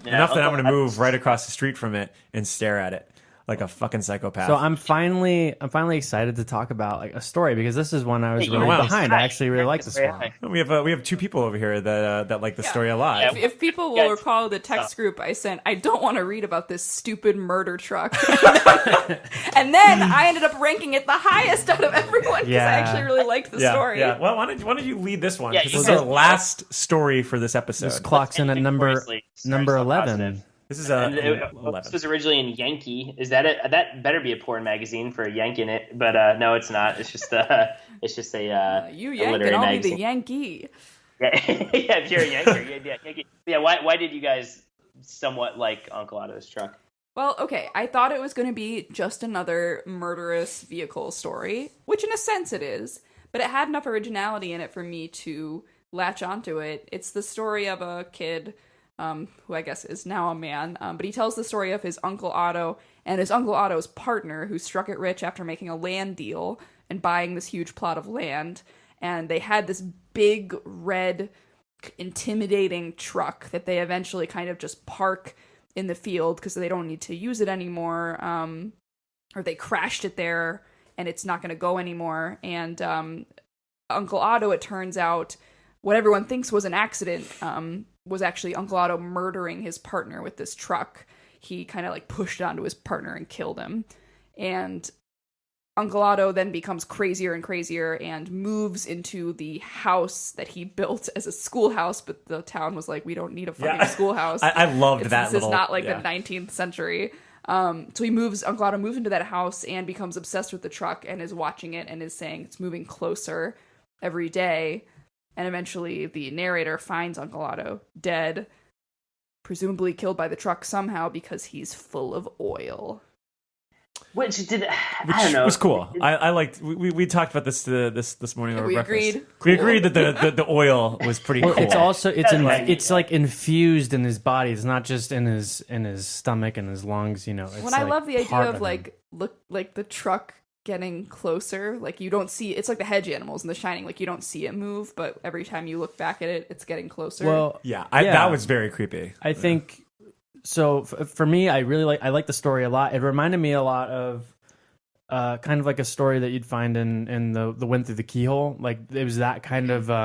Yeah, Enough that I'm Uncle going to move Otto's- right across the street from it and stare at it like a fucking psychopath. So I'm finally excited to talk about like a story because this is one I was Hey, really wow. behind. I actually really like this Very one. high. we have two people over here that like the story a lot. Yeah. If people will Guys, recall the text group I sent, I don't want to read about this stupid murder truck. And then I ended up ranking it the highest out of everyone because I Yeah. actually really liked the story. Yeah. Well, why don't you lead this one? Yeah, Because you this is guys- our last story for this episode. This clocks in at number Victoriously starts number so 11. positive. This is And this 11. was originally in Yankee. Is that it? That better be a porn magazine for a yank in it, but no, it's not. It's just a You a yank literary and I'll be magazine. the Yankee. Yeah, yeah, if you're a yanker, yeah, Yankee. Yeah, why did you guys somewhat like Uncle Otto's truck? Well, okay, I thought it was going to be just another murderous vehicle story, which in a sense it is, but it had enough originality in it for me to latch onto it. It's the story of a kid who I guess is now a man, but he tells the story of his Uncle Otto and his Uncle Otto's partner who struck it rich after making a land deal and buying this huge plot of land, and they had this big, red, intimidating truck that they eventually kind of just park in the field because they don't need to use it anymore, or they crashed it there and it's not going to go anymore. And Uncle Otto, it turns out, what everyone thinks was an accident was actually Uncle Otto murdering his partner with this truck. He kind of like pushed it onto his partner and killed him. And Uncle Otto then becomes crazier and crazier and moves into the house that he built as a schoolhouse, but the town was like, we don't need a fucking schoolhouse. I loved This that. is not like yeah. the 19th century. So Uncle Otto moves into that house and becomes obsessed with the truck and is watching it and is saying it's moving closer every day. And eventually the narrator finds Uncle Otto dead, presumably killed by the truck somehow because he's full of oil. Which Which I don't know. was cool. I liked. We talked about this this morning over We breakfast. agreed. We agreed that the oil was pretty Well, cool. it's also Yeah. it's like infused in his body. It's not just in his stomach and his lungs. It's When I like love the idea part of him. like the truck getting closer, like you don't see it's like the hedge animals in The Shining, like you don't see it move, but every time you look back at it, it's getting closer. Well, yeah, yeah. that was very creepy. I think so. For me, I really like the story a lot. It reminded me a lot of kind of like a story that you'd find in the Wind Through the Keyhole. Like it was that kind of I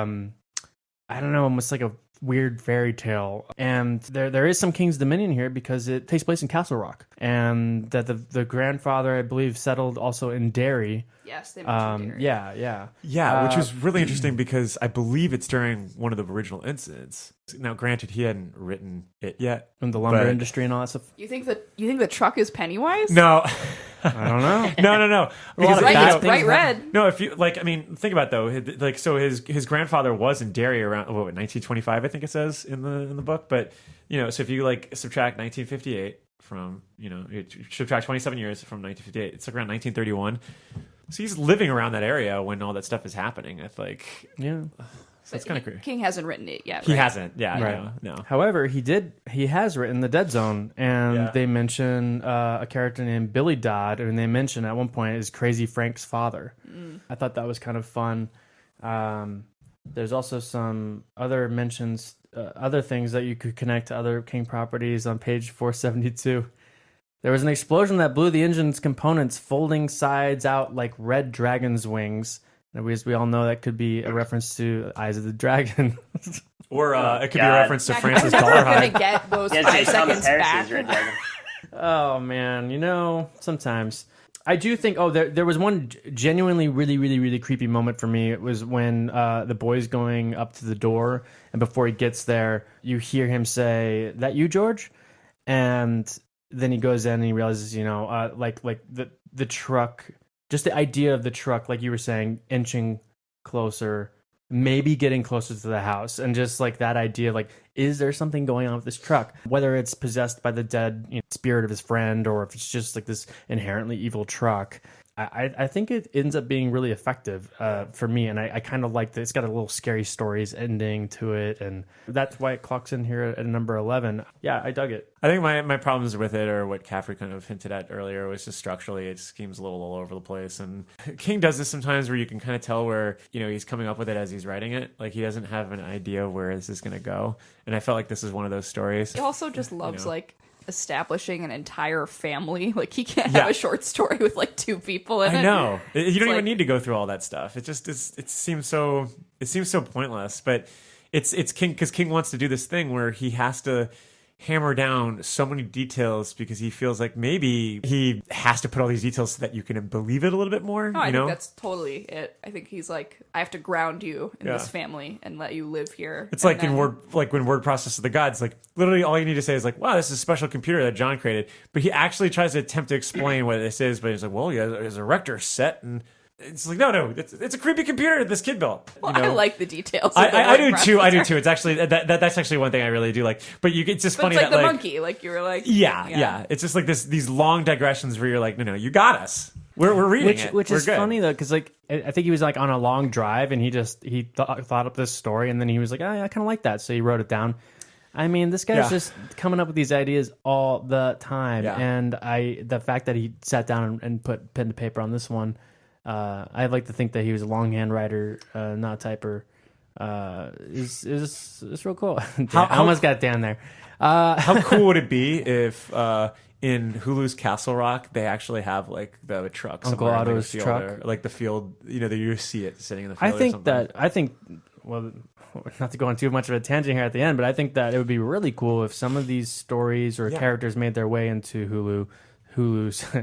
don't know, almost like a weird fairy tale. And there is some King's Dominion here because it takes place in Castle Rock, and that the grandfather, I believe, settled also in Derry. yes, they mentioned Derry. Yeah. Which was really interesting because I believe it's during one of the original incidents. Now, granted, he hadn't written it yet. And the lumber But- industry and all that stuff. You think the truck is Pennywise? No, I don't know. no. lot of Right, bad it's things bright happen. red. No, if you like, I mean, think about it, though. Like, so his grandfather was in Derry around 1925, I think it says in the book. But so if you like subtract 1958 from you subtract 27 years from 1958, it's like around 1931. So he's living around that area when all that stuff is happening. I think Yeah. so. It's kind of creepy. King hasn't written it yet. He right? hasn't. Yeah. Right. No. However, he has written The Dead Zone, and Yeah. they mention a character named Billy Dodd, and they mention at one point is Crazy Frank's father. I thought that was kind of fun. There's also some other mentions, other things that you could connect to other King properties on page 472. There was an explosion that blew the engine's components, folding sides out like red dragon's wings. And we all know that could be a reference to Eyes of the Dragon. Or it could be a God. reference to Jack, Francis I'm never Dollarhide. gonna get those Yeah, 5 Thomas seconds Harris's back. Red Dragon. Oh man, sometimes. I do think. Oh, there was one genuinely really really really creepy moment for me. It was when the boy's going up to the door, and before he gets there, you hear him say, "That you, George?" And then he goes in and he realizes, like the truck, just the idea of the truck, like you were saying, inching closer, maybe getting closer to the house, and just like that idea, like, is there something going on with this truck? Whether it's possessed by the dead spirit of his friend, or if it's just like this inherently evil truck. I think it ends up being really effective for me, and I kind of like that. It's got a little scary stories ending to it, and that's why it clocks in here at number 11. Yeah, I dug it. I think my problems with it, or what Caffrey kind of hinted at earlier, was just structurally it seems a little all over the place. And King does this sometimes where you can kind of tell where he's coming up with it as he's writing it. Like he doesn't have an idea where this is going to go. And I felt like this is one of those stories. He also just loves like establishing an entire family. Like he can't have a short story with like 2 people in it. I know. You don't like, even need to go through all that stuff. It just it seems so pointless. But it's King, because King wants to do this thing where he has to hammer down so many details because he feels like maybe he has to put all these details so that you can believe it a little bit more. No, I think that's totally it. I think he's like, I have to ground you in this family and let you live here. It's like in Word, like when Word Processor the Gods, like literally all you need to say is like, wow, this is a special computer that John created. But he actually tries to attempt to explain what this is, but he's like, well, yeah, there's a Rector set, and it's like, no, it's a creepy computer that this kid built. Well, I like the details. I do too. I do too. It's actually that's actually one thing I really do like. But it's just funny it's like that the monkey, like you were like, yeah. It's just like these long digressions where you're like, no, you got us. We're reading it, which is funny though, because like I think he was like on a long drive and he thought up this story, and then he was like, I kind of like that, so he wrote it down. I mean, this guy's just coming up with these ideas all the time, and the fact that he sat down and put pen to paper on this one. I'd like to think that he was a longhand writer, not a typer. Is real cool. I almost got Dan there. How cool would it be if in Hulu's Castle Rock they actually have like the truck, Uncle Otto's field, truck, or, like the field, that you see it sitting in the field. I think well, not to go on too much of a tangent here at the end, but I think that it would be really cool if some of these stories or characters made their way into Hulu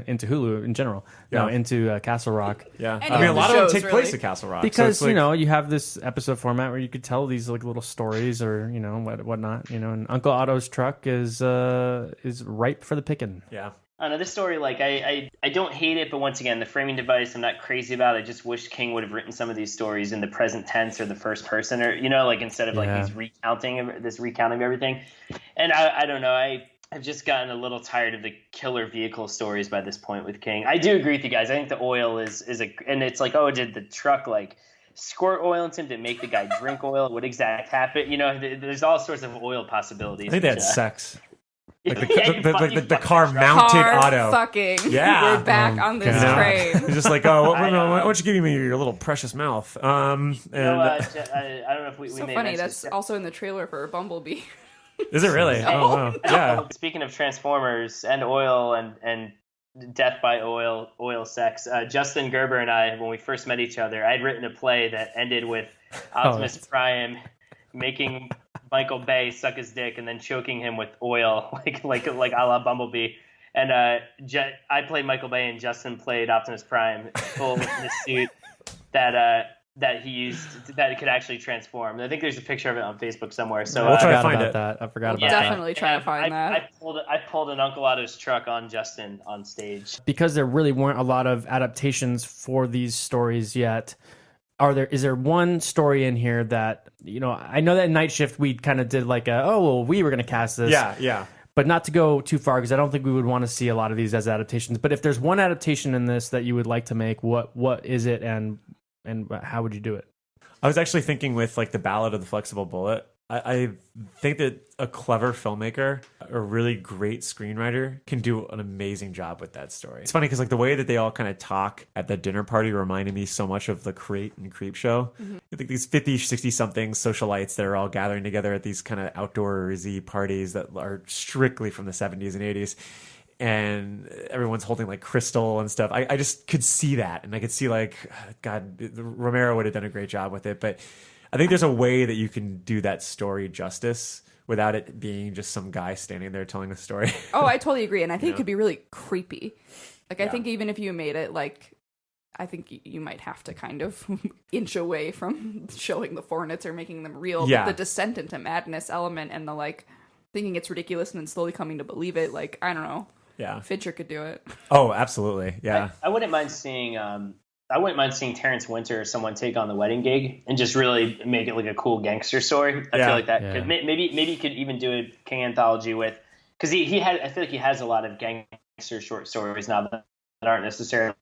in general, into Castle Rock. Yeah, I mean, a lot of them take place at Castle Rock because so like, you have this episode format where you could tell these like little stories or whatnot. And Uncle Otto's truck is ripe for the picking. Yeah. Another story, like I don't hate it, but once again, the framing device I'm not crazy about. I just wish King would have written some of these stories in the present tense or the first person, or like instead of like he's recounting of everything. And I don't know, I've just gotten a little tired of the killer vehicle stories by this point with King. I do agree with you guys. I think the oil is and it's like, oh, did the truck like squirt oil into him to make the guy drink oil? What exactly happened? There's all sorts of oil possibilities. I think they had sex. Like the car mounted Otto. Fucking. Yeah. We're back on this train. It's just like, oh, why don't you give me your little precious mouth? I don't know if we so made funny. That's also in the trailer for Bumblebee. Is it really? Oh, wow. Yeah. Speaking of Transformers and oil and death by oil sex, Justin Gerber and I, when we first met each other, I'd written a play that ended with Optimus Prime making Michael Bay suck his dick and then choking him with oil, like a la Bumblebee. And I played Michael Bay and Justin played Optimus Prime, full in the suit that he used that it could actually transform. I think there's a picture of it on Facebook somewhere. So we'll try to find it. I forgot about that. Definitely try to find that. I pulled an Uncle Otto's truck on Justin on stage because there really weren't a lot of adaptations for these stories yet. Is there one story in here that I know that in Night Shift we kind of did like we were going to cast this. Yeah. But not to go too far, because I don't think we would want to see a lot of these as adaptations. But if there's one adaptation in this that you would like to make, what is it, and how would you do it? I was actually thinking with like the Ballad of the Flexible Bullet. I think that a clever filmmaker, a really great screenwriter, can do an amazing job with that story. It's funny because like the way that they all kind of talk at the dinner party reminded me so much of the Crate and Creep show. Mm-hmm. I think these 50, 60-something socialites that are all gathering together at these kind of outdoorsy parties that are strictly from the 70s and 80s. And everyone's holding like crystal and stuff. I just could see that. And I could see like, God, Romero would have done a great job with it. But I think there's a way that you can do that story justice without it being just some guy standing there telling a story. Oh, I totally agree. And I think it could be really creepy. Like, I think even if you made it, like, I think you might have to kind of inch away from showing the Fornits or making them real. Yeah. But the descent into madness element and the, like, thinking it's ridiculous and then slowly coming to believe it, like, I don't know. Yeah. Fincher could do it. Oh, absolutely. Yeah. I wouldn't mind seeing Terrence Winter or someone take on The Wedding Gig and just really make it like a cool gangster story. I Yeah. feel like that Yeah. could maybe you could even do a King anthology with, because I feel like he has a lot of gangster short stories now that aren't necessarily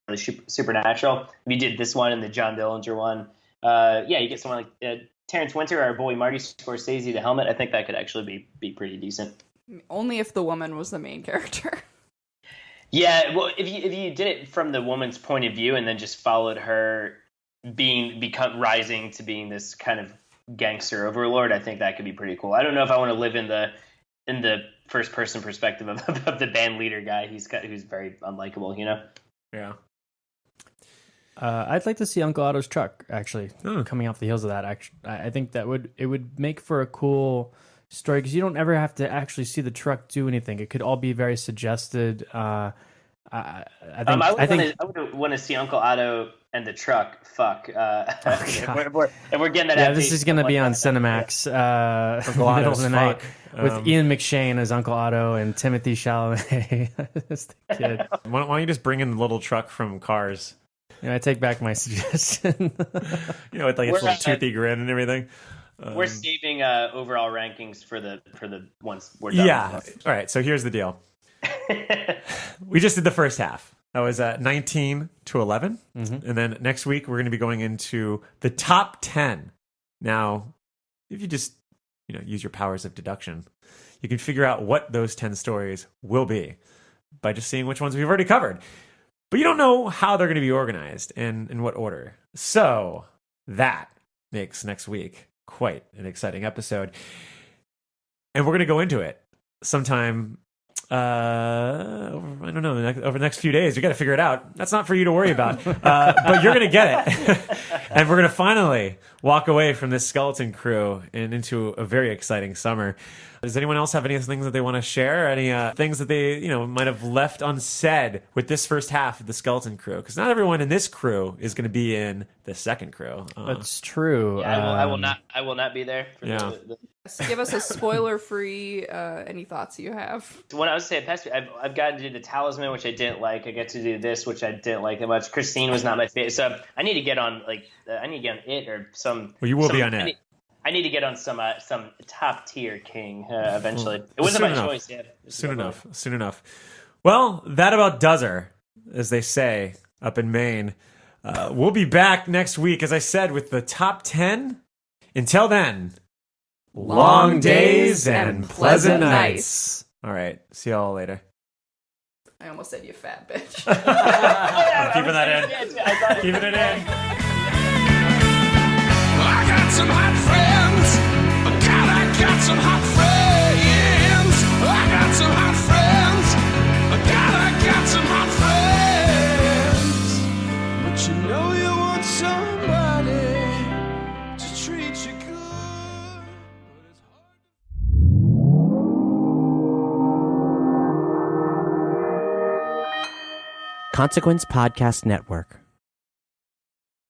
supernatural. If you did this one and the John Dillinger one, you get someone like Terrence Winter or our boy Marty Scorsese, The Helmet. I think that could actually be pretty decent. Only if the woman was the main character. Yeah, well, if you did it from the woman's point of view and then just followed her rising to being this kind of gangster overlord, I think that could be pretty cool. I don't know if I want to live in the first person perspective of the band leader guy. Who's very unlikable, you know. Yeah. I'd like to see Uncle Otto's truck actually Oh. coming off the heels of that. Actually, I think that would make for a cool story because you don't ever have to actually see the truck do anything. It could all be very suggested. I would want to see Uncle Otto and the truck fuck. If we're getting that. Yeah, this is going to be on Cinemax. Uncle Middle of Otto's the night fuck. with Ian McShane as Uncle Otto and Timothy Chalamet as the kid. Why don't you just bring in the little truck from Cars? I take back my suggestion. You know, with like its We're, little toothy grin and everything. We're saving overall rankings for the ones we're done. Yeah. All right. So here's the deal. We just did the first half. That was 19 to 11. Mm-hmm. And then next week, we're going to be going into the top 10. Now, if you just use your powers of deduction, you can figure out what those 10 stories will be by just seeing which ones we've already covered. But you don't know how they're going to be organized and in what order. So that makes next week quite an exciting episode. And we're going to go into it sometime, I don't know, over the next few days. We got to figure it out. That's not for you to worry about. But you're going to get it. And we're going to finally walk away from this Skeleton Crew and into a very exciting summer. Does anyone else have any things that they want to share? Any things that they might have left unsaid with this first half of the Skeleton Crew? Because not everyone in this crew is going to be in the second crew. That's true. Yeah, I will not be there. For Yeah. Give us a spoiler-free any thoughts you have. When I was saying past, I've got to do the Talisman, which I didn't like. I get to do this, which I didn't like that much. Christine was not my favorite, so I need to get on it or some. Well, you will be on it. I need to get on some top tier King eventually. It wasn't my choice yet. Soon enough. Well, that about does her, as they say up in Maine. We'll be back next week, as I said, with the top 10. Until then, long days and pleasant nights. All right. See y'all later. I almost said you fat bitch. I'm keeping that in. Keeping it in. I got some hot friends. God, I got some hot friends. I got some hot friends. God, I got some hot friends. But you know you want somebody to treat you good. But it's hard. Consequence Podcast Network.